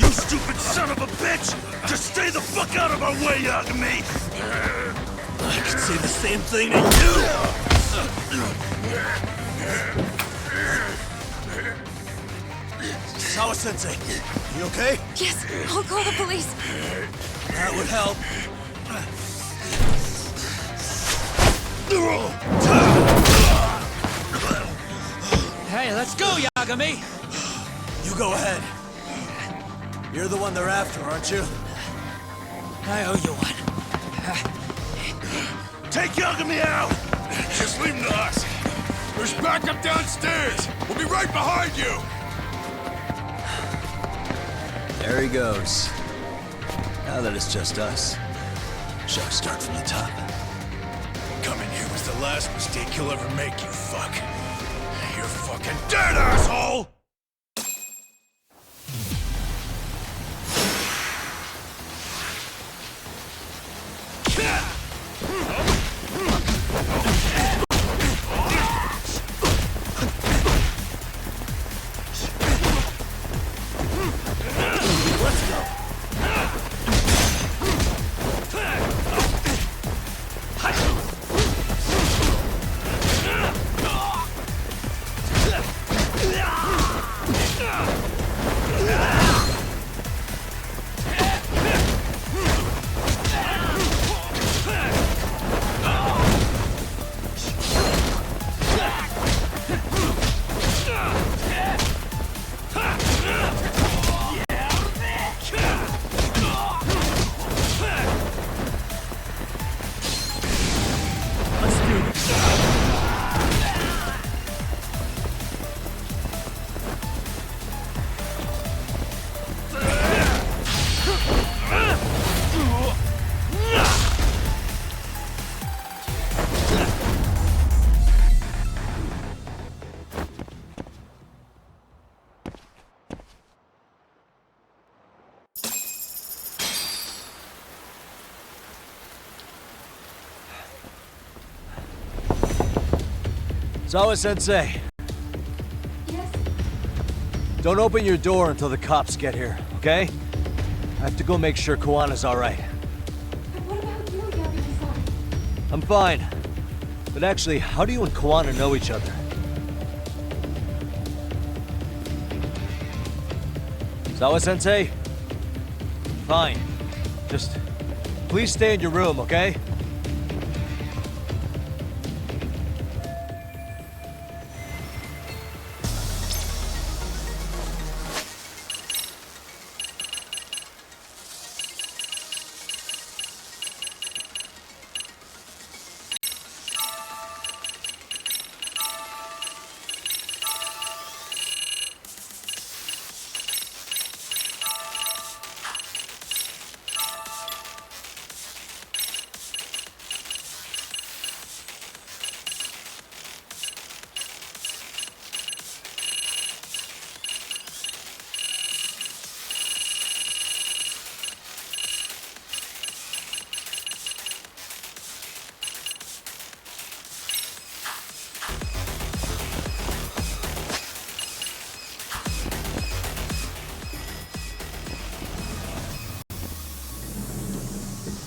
stupid son of a bitch! Just stay the fuck out of our way, Yagami! I could say the same thing to you! Sawa-sensei, you okay? Yes, I'll call the police. That would help. Hey, let's go, Yagami! You go ahead. You're the one they're after, aren't you? I owe you one. Take Yagami out! Just leave him to us. There's backup downstairs. We'll be right behind you. There he goes. Now that it's just us, shall we start from the top? Coming here was the last mistake you'll ever make, you fuck. You're fucking dead, asshole! Sawa-sensei. Yes? Don't open your door until the cops get here, okay? I have to go make sure Kawana's alright. But what about you, Yagami-san? I'm fine. But actually, how do you and Kawana know each other? Sawa-sensei? Fine. Just please stay in your room, okay?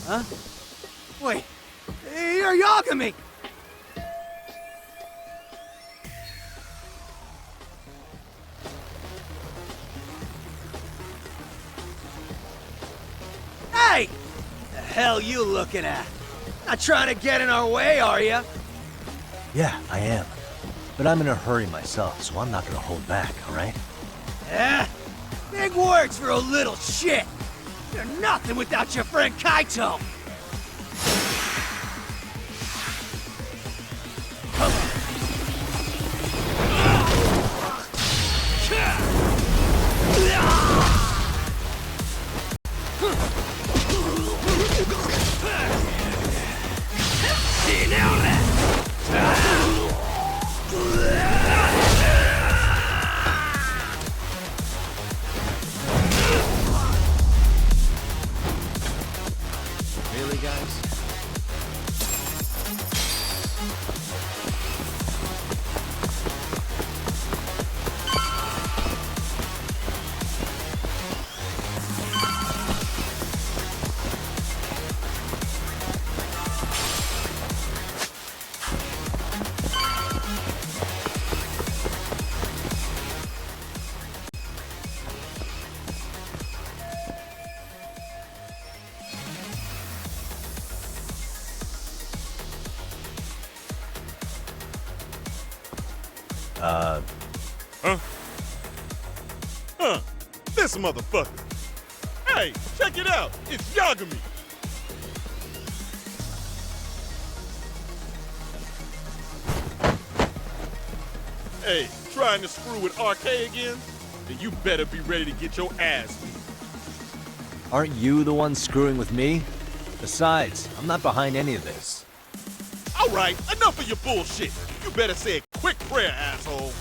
Huh? Wait, you're Yagami! Hey! The hell you looking at? Not trying to get in our way, are you? Yeah, I am. But I'm in a hurry myself, so I'm not gonna hold back, alright? Eh? Big words for a little shit! You're nothing without your friend Kaito! Huh? This motherfucker. Hey, check it out. It's Yagami. Hey, trying to screw with RK again? Then you better be ready to get your ass beat. Aren't you the one screwing with me? Besides, I'm not behind any of this. All right, enough of your bullshit. You better say a quick prayer, asshole.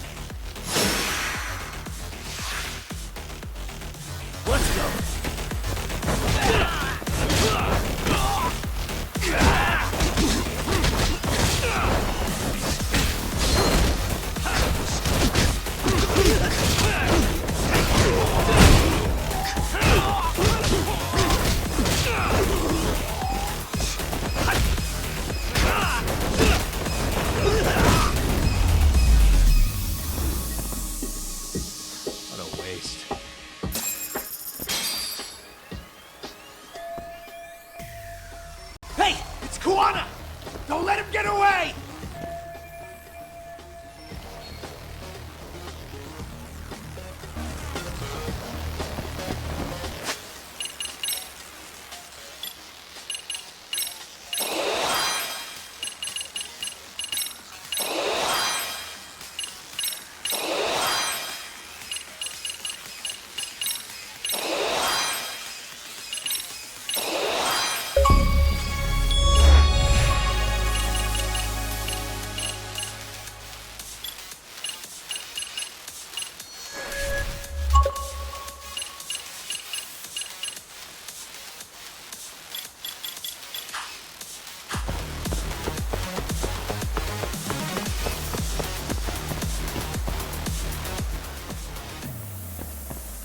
Let's go. What a waste. Hey, it's Kuwana! Don't let him get away!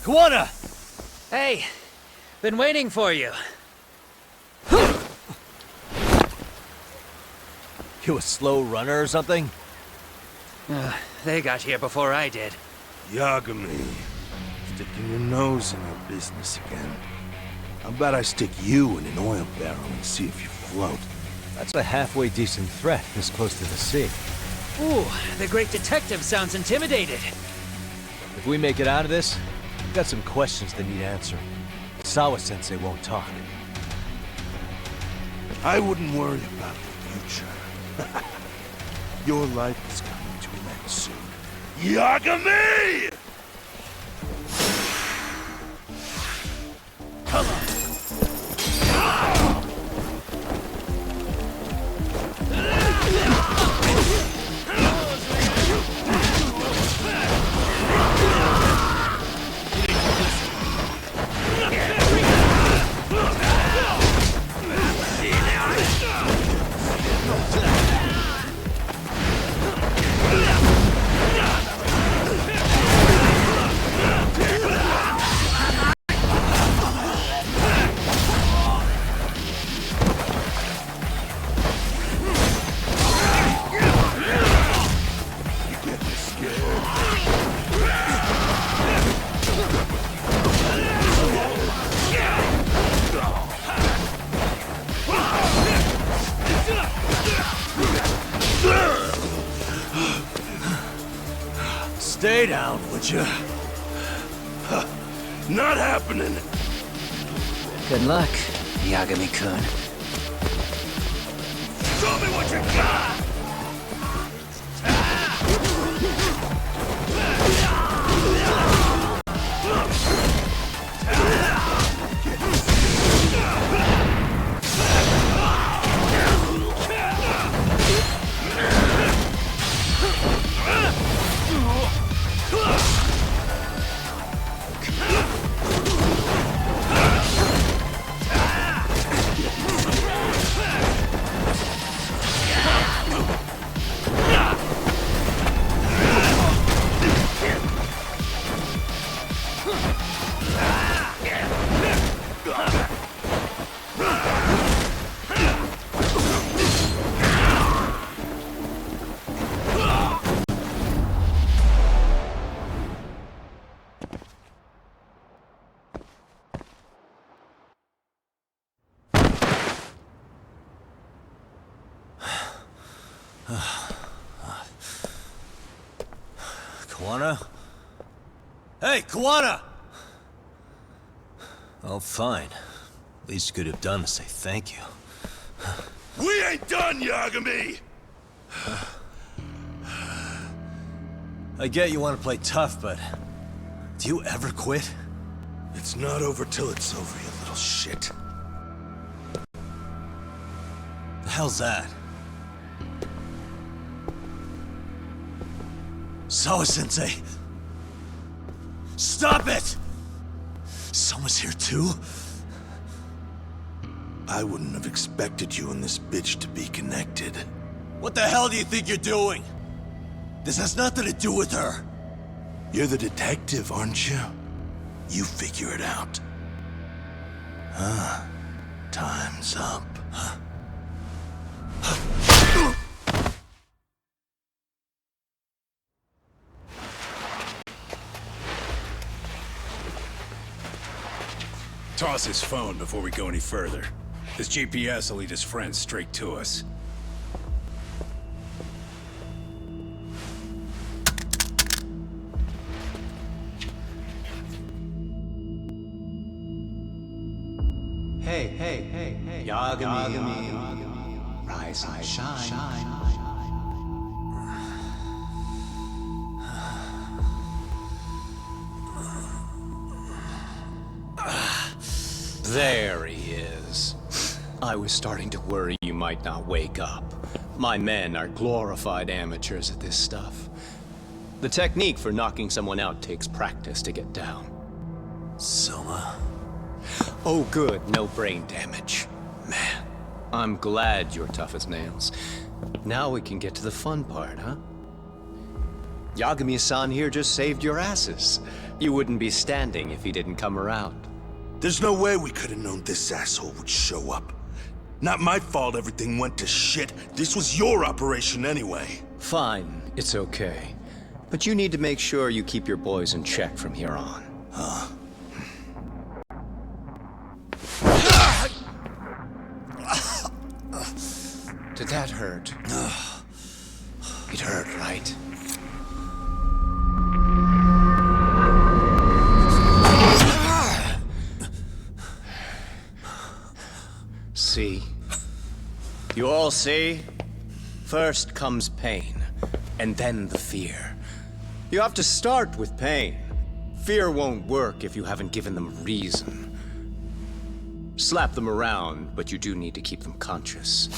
Kuwana! Hey, been waiting for you. You a slow runner or something? They got here before I did. Yagami, sticking your nose in your business again. How about I stick you in an oil barrel and see if you float? That's a halfway decent threat this close to the sea. Ooh, the great detective sounds intimidated. If we make it out of this, we've got some questions that need answering. Sawa-sensei won't talk. I wouldn't worry about the future. Your life is coming to an end soon. Yagami! Come on. Stay down, would you? Not happening. Good luck, Yagami-kun. Show me what you got! Kuwana? Hey, Kuwana! Oh, fine. Least you could have done is say thank you. We ain't done, Yagami! I get you want to play tough, but do you ever quit? It's not over till it's over, you little shit. The hell's that? Sawa-sensei! Stop it! Someone's here too? I wouldn't have expected you and this bitch to be connected. What the hell do you think you're doing? This has nothing to do with her. You're the detective, aren't you? You figure it out. Time's up. Toss his phone before we go any further. This GPS will lead his friends straight to us. Hey, Yagami. Rise and shine. There he is. I was starting to worry you might not wake up. My men are glorified amateurs at this stuff. The technique for knocking someone out takes practice to get down. Soma? Oh good, no brain damage. Man, I'm glad you're tough as nails. Now we can get to the fun part, huh? Yagami-san here just saved your asses. You wouldn't be standing if he didn't come around. There's no way we could have known this asshole would show up. Not my fault everything went to shit. This was your operation anyway. Fine, it's okay. But you need to make sure you keep your boys in check from here on. Huh? Did that hurt? It hurt, right? See? You all see? First comes pain, and then the fear. You have to start with pain. Fear won't work if you haven't given them a reason. Slap them around, but you do need to keep them conscious.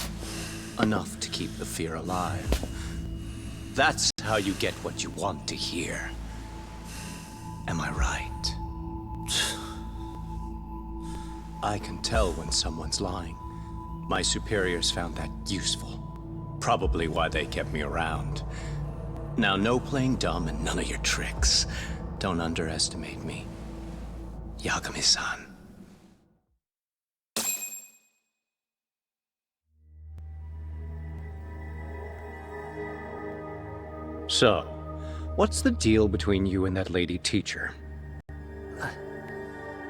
Enough to keep the fear alive. That's how you get what you want to hear. Am I right? I can tell when someone's lying. My superiors found that useful. Probably why they kept me around. Now, no playing dumb and none of your tricks. Don't underestimate me. Yagami-san. So, what's the deal between you and that lady teacher?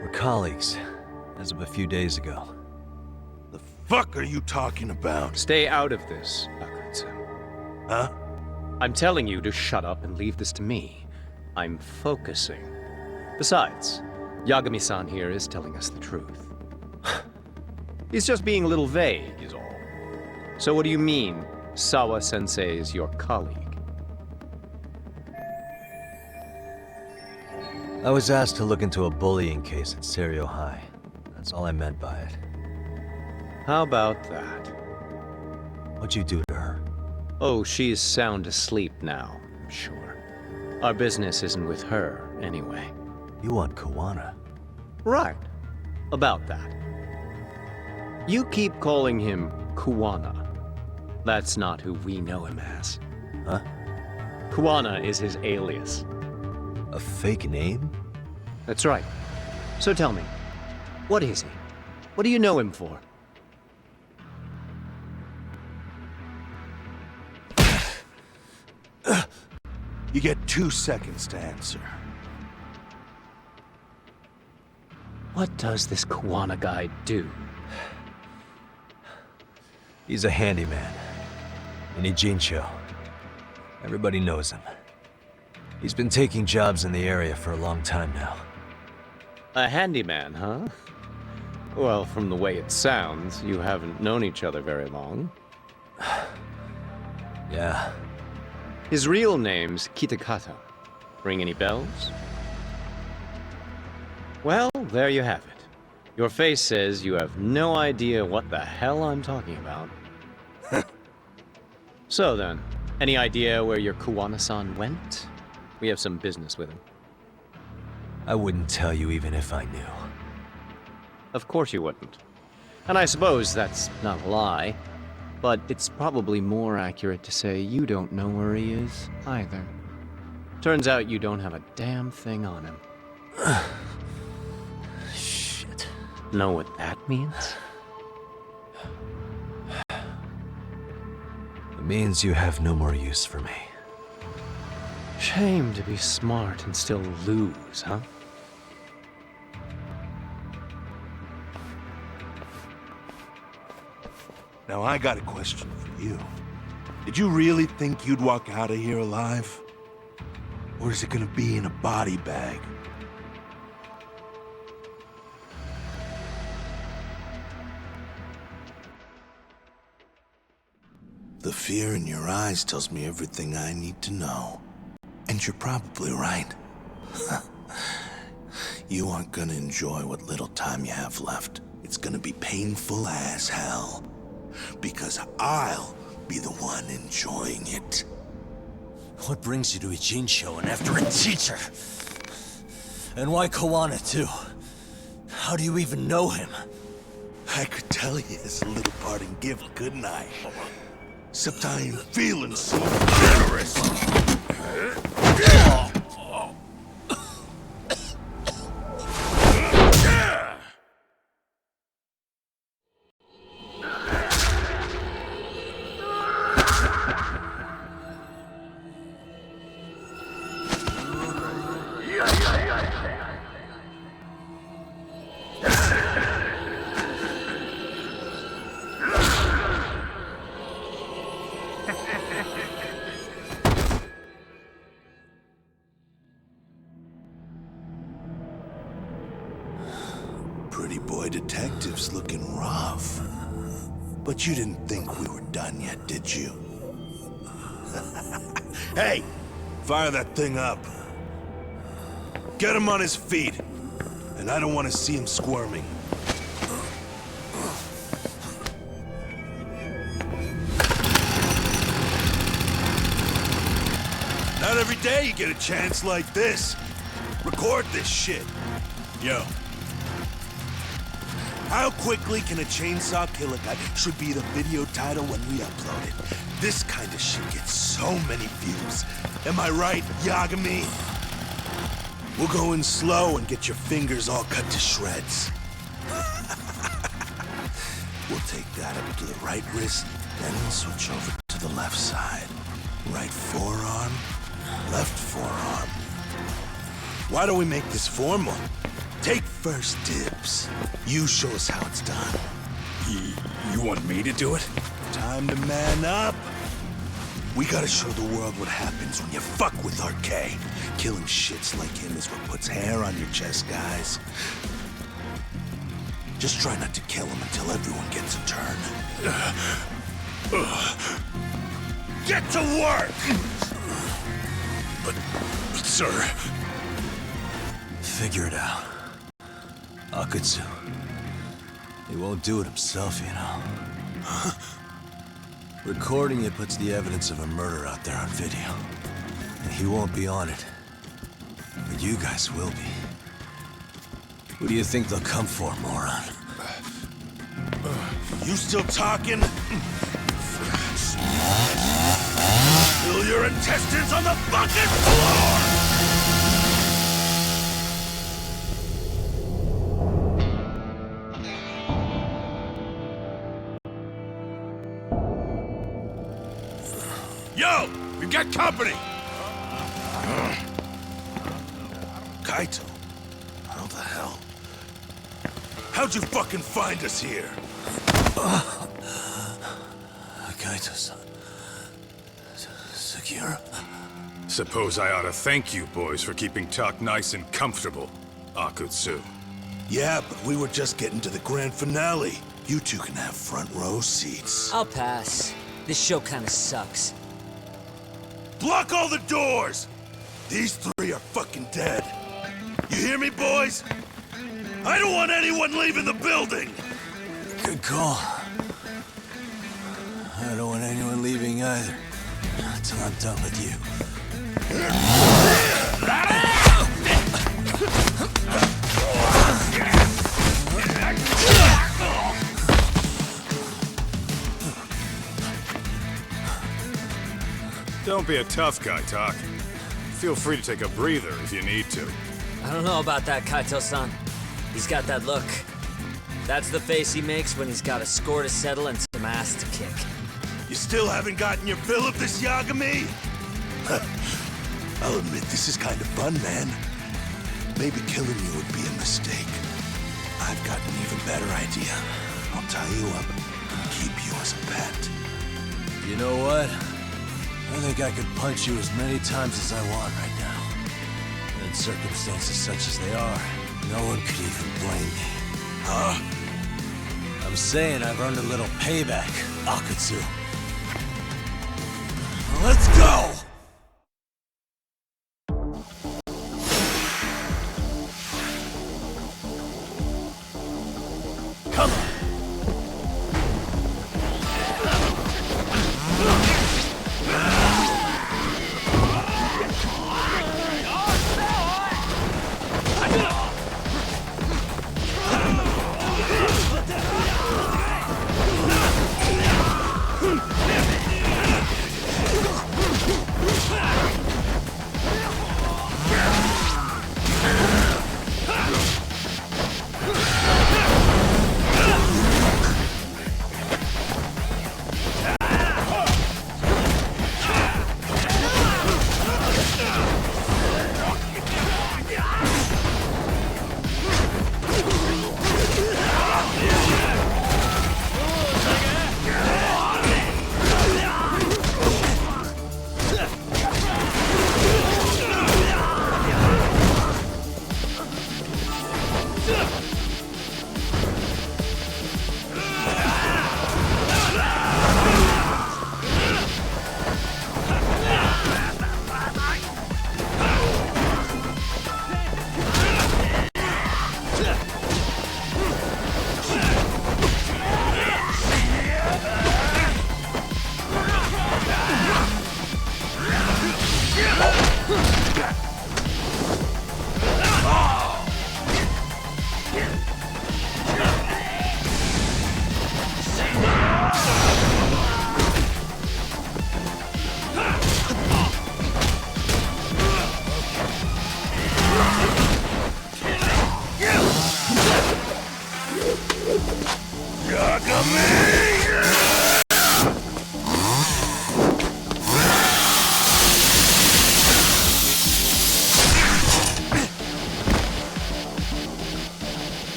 We're colleagues, as of a few days ago. The fuck are you talking about? Stay out of this, Bakuritsu. Huh? I'm telling you to shut up and leave this to me. I'm focusing. Besides, Yagami-san here is telling us the truth. He's just being a little vague, is all. So what do you mean, Sawa-sensei is your colleague? I was asked to look into a bullying case at Serio High. That's all I meant by it. How about that? What'd you do to her? Oh, she's sound asleep now, I'm sure. Our business isn't with her, anyway. You want Kuwana? Right. About that. You keep calling him Kuwana. That's not who we know him as. Huh? Kuwana is his alias. A fake name? That's right. So tell me, what is he? What do you know him for? You get 2 seconds to answer. What does this Kuwana guy do? He's a handyman. In Ijincho. Everybody knows him. He's been taking jobs in the area for a long time now. A handyman, huh? Well, from the way it sounds, you haven't known each other very long. Yeah. His real name's Kitakata. Ring any bells? Well, there you have it. Your face says you have no idea what the hell I'm talking about. So then, any idea where your Kuwana-san went? We have some business with him. I wouldn't tell you even if I knew. Of course you wouldn't. And I suppose that's not a lie, but it's probably more accurate to say you don't know where he is, either. Turns out you don't have a damn thing on him. Shit. Know what that means? It means you have no more use for me. Shame to be smart and still lose, huh? Now I got a question for you. Did you really think you'd walk out of here alive? Or is it gonna be in a body bag? The fear in your eyes tells me everything I need to know. And you're probably right. You aren't gonna enjoy what little time you have left. It's gonna be painful as hell. Because I'll be the one enjoying it. What brings you to Ijincho and after a teacher? And why Kuwana too? How do you even know him? I could tell you as a little parting gift, couldn't I? Except I ain't feeling so generous. Pretty boy detectives looking rough. But you didn't think we were done yet, did you? Hey! Fire that thing up. Get him on his feet. And I don't want to see him squirming. Not every day you get a chance like this. Record this shit. Yo. How quickly can a chainsaw kill a guy should be the video title when we upload it. This kind of shit gets so many views. Am I right, Yagami? We'll go in slow and get your fingers all cut to shreds. We'll take that up to the right wrist, then we'll switch over to the left side. Right forearm, left forearm. Why don't we make this formal? Take first dibs. You show us how it's done. You want me to do it? Time to man up. We gotta show the world what happens when you fuck with RK. Killing shits like him is what puts hair on your chest, guys. Just try not to kill him until everyone gets a turn. Get to work! But sir... Figure it out. Akutsu. He won't do it himself, you know. Recording it puts the evidence of a murder out there on video. And he won't be on it. But you guys will be. Who do you think they'll come for, moron? You still talking? Spill your intestines on the fucking floor! Yo! We've got company! Kaito? How the hell? How'd you fucking find us here? Kaito-san. Sekira. Suppose I ought to thank you boys for keeping Tak nice and comfortable, Akutsu. Yeah, but we were just getting to the grand finale. You two can have front row seats. I'll pass. This show kinda sucks. Block all the doors! These three are fucking dead. You hear me, boys? I don't want anyone leaving the building! Good call. I don't want anyone leaving either. Not till I'm done with you. Don't be a tough guy, Tak. Feel free to take a breather if you need to. I don't know about that, Kaito-san. He's got that look. That's the face he makes when he's got a score to settle and some ass to kick. You still haven't gotten your fill of this, Yagami? I'll admit, this is kind of fun, man. Maybe killing you would be a mistake. I've got an even better idea. I'll tie you up and keep you as a pet. You know what? I think I could punch you as many times as I want right now. And in circumstances such as they are, no one could even blame me. Huh? I'm saying I've earned a little payback, Akutsu. Let's go! Come on!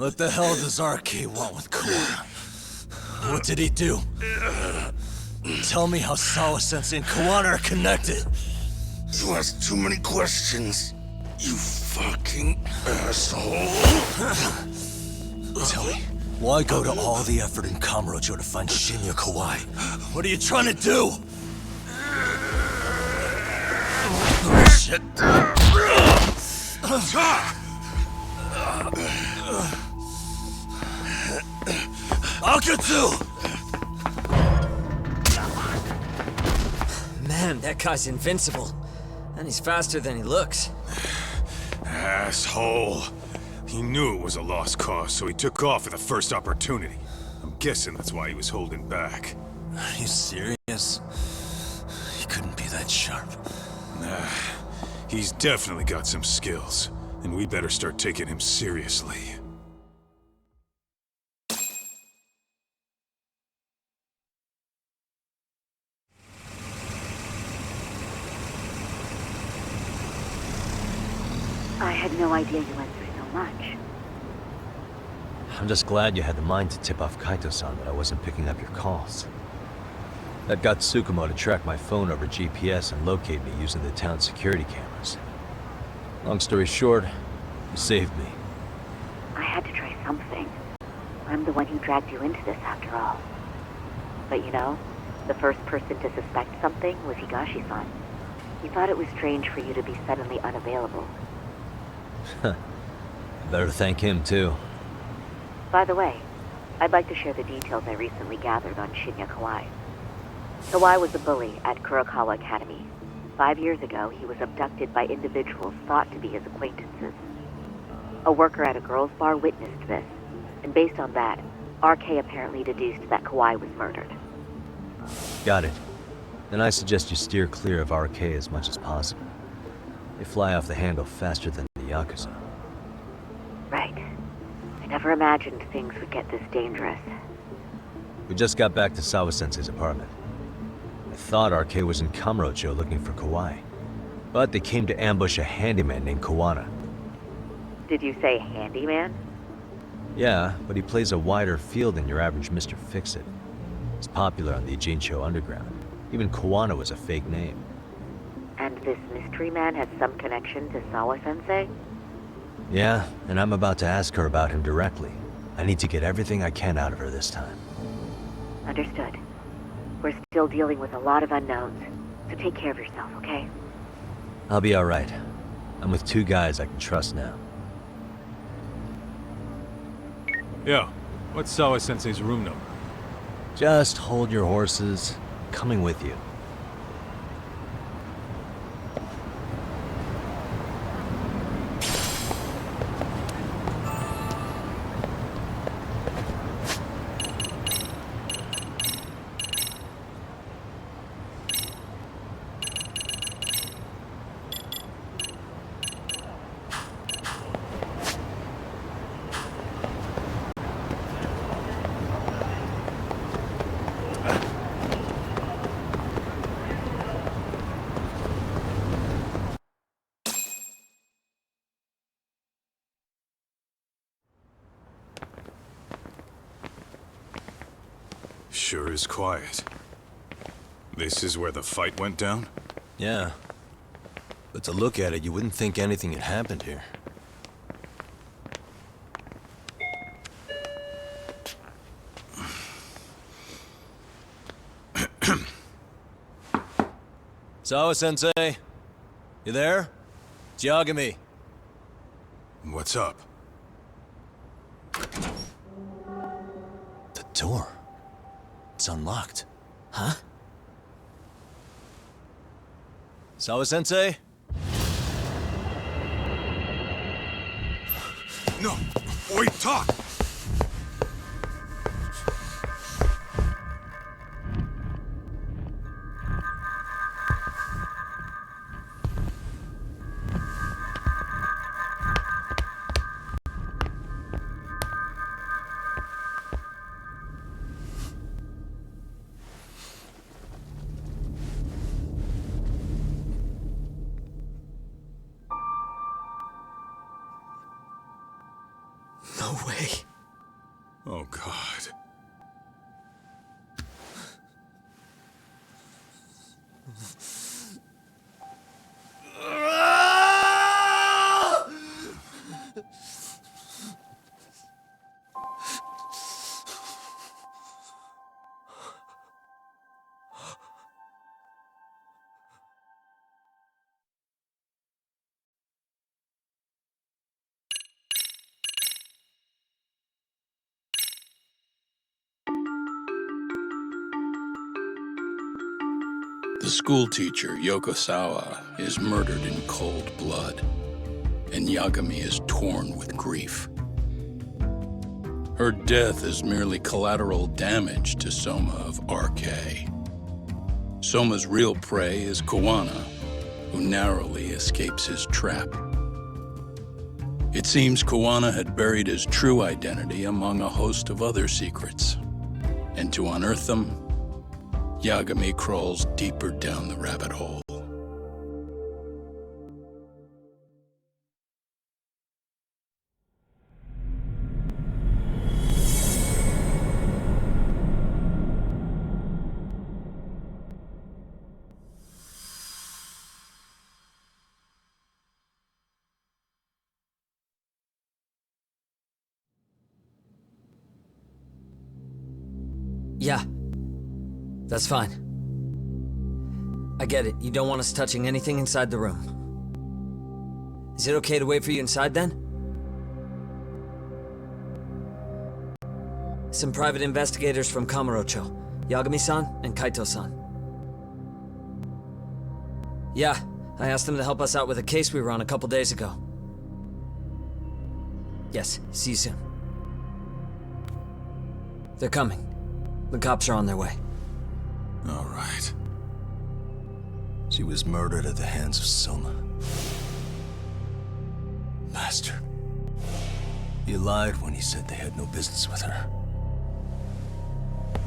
What the hell does RK want with Kawana? What did he do? Tell me how Sawa-sensei and Kawana are connected. You ask too many questions, you fucking asshole. Tell me, why go to all the effort in Kamurocho to find Shinya Kawai? What are you trying to do? Shit. Akatsu! Man, that guy's invincible. And he's faster than he looks. Asshole. He knew it was a lost cause, so he took off at the first opportunity. I'm guessing that's why he was holding back. Are you serious? He couldn't be that sharp. Nah, he's definitely got some skills, and we better start taking him seriously. I had no idea you went through so much. I'm just glad you had the mind to tip off Kaito-san that I wasn't picking up your calls. That got Tsukumo to track my phone over GPS and locate me using the town's security cameras. Long story short, you saved me. I had to try something. I'm the one who dragged you into this after all. But you know, the first person to suspect something was Higashi-san. He thought it was strange for you to be suddenly unavailable. Better thank him, too. By the way, I'd like to share the details I recently gathered on Shinya Kawai. Kawai was a bully at Kurokawa Academy. 5 years ago, he was abducted by individuals thought to be his acquaintances. A worker at a girls' bar witnessed this, and based on that, RK apparently deduced that Kawai was murdered. Got it. Then I suggest you steer clear of RK as much as possible. They fly off the handle faster than the Yakuza. Right. I never imagined things would get this dangerous. We just got back to Sawa-sensei's apartment. I thought RK was in Kamurocho looking for Kawai, but they came to ambush a handyman named Kawana. Did you say handyman? Yeah, but he plays a wider field than your average Mr. Fix-It. He's popular on the Ijincho underground. Even Kawana was a fake name. And this mystery man has some connection to Sawa-sensei? Yeah, and I'm about to ask her about him directly. I need to get everything I can out of her this time. Understood. We're still dealing with a lot of unknowns, so take care of yourself, okay? I'll be alright. I'm with 2 guys I can trust now. Yo, what's Sawa-sensei's room number? Just hold your horses. Coming with you. Sure is quiet. This is where the fight went down? Yeah. But to look at it, you wouldn't think anything had happened here. Sawa-sensei? You there? It's Yagami. What's up? The door. It's unlocked. Huh? Sawa-sensei? No! Wait, talk! No way. Oh, God. The schoolteacher, Yokosawa, is murdered in cold blood, and Yagami is torn with grief. Her death is merely collateral damage to Soma of RK. Soma's real prey is Kawana, who narrowly escapes his trap. It seems Kawana had buried his true identity among a host of other secrets, and to unearth them, Yagami crawls deeper down the rabbit hole. Yeah. That's fine. I get it. You don't want us touching anything inside the room. Is it okay to wait for you inside then? Some private investigators from Kamurocho. Yagami-san and Kaito-san. Yeah, I asked them to help us out with a case we were on a couple days ago. Yes, see you soon. They're coming. The cops are on their way. All right. She was murdered at the hands of Soma. Bastard. He lied when he said they had no business with her.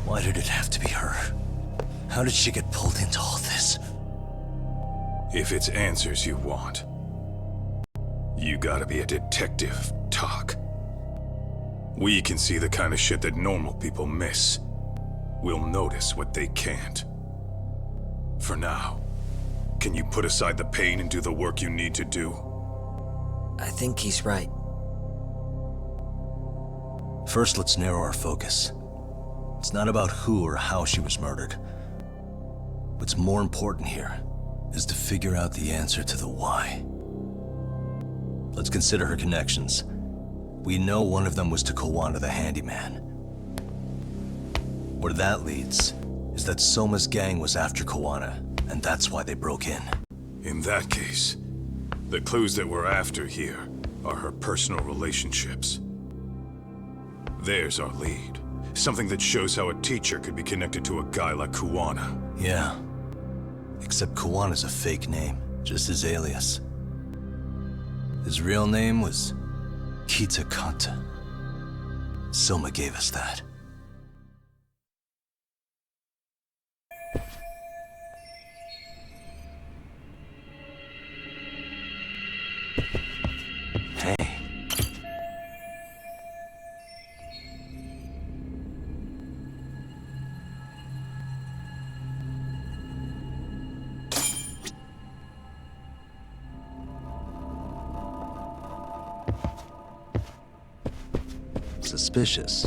Why did it have to be her? How did she get pulled into all this? If it's answers you want, you gotta be a detective, Tak. We can see the kind of shit that normal people miss. We'll notice what they can't. For now, can you put aside the pain and do the work you need to do? I think he's right. First, let's narrow our focus. It's not about who or how she was murdered. What's more important here is to figure out the answer to the why. Let's consider her connections. We know one of them was to Kawana the handyman. Where that leads is that Soma's gang was after Kawana, and that's why they broke in. In that case, the clues that we're after here are her personal relationships. There's our lead. Something that shows how a teacher could be connected to a guy like Kawana. Yeah. Except Kawana's a fake name, just his alias. His real name was Kita Kanta. Soma gave us that. Hey. Suspicious.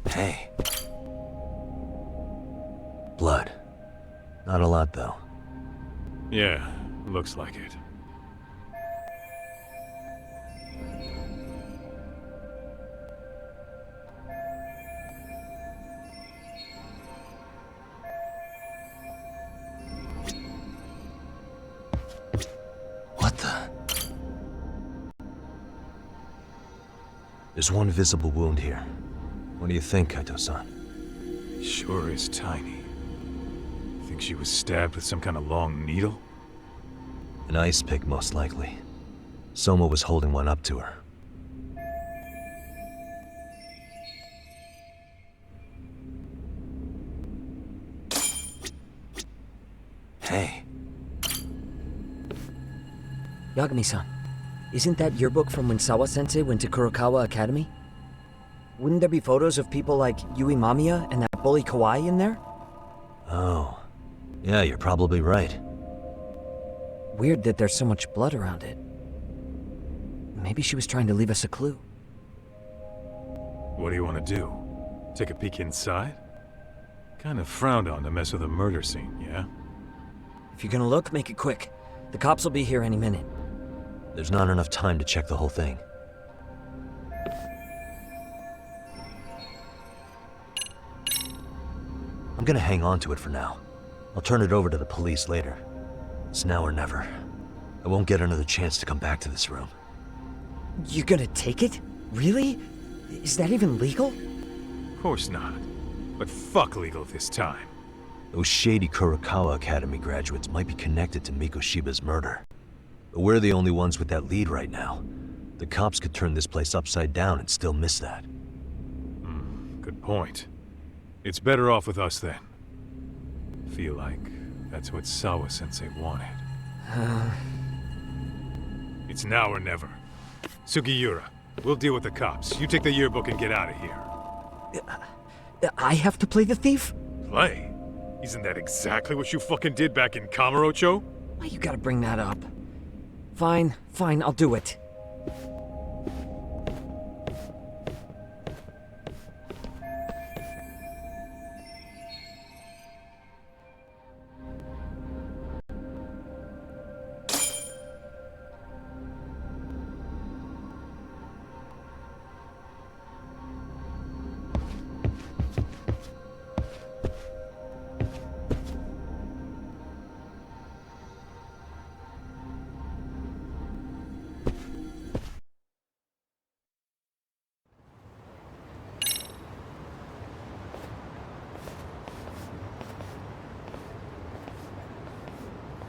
Hey. Blood. Not a lot, though. Yeah, looks like it. What the? There's one visible wound here. What do you think, Kaito-san? Sure is tiny. Think she was stabbed with some kind of long needle? An ice pick, most likely. Soma was holding one up to her. Hey. Yagami-san, isn't that yearbook from when Sawa-sensei went to Kurokawa Academy? Wouldn't there be photos of people like Yui Mamiya and that bully Kawai in there? Oh. Yeah, you're probably right. Weird that there's so much blood around it. Maybe she was trying to leave us a clue. What do you want to do? Take a peek inside? Kind of frowned on to mess with a murder scene, yeah? If you're gonna look, make it quick. The cops will be here any minute. There's not enough time to check the whole thing. I'm gonna hang on to it for now. I'll turn it over to the police later. It's now or never. I won't get another chance to come back to this room. You're gonna take it? Really? Is that even legal? Of course not. But fuck legal this time. Those shady Kurokawa Academy graduates might be connected to Mikoshiba's murder. But we're the only ones with that lead right now. The cops could turn this place upside down and still miss that. Good point. It's better off with us then. Feel like that's what Sawa-sensei wanted. It's now or never. Sugiura, we'll deal with the cops. You take the yearbook and get out of here. I have to play the thief? Play? Isn't that exactly what you fucking did back in Kamurocho? Why you gotta bring that up? Fine, I'll do it.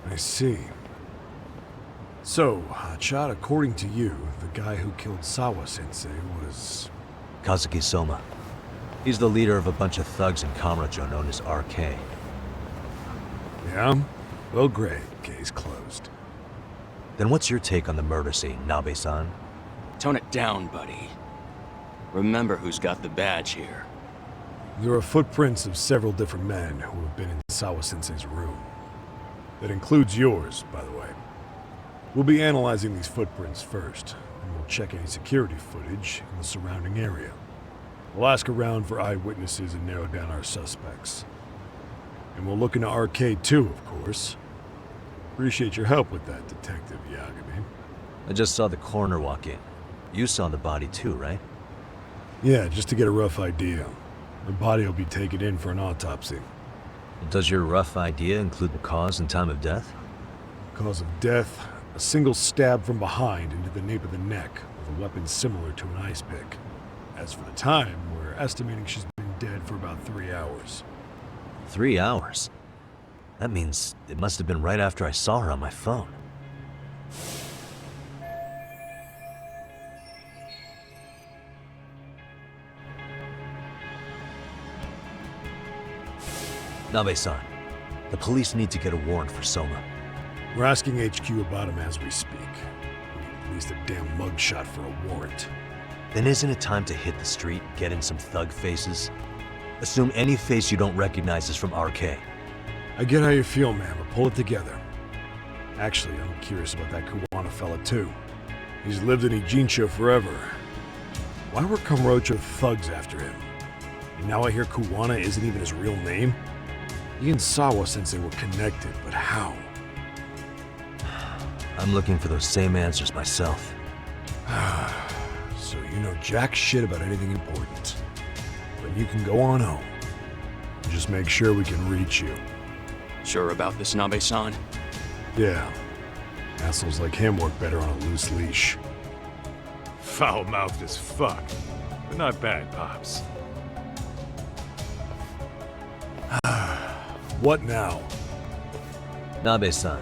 I see. So, Hotshot, according to you, the guy who killed Sawa-sensei was... Kazuki Soma. He's the leader of a bunch of thugs in Kamurocho known as RK. Yeah? Well, great. Case closed. Then what's your take on the murder scene, Nabe-san? Tone it down, buddy. Remember who's got the badge here. There are footprints of several different men who have been in Sawa-sensei's room. That includes yours, by the way. We'll be analyzing these footprints first, and we'll check any security footage in the surrounding area. We'll ask around for eyewitnesses and narrow down our suspects. And we'll look into RK too, of course. Appreciate your help with that, Detective Yagami. I just saw the coroner walk in. You saw the body too, right? Yeah, just to get a rough idea. The body will be taken in for an autopsy. Does your rough idea include the cause and time of death? Cause of death, a single stab from behind into the nape of the neck with a weapon similar to an ice pick. As for the time, we're estimating she's been dead for about 3 hours. 3 hours? That means it must have been right after I saw her on my phone. Nabe-san, the police need to get a warrant for Soma. We're asking HQ about him as we speak. We need at least a damn mugshot for a warrant. Then isn't it time to hit the street, get in some thug faces? Assume any face you don't recognize is from RK. I get how you feel, man, but pull it together. Actually, I'm curious about that Kuwana fella too. He's lived in Ijincho forever. Why were Kamurocho thugs after him? And now I hear Kuwana isn't even his real name? He and Sawa-sensei were connected, but how? I'm looking for those same answers myself. So you know jack shit about anything important. But you can go on home. Just make sure we can reach you. Sure about this, Nabe-san? Yeah. Assholes like him work better on a loose leash. Foul-mouthed as fuck. But not bad, Pops. What now? Nabe-san,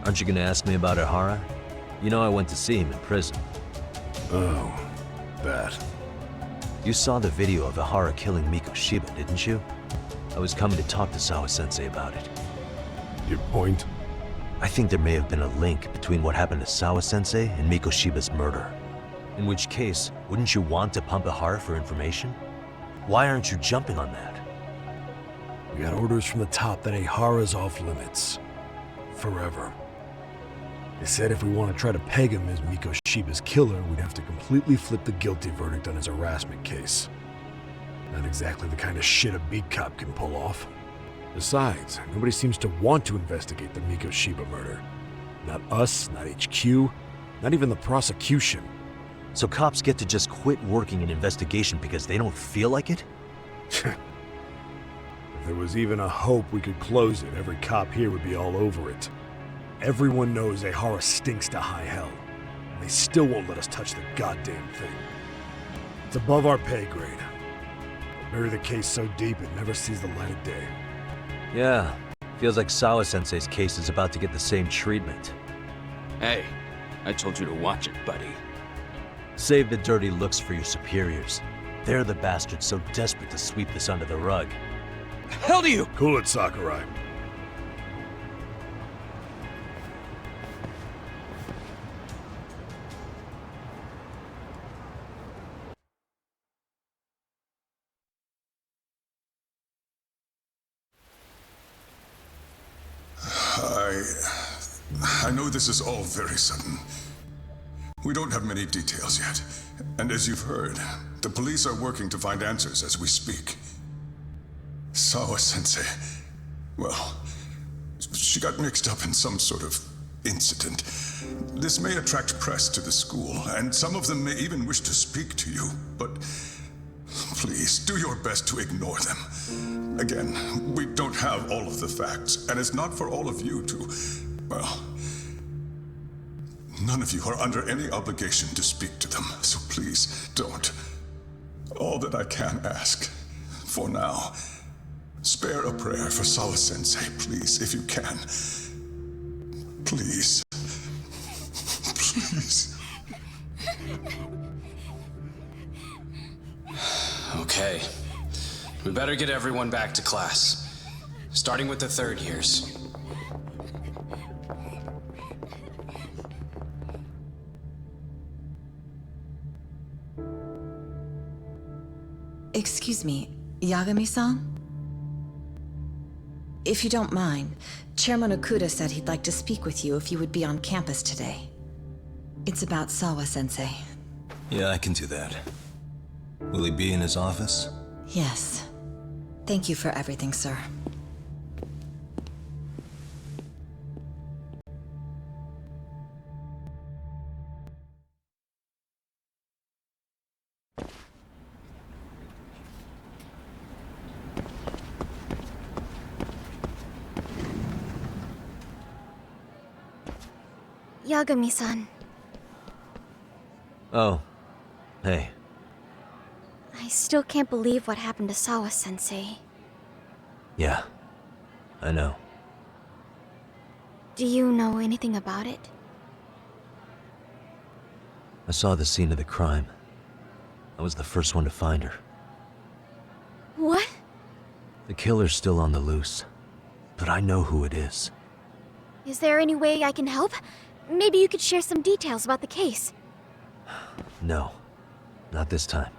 aren't you gonna ask me about Ihara? You know I went to see him in prison. Oh, that. You saw the video of Ihara killing Mikoshiba, didn't you? I was coming to talk to Sawa-sensei about it. Your point? I think there may have been a link between what happened to Sawa-sensei and Mikoshiba's murder. In which case, wouldn't you want to pump Ehara for information? Why aren't you jumping on that? We got orders from the top that Ehara's off limits. Forever. They said if we want to try to peg him as Mikoshiba's killer, we'd have to completely flip the guilty verdict on his harassment case. Not exactly the kind of shit a beat cop can pull off. Besides, nobody seems to want to investigate the Mikoshiba murder. Not us, not HQ, not even the prosecution. So cops get to just quit working an investigation because they don't feel like it? If there was even a hope we could close it, every cop here would be all over it. Everyone knows Ehara stinks to high hell, and they still won't let us touch the goddamn thing. It's above our pay grade. We'll bury the case so deep it never sees the light of day. Yeah, feels like Sawa-sensei's case is about to get the same treatment. Hey, I told you to watch it, buddy. Save the dirty looks for your superiors. They're the bastards so desperate to sweep this under the rug. The hell do you? Cool it, Sakurai. I know this is all very sudden. We don't have many details yet. And as you've heard, the police are working to find answers as we speak. Sawa-sensei, well, she got mixed up in some sort of incident. This may attract press to the school, and some of them may even wish to speak to you, but please, do your best to ignore them. Again, we don't have all of the facts, and it's not for all of you to, well, none of you are under any obligation to speak to them, so please, don't. All that I can ask, for now, spare a prayer for Sawa-sensei, please, if you can. Please. Please. Okay. We better get everyone back to class. Starting with the third years. Excuse me, Yagami-san? If you don't mind, Chairman Okuda said he'd like to speak with you if you would be on campus today. It's about Sawa-sensei. Yeah, I can do that. Will he be in his office? Yes. Thank you for everything, sir. Yagami-san. Oh. Hey. I still can't believe what happened to Sawa-sensei. Yeah. I know. Do you know anything about it? I saw the scene of the crime. I was the first one to find her. What? The killer's still on the loose. But I know who it is. Is there any way I can help? Maybe you could share some details about the case. No. Not this time.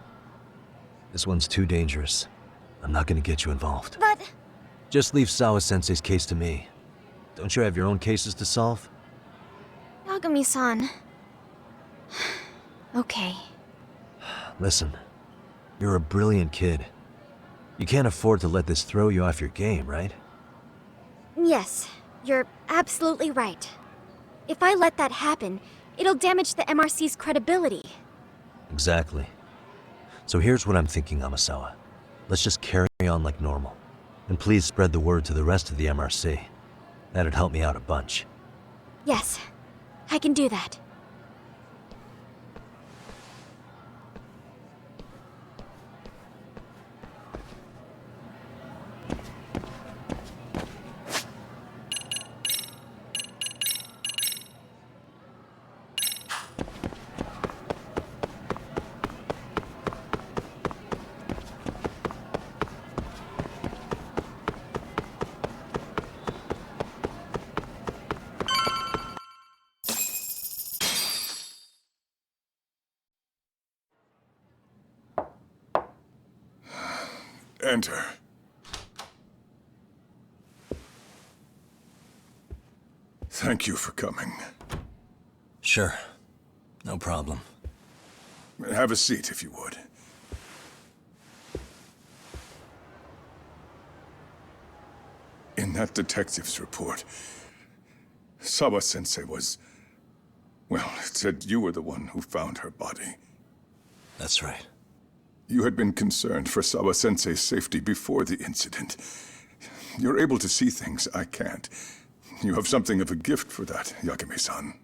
This one's too dangerous. I'm not gonna get you involved. But... Just leave Sawa-sensei's case to me. Don't you have your own cases to solve? Yagami-san... Okay. Listen. You're a brilliant kid. You can't afford to let this throw you off your game, right? Yes, you're absolutely right. If I let that happen, it'll damage the MRC's credibility. Exactly. So here's what I'm thinking, Amasawa. Let's just carry on like normal. And please spread the word to the rest of the MRC. That'd help me out a bunch. Yes, I can do that. Enter. Thank you for coming. Sure. No problem. Have a seat, if you would. In that detective's report, Sawa-sensei was... well, it said you were the one who found her body. That's right. You had been concerned for Sawa-sensei's safety before the incident. You're able to see things I can't. You have something of a gift for that, Yagami-san.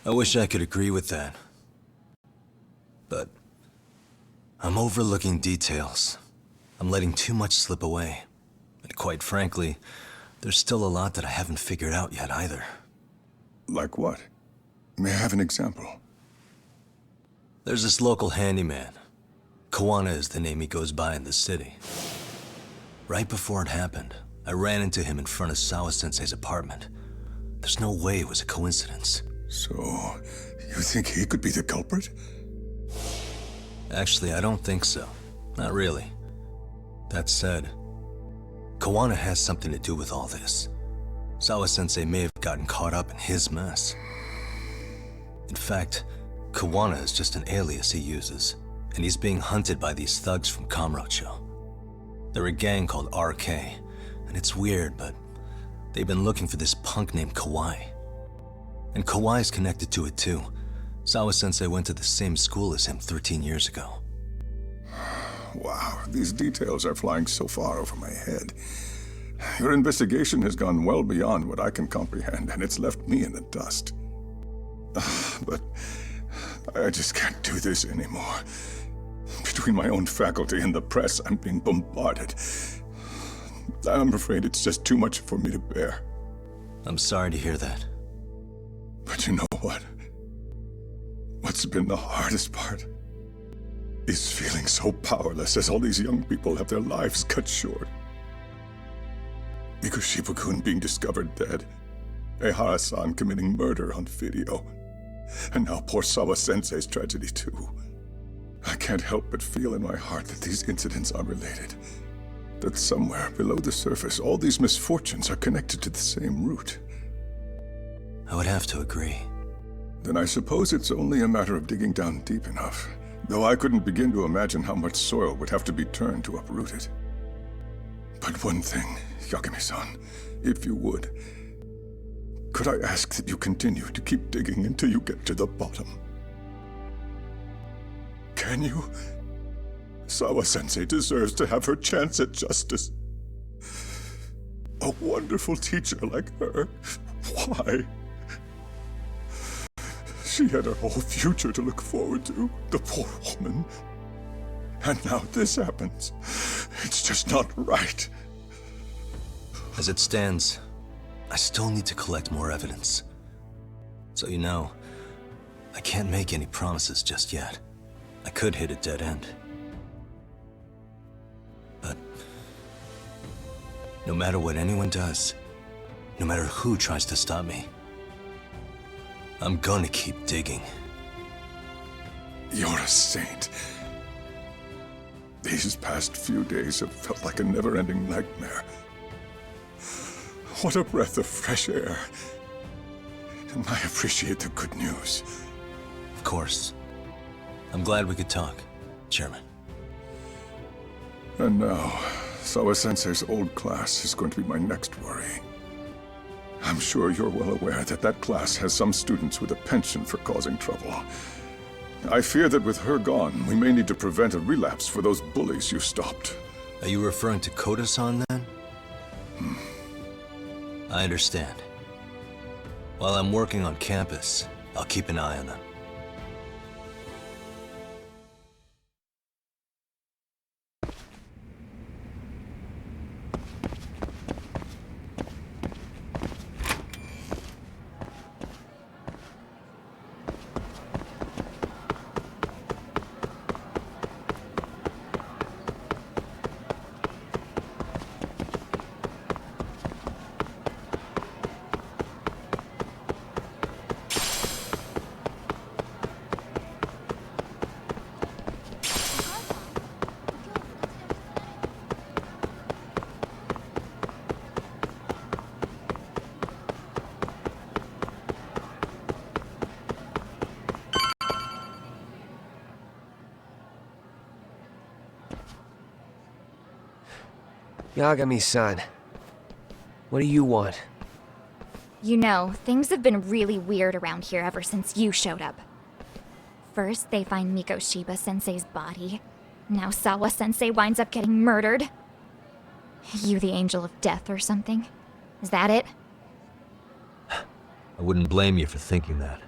I wish I could agree with that. But I'm overlooking details. I'm letting too much slip away. And quite frankly, there's still a lot that I haven't figured out yet either. Like what? May I have an example? There's this local handyman. Kawana is the name he goes by in the city. Right before it happened, I ran into him in front of Sawa-sensei's apartment. There's no way it was a coincidence. So, you think he could be the culprit? Actually, I don't think so. Not really. That said, Kawana has something to do with all this. Sawa-sensei may have gotten caught up in his mess. In fact, Kawana is just an alias he uses, and he's being hunted by these thugs from Kamurocho. They're a gang called RK, and it's weird, but they've been looking for this punk named Kawai. And Kawai's connected to it too. Sawa-sensei went to the same school as him 13 years ago. Wow, these details are flying so far over my head. Your investigation has gone well beyond what I can comprehend, and it's left me in the dust. But I just can't do this anymore. Between my own faculty and the press, I'm being bombarded. I'm afraid it's just too much for me to bear. I'm sorry to hear that. But you know what? What's been the hardest part is feeling so powerless as all these young people have their lives cut short. Mikoshiba-kun being discovered dead, Ehara-san committing murder on video, and now poor Sawa-sensei's tragedy too. I can't help but feel in my heart that these incidents are related. That somewhere below the surface, all these misfortunes are connected to the same root. I would have to agree. Then I suppose it's only a matter of digging down deep enough. Though I couldn't begin to imagine how much soil would have to be turned to uproot it. But one thing, Yagami-san, if you would, could I ask that you continue to keep digging until you get to the bottom? Can you? Sawa-sensei deserves to have her chance at justice. A wonderful teacher like her. Why? She had her whole future to look forward to, the poor woman. And now this happens. It's just not right. As it stands, I still need to collect more evidence. So you know, I can't make any promises just yet. I could hit a dead end. But no matter what anyone does, no matter who tries to stop me, I'm gonna keep digging. You're a saint. These past few days have felt like a never-ending nightmare. What a breath of fresh air. And I appreciate the good news. Of course. I'm glad we could talk, Chairman. And now, Sawa-sensei's old class is going to be my next worry. I'm sure you're well aware that that class has some students with a penchant for causing trouble. I fear that with her gone, we may need to prevent a relapse for those bullies you stopped. Are you referring to Koda-san then? I understand. While I'm working on campus, I'll keep an eye on them. Yagami-san, what do you want? You know, things have been really weird around here ever since you showed up. First, they find Mikoshiba-sensei's body. Now Sawa-sensei winds up getting murdered. You the angel of death or something? Is that it? I wouldn't blame you for thinking that.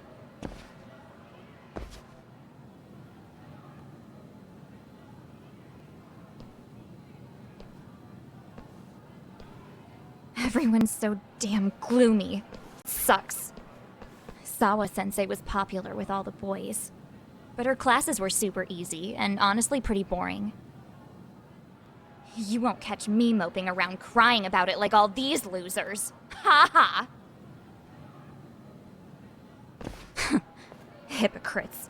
Everyone's so damn gloomy. It sucks. Sawa-sensei was popular with all the boys. But her classes were super easy, and honestly pretty boring. You won't catch me moping around crying about it like all these losers. Ha ha! Hypocrites.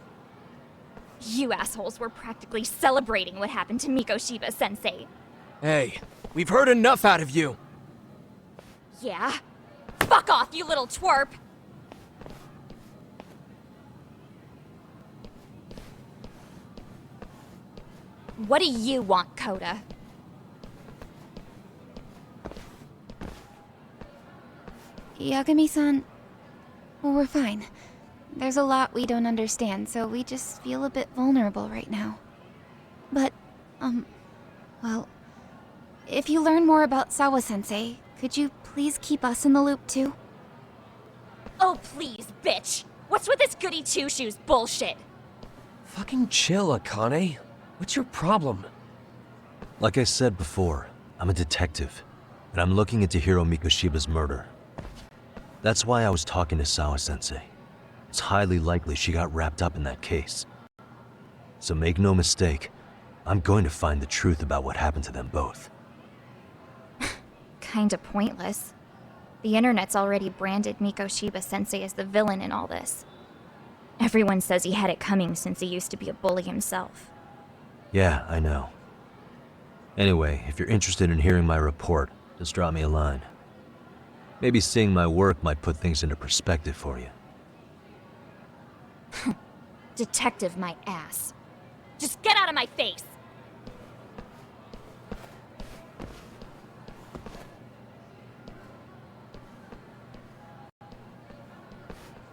You assholes were practically celebrating what happened to Mikoshiba-sensei. Hey, we've heard enough out of you. Yeah? Fuck off, you little twerp! What do you want, Coda? Yagami-san, well, we're fine. There's a lot we don't understand, so we just feel a bit vulnerable right now. But, well, if you learn more about Sawa-sensei, could you please keep us in the loop too? Oh please, bitch! What's with this goody two-shoes bullshit? Fucking chill, Akane. What's your problem? Like I said before, I'm a detective, and I'm looking into Hiro Mikoshiba's murder. That's why I was talking to Sawa-sensei. It's highly likely she got wrapped up in that case. So make no mistake, I'm going to find the truth about what happened to them both. Kinda pointless. The internet's already branded Mikoshiba-sensei as the villain in all this. Everyone says he had it coming since he used to be a bully himself. Yeah, I know. Anyway, if you're interested in hearing my report, just drop me a line. Maybe seeing my work might put things into perspective for you. Detective my ass. Just get out of my face!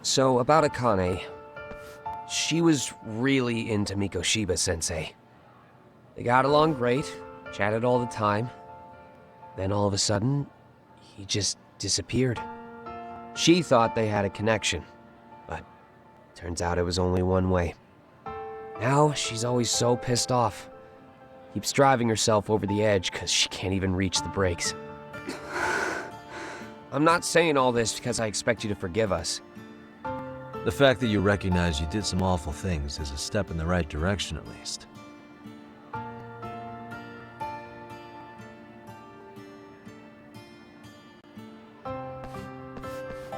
So, about Akane. She was really into Mikoshiba-sensei. They got along great, chatted all the time. Then all of a sudden, he just disappeared. She thought they had a connection, but turns out it was only one way. Now, she's always so pissed off. Keeps driving herself over the edge because she can't even reach the brakes. I'm not saying all this because I expect you to forgive us. The fact that you recognize you did some awful things is a step in the right direction, at least.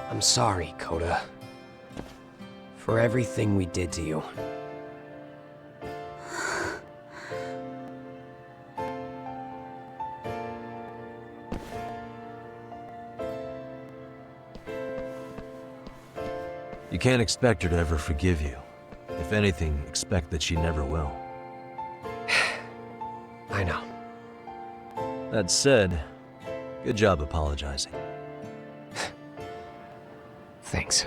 I'm sorry, Coda. For everything we did to you. You can't expect her to ever forgive you. If anything, expect that she never will. I know. That said, good job apologizing. Thanks.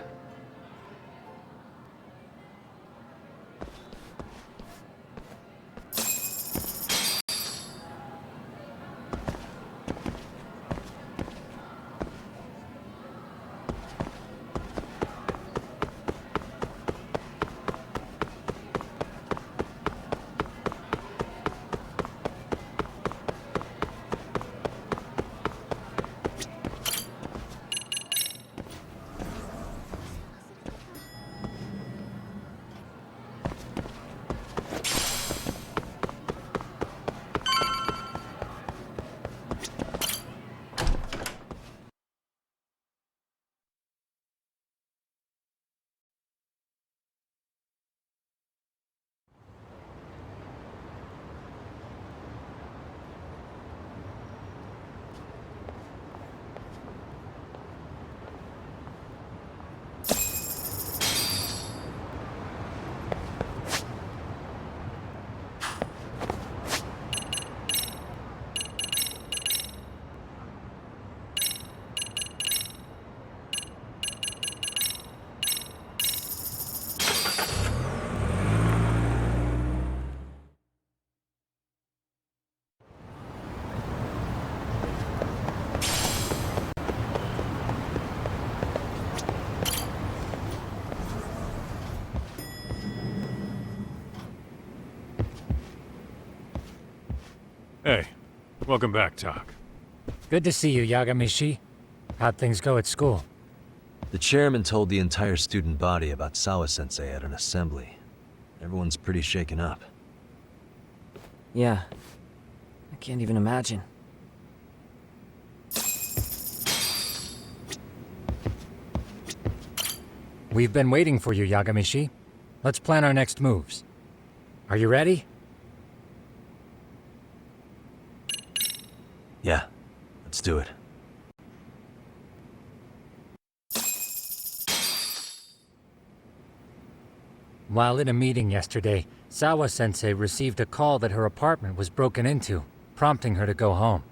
Hey, welcome back, Tak. Good to see you, Yagamishi. How'd things go at school? The chairman told the entire student body about Sawa-sensei at an assembly. Everyone's pretty shaken up. Yeah. I can't even imagine. We've been waiting for you, Yagamishi. Let's plan our next moves. Are you ready? Yeah, let's do it. While in a meeting yesterday, Sawa-sensei received a call that her apartment was broken into, prompting her to go home.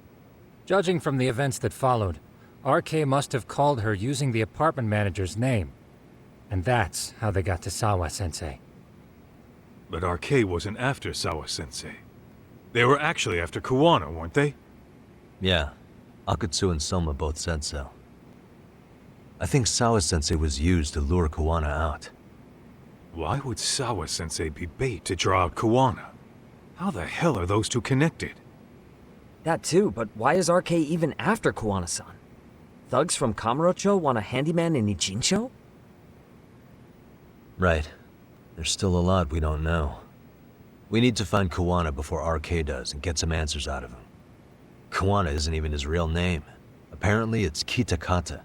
Judging from the events that followed, RK must have called her using the apartment manager's name. And that's how they got to Sawa-sensei. But RK wasn't after Sawa-sensei. They were actually after Kuwana, weren't they? Yeah, Akutsu and Soma both said so. I think Sawa-sensei was used to lure Kuwana out. Why would Sawa-sensei be bait to draw out Kuwana? How the hell are those two connected? That too, but why is RK even after Kuwana-san? Thugs from Kamurocho want a handyman in Ijincho? Right. There's still a lot we don't know. We need to find Kuwana before RK does and get some answers out of him. Kuwana isn't even his real name. Apparently it's Kitakata.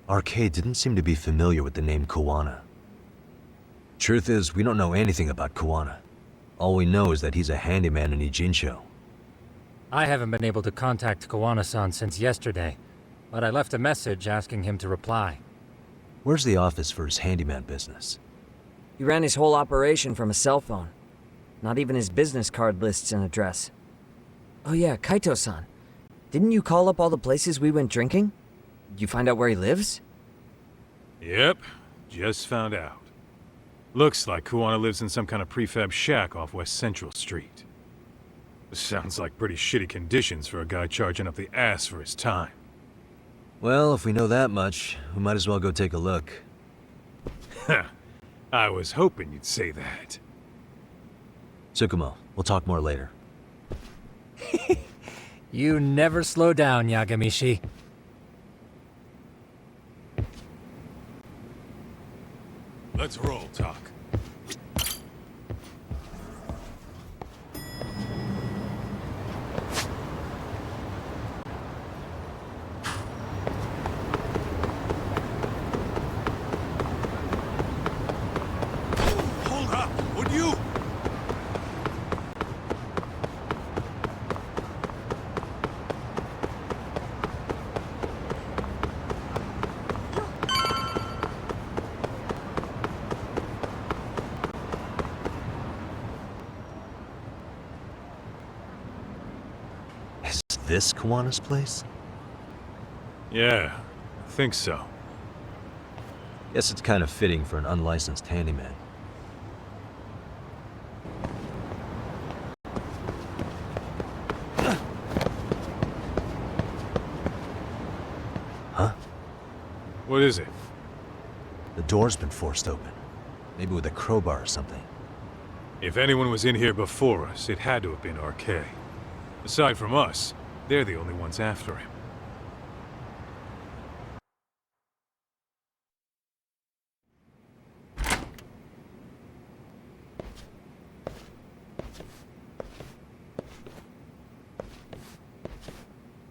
RK didn't seem to be familiar with the name Kuwana. Truth is, we don't know anything about Kuwana. All we know is that he's a handyman in Ijincho. I haven't been able to contact Kuwana-san since yesterday, but I left a message asking him to reply. Where's the office for his handyman business? He ran his whole operation from a cell phone. Not even his business card lists an address. Oh yeah, Kaito-san. Didn't you call up all the places we went drinking? Did you find out where he lives? Yep, just found out. Looks like Kuwana lives in some kind of prefab shack off West Central Street. Sounds like pretty shitty conditions for a guy charging up the ass for his time. Well, if we know that much, we might as well go take a look. I was hoping you'd say that. Tsukumo, we'll talk more later. You never slow down, Yagamishi. Let's roll, Tak. Hold up, would you? This Kuwana's place? Yeah, I think so. Guess it's kind of fitting for an unlicensed handyman. Huh? What is it? The door's been forced open. Maybe with a crowbar or something. If anyone was in here before us, it had to have been RK. Aside from us, they're the only ones after him.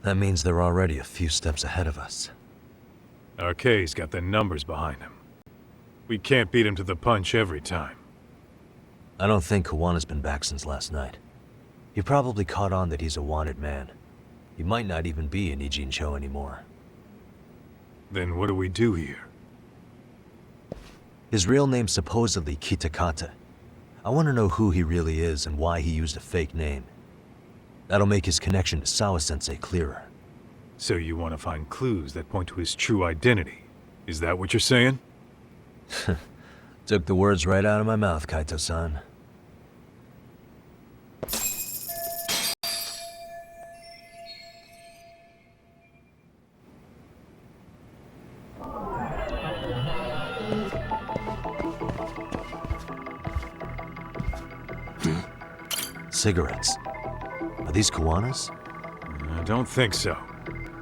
That means they're already a few steps ahead of us. RK's got the numbers behind him. We can't beat him to the punch every time. I don't think Kuwana's been back since last night. He probably caught on that he's a wanted man. He might not even be in Ijincho anymore. Then what do we do here? His real name's supposedly Kitakata. I want to know who he really is and why he used a fake name. That'll make his connection to Sawa-sensei clearer. So you want to find clues that point to his true identity? Is that what you're saying? Took the words right out of my mouth, Kaito-san. Cigarettes. Are these Kuwanas? I don't think so.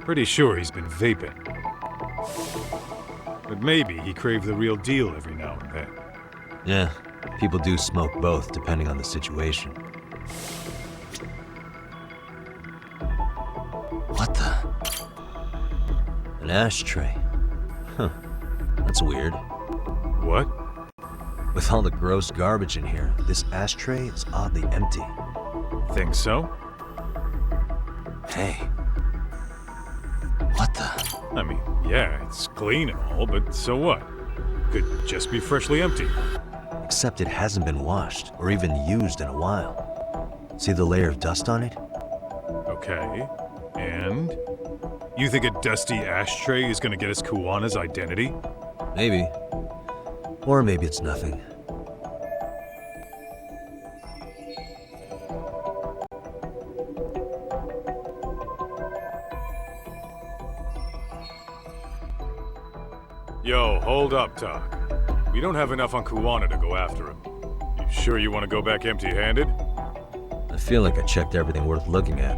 Pretty sure he's been vaping. But maybe he craved the real deal every now and then. Yeah, people do smoke both, depending on the situation. What the? An ashtray. Huh. That's weird. What? With all the gross garbage in here, this ashtray is oddly empty. Think so? Hey. What the? I mean, yeah, it's clean and all, but so what? Could just be freshly empty. Except it hasn't been washed, or even used in a while. See the layer of dust on it? Okay. And? You think a dusty ashtray is gonna get us Kuwana's identity? Maybe. Or maybe it's nothing. Yo, hold up, Doc. We don't have enough on Kuwana to go after him. You sure you want to go back empty-handed? I feel like I checked everything worth looking at.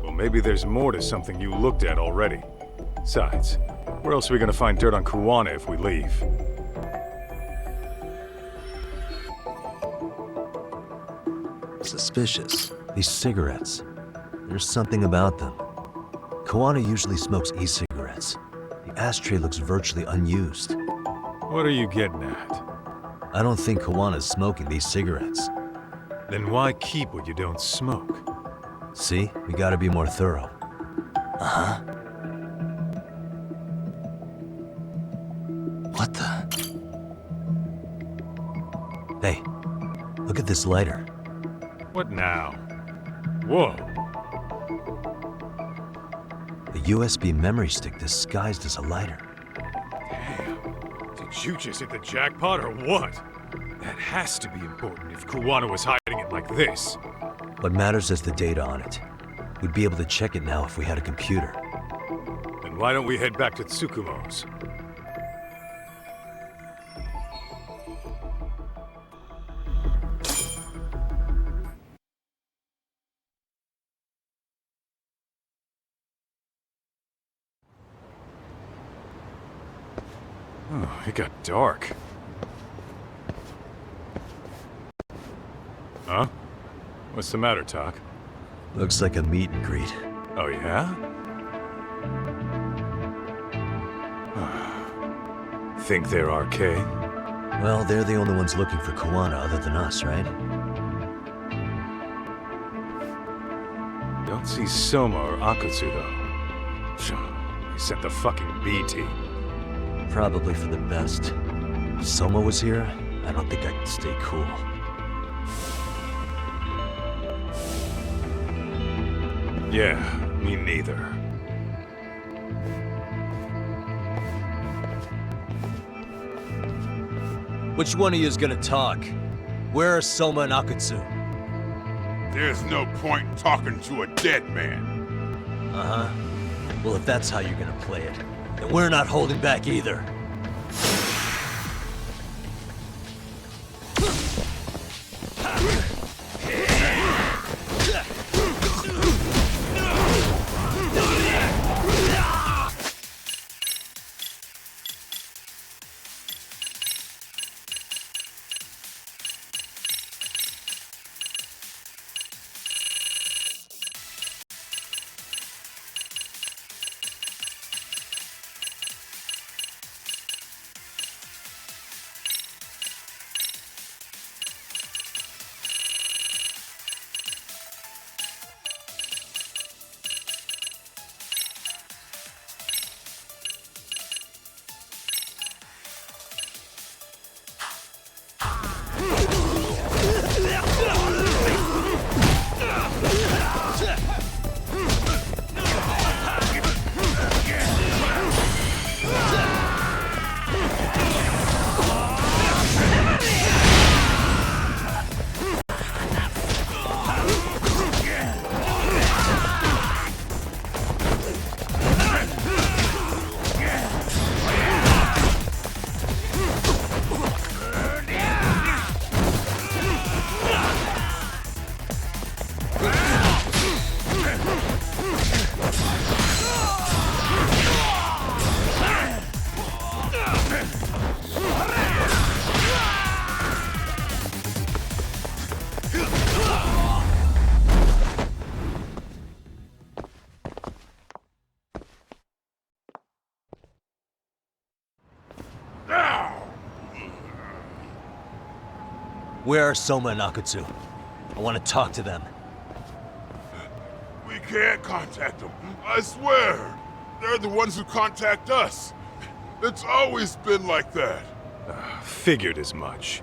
Well, maybe there's more to something you looked at already. Besides, where else are we gonna find dirt on Kuwana if we leave? Suspicious. These cigarettes. There's something about them. Kuwana usually smokes e-cigarettes. The ashtray looks virtually unused. What are you getting at? I don't think Kuwana's smoking these cigarettes. Then why keep what you don't smoke? See? We gotta be more thorough. Uh-huh. What the? Hey, look at this lighter. What now? Whoa. A USB memory stick disguised as a lighter. Damn. Did you just hit the jackpot or what? That has to be important if Kuwana was hiding it like this. What matters is the data on it. We'd be able to check it now if we had a computer. Then why don't we head back to Tsukumo's? Oh, it got dark. Huh? What's the matter, Doc? Looks like a meet and greet. Oh, yeah? Think they're RK? Well, they're the only ones looking for Kuwana other than us, right? Don't see Soma or Akutsu, though. They sent the fucking B team. Probably for the best. If Soma was here, I don't think I could stay cool. Yeah, me neither. Which one of you is gonna talk? Where are Soma and Akutsu? There's no point in talking to a dead man. Uh-huh. Well, if that's how you're gonna play it, then we're not holding back either. Where are Soma and Akutsu? I want to talk to them. We can't contact them. I swear. They're the ones who contact us. It's always been like that. Figured as much.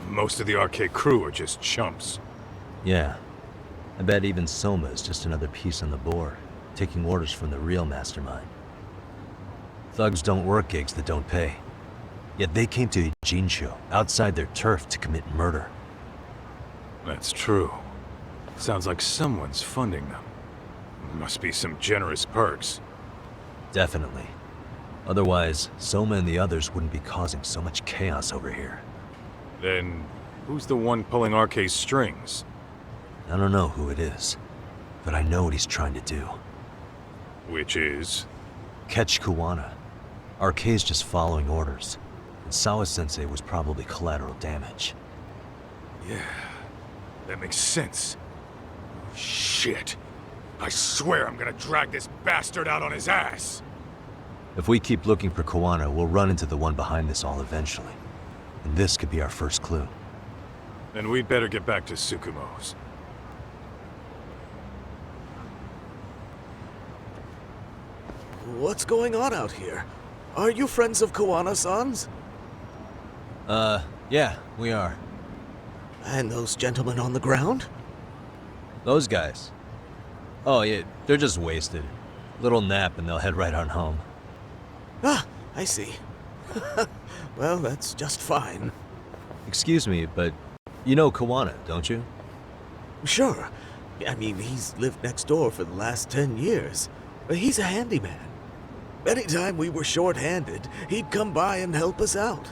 Most of the arcade crew are just chumps. Yeah. I bet even Soma is just another piece on the board, taking orders from the real mastermind. Thugs don't work gigs that don't pay. Yet they came to Ijincho, outside their turf, to commit murder. That's true. Sounds like someone's funding them. Must be some generous perks. Definitely. Otherwise, Soma and the others wouldn't be causing so much chaos over here. Then, who's the one pulling RK's strings? I don't know who it is, but I know what he's trying to do. Which is? Catch Kuwana. RK's just following orders, and Sawa-sensei was probably collateral damage. Yeah, that makes sense. Shit. I swear I'm gonna drag this bastard out on his ass! If we keep looking for Kuwana, we'll run into the one behind this all eventually. And this could be our first clue. Then we'd better get back to Tsukumo's. What's going on out here? Are you friends of Kuwana-san's? Yeah, we are. And those gentlemen on the ground? Those guys? Oh, yeah, they're just wasted. Little nap and they'll head right on home. Ah, I see. Well, that's just fine. Excuse me, but you know Kuwana, don't you? Sure. I mean, he's lived next door for the last 10 years. He's a handyman. Anytime we were short-handed, he'd come by and help us out.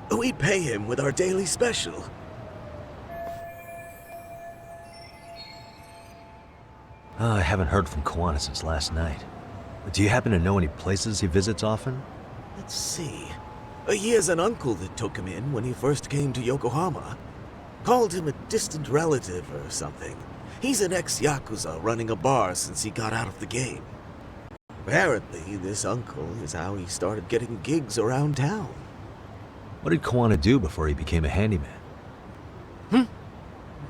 We'd pay him with our daily special. I haven't heard from Kuwana since last night. Do you happen to know any places he visits often? Let's see. He has an uncle that took him in when he first came to Yokohama. Called him a distant relative or something. He's an ex-Yakuza running a bar since he got out of the game. Apparently, this uncle is how he started getting gigs around town. What did Kuwana do before he became a handyman?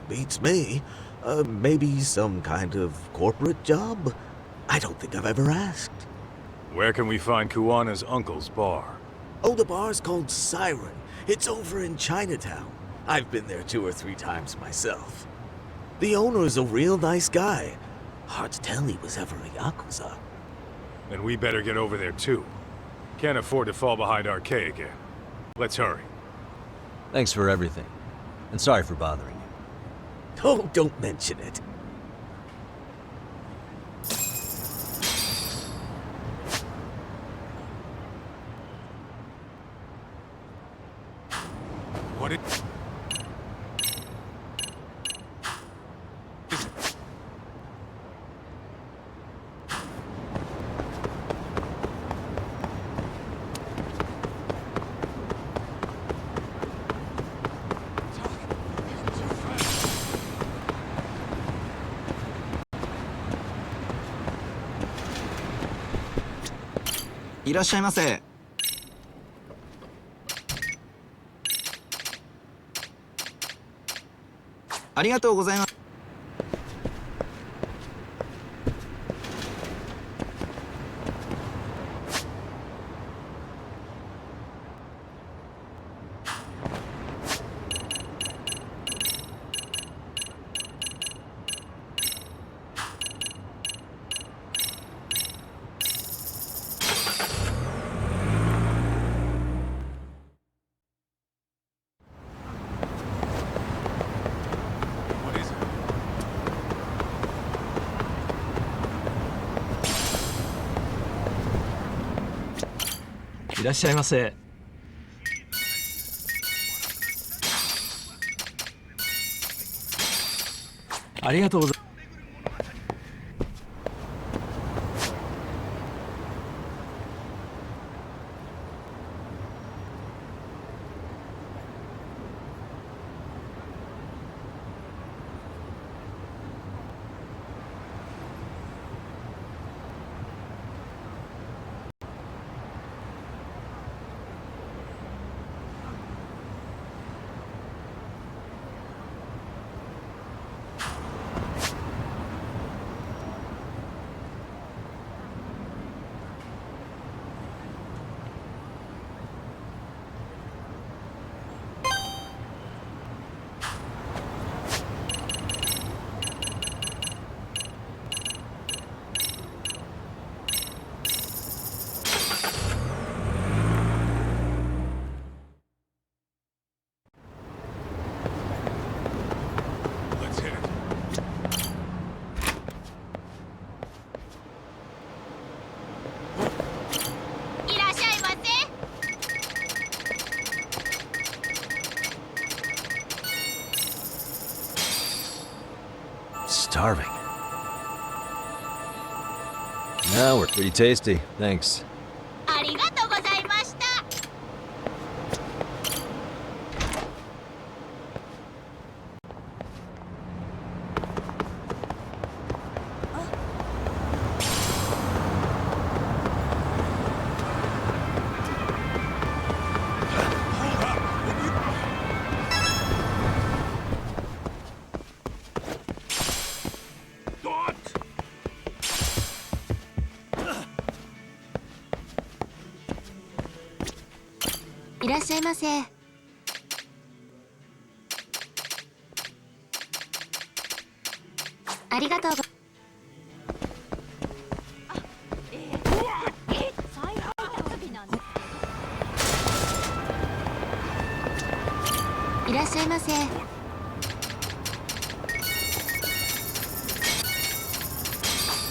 Beats me. Maybe some kind of corporate job? I don't think I've ever asked. Where can we find Kuwana's uncle's bar? Oh, the bar's called Siren. It's over in Chinatown. I've been there 2 or 3 times myself. The owner's a real nice guy. Hard to tell he was ever a Yakuza. Then we better get over there too. Can't afford to fall behind RK again. Let's hurry. Thanks for everything. And sorry for bothering you. Oh, don't mention it. What it...いらっしゃいませ。ありがとうございます。いらっしゃいませ。ありがとうございます。starving. No, we're pretty tasty. Thanks. ありがとうございました。いらっしゃいませ。ありがとうご。いらっしゃいませ。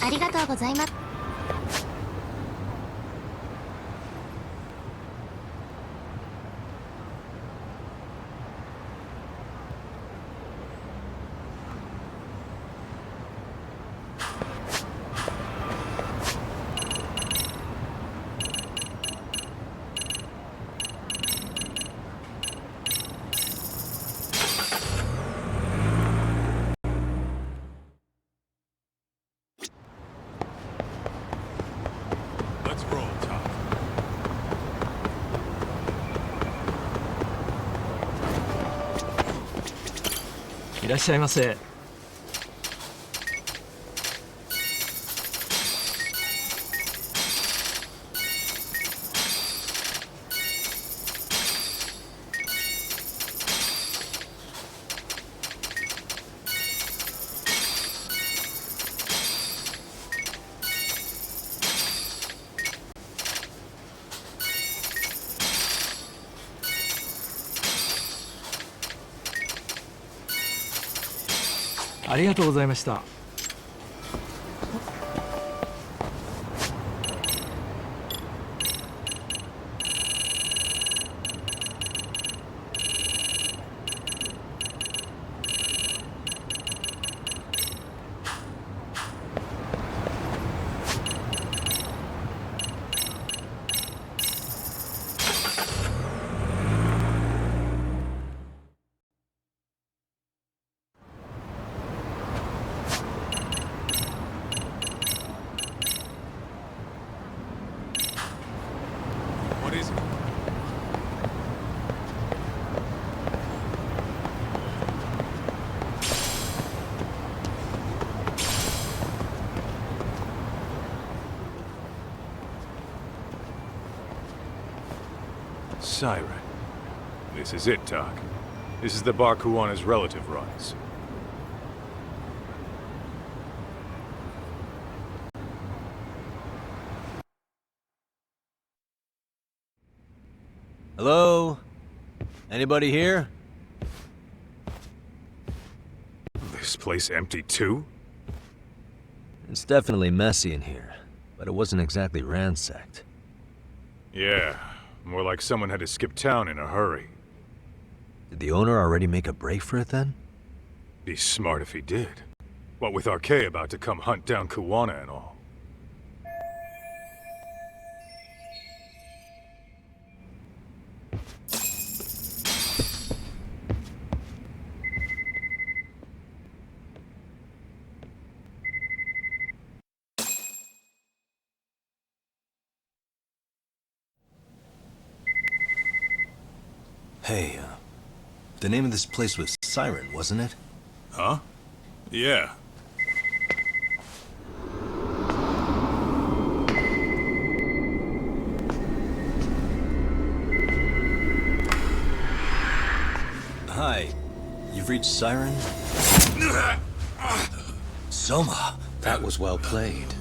ありがとうございます。Let's roll, Top. いらっしゃいませ。ありがとうございました。What is it? Siren. This is it, Doc. This is the bar Kuwana's relative runs. Hello? Anybody here? This place empty too? It's definitely messy in here, but it wasn't exactly ransacked. Yeah, more like someone had to skip town in a hurry. Did the owner already make a break for it then? Be smart if he did. What with RK about to come hunt down Kuwana and all. Hey, the name of this place was Siren, wasn't it? Huh? Yeah. Hi. You've reached Siren? Soma! That was well played.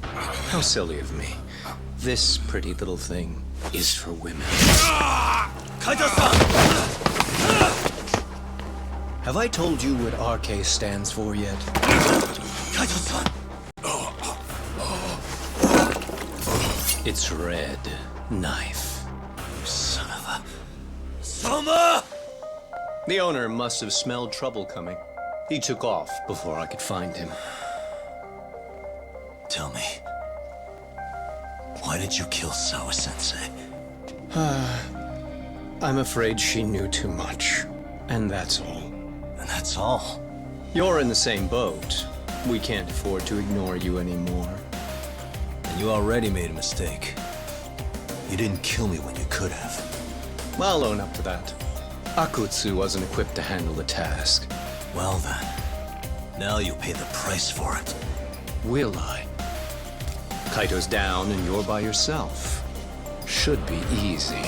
How silly of me. This pretty little thing is for women. Kaito-san! Have I told you what RK stands for yet? Kaito-san! It's red knife. Son of a... Soma! The owner must have smelled trouble coming. He took off before I could find him. Tell me, why did you kill Sawa-sensei? I'm afraid she knew too much. And that's all. And that's all? You're in the same boat. We can't afford to ignore you anymore. And you already made a mistake. You didn't kill me when you could have. I'll own up to that. Akutsu wasn't equipped to handle the task. Well then, now you'll pay the price for it. Will I? Kaito's down and you're by yourself. Should be easy.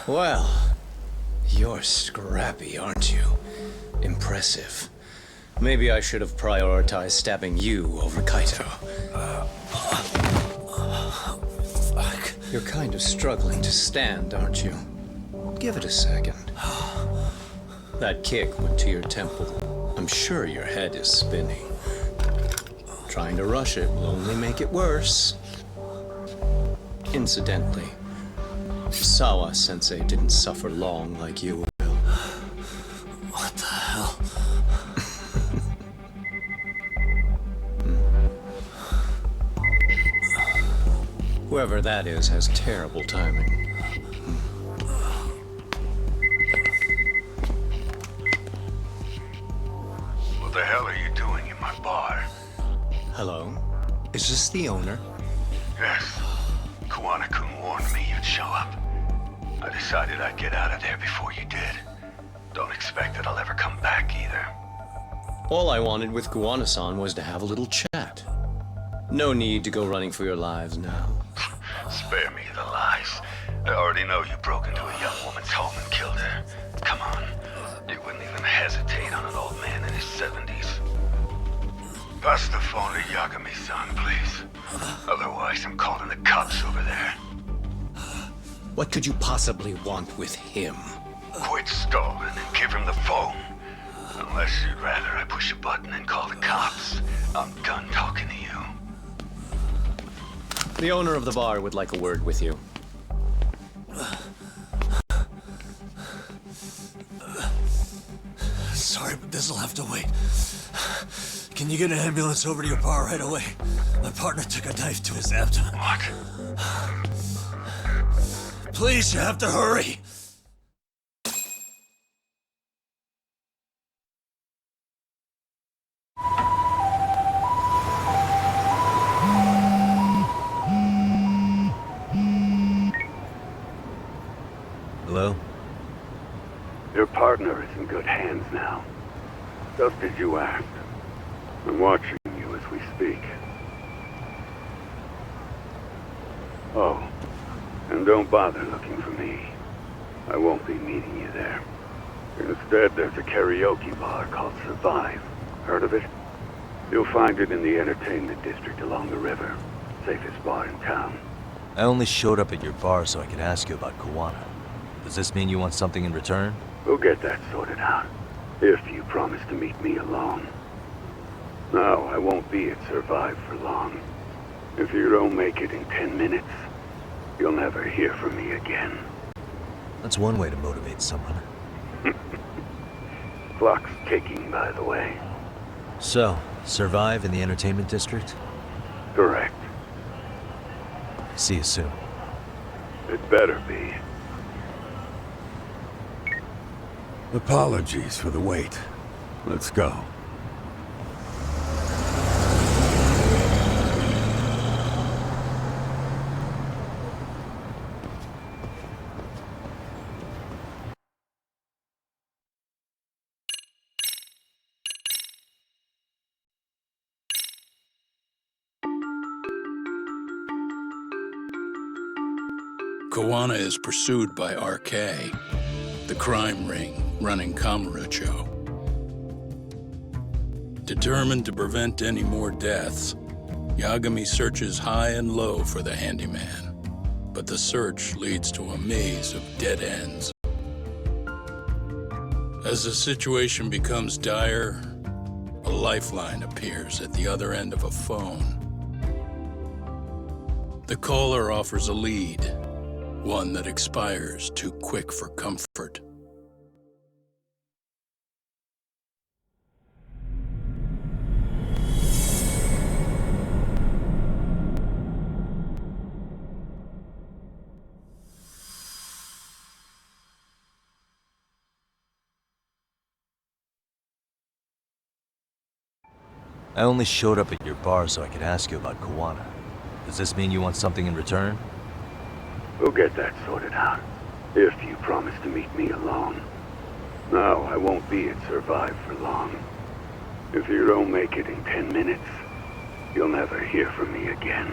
Well, you're scrappy, aren't you? Impressive. Maybe I should have prioritized stabbing you over Kaito. Fuck. You're kind of struggling to stand, aren't you? Give it a second. That kick went to your temple. I'm sure your head is spinning. Trying to rush it will only make it worse. Incidentally, Sawa-sensei didn't suffer long like you will. What the hell? Whoever that is has terrible timing. What the hell are you doing in my bar? Hello? Is this the owner? Yes. Kuwana-kun warned me you'd show up. I decided I'd get out of there before you did. Don't expect that I'll ever come back either. All I wanted with Kuwana-san was to have a little chat. No need to go running for your lives now. Spare me the lies. I already know you broke into a young woman's home and killed her. Come on. You wouldn't even hesitate on an old man in his 70s. Pass the phone to Yagami-san, please. Otherwise, I'm calling the cops over there. What could you possibly want with him? Quit stalling and give him the phone. Unless you'd rather I push a button and call the cops. I'm done talking to you. The owner of the bar would like a word with you. Sorry, but this'll have to wait. Can you get an ambulance over to your bar right away? My partner took a knife to his abdomen. What? Please, you have to hurry! Hello? Your partner is in good hands now. Just as you asked. I'm watching you as we speak. Oh, and don't bother looking for me. I won't be meeting you there. Instead, there's a karaoke bar called Survive. Heard of it? You'll find it in the entertainment district along the river. Safest bar in town. I only showed up at your bar so I could ask you about Kawana. Does this mean you want something in return? We'll get that sorted out. If you promise to meet me alone. No, I won't be at Survive for long. If you don't make it in 10 minutes, you'll never hear from me again. That's one way to motivate someone. Clock's ticking, by the way. So, Survive in the entertainment district? Correct. See you soon. It better be. Apologies for the wait. Let's go. Kawana is pursued by RK, the crime ring running Kamurocho. Determined to prevent any more deaths, Yagami searches high and low for the handyman, but the search leads to a maze of dead ends. As the situation becomes dire, a lifeline appears at the other end of a phone. The caller offers a lead, one that expires too quick for comfort. I only showed up at your bar so I could ask you about Kawana. Does this mean you want something in return? We'll get that sorted out. If you promise to meet me alone. No, I won't be at Survive for long. If you don't make it in 10 minutes, you'll never hear from me again.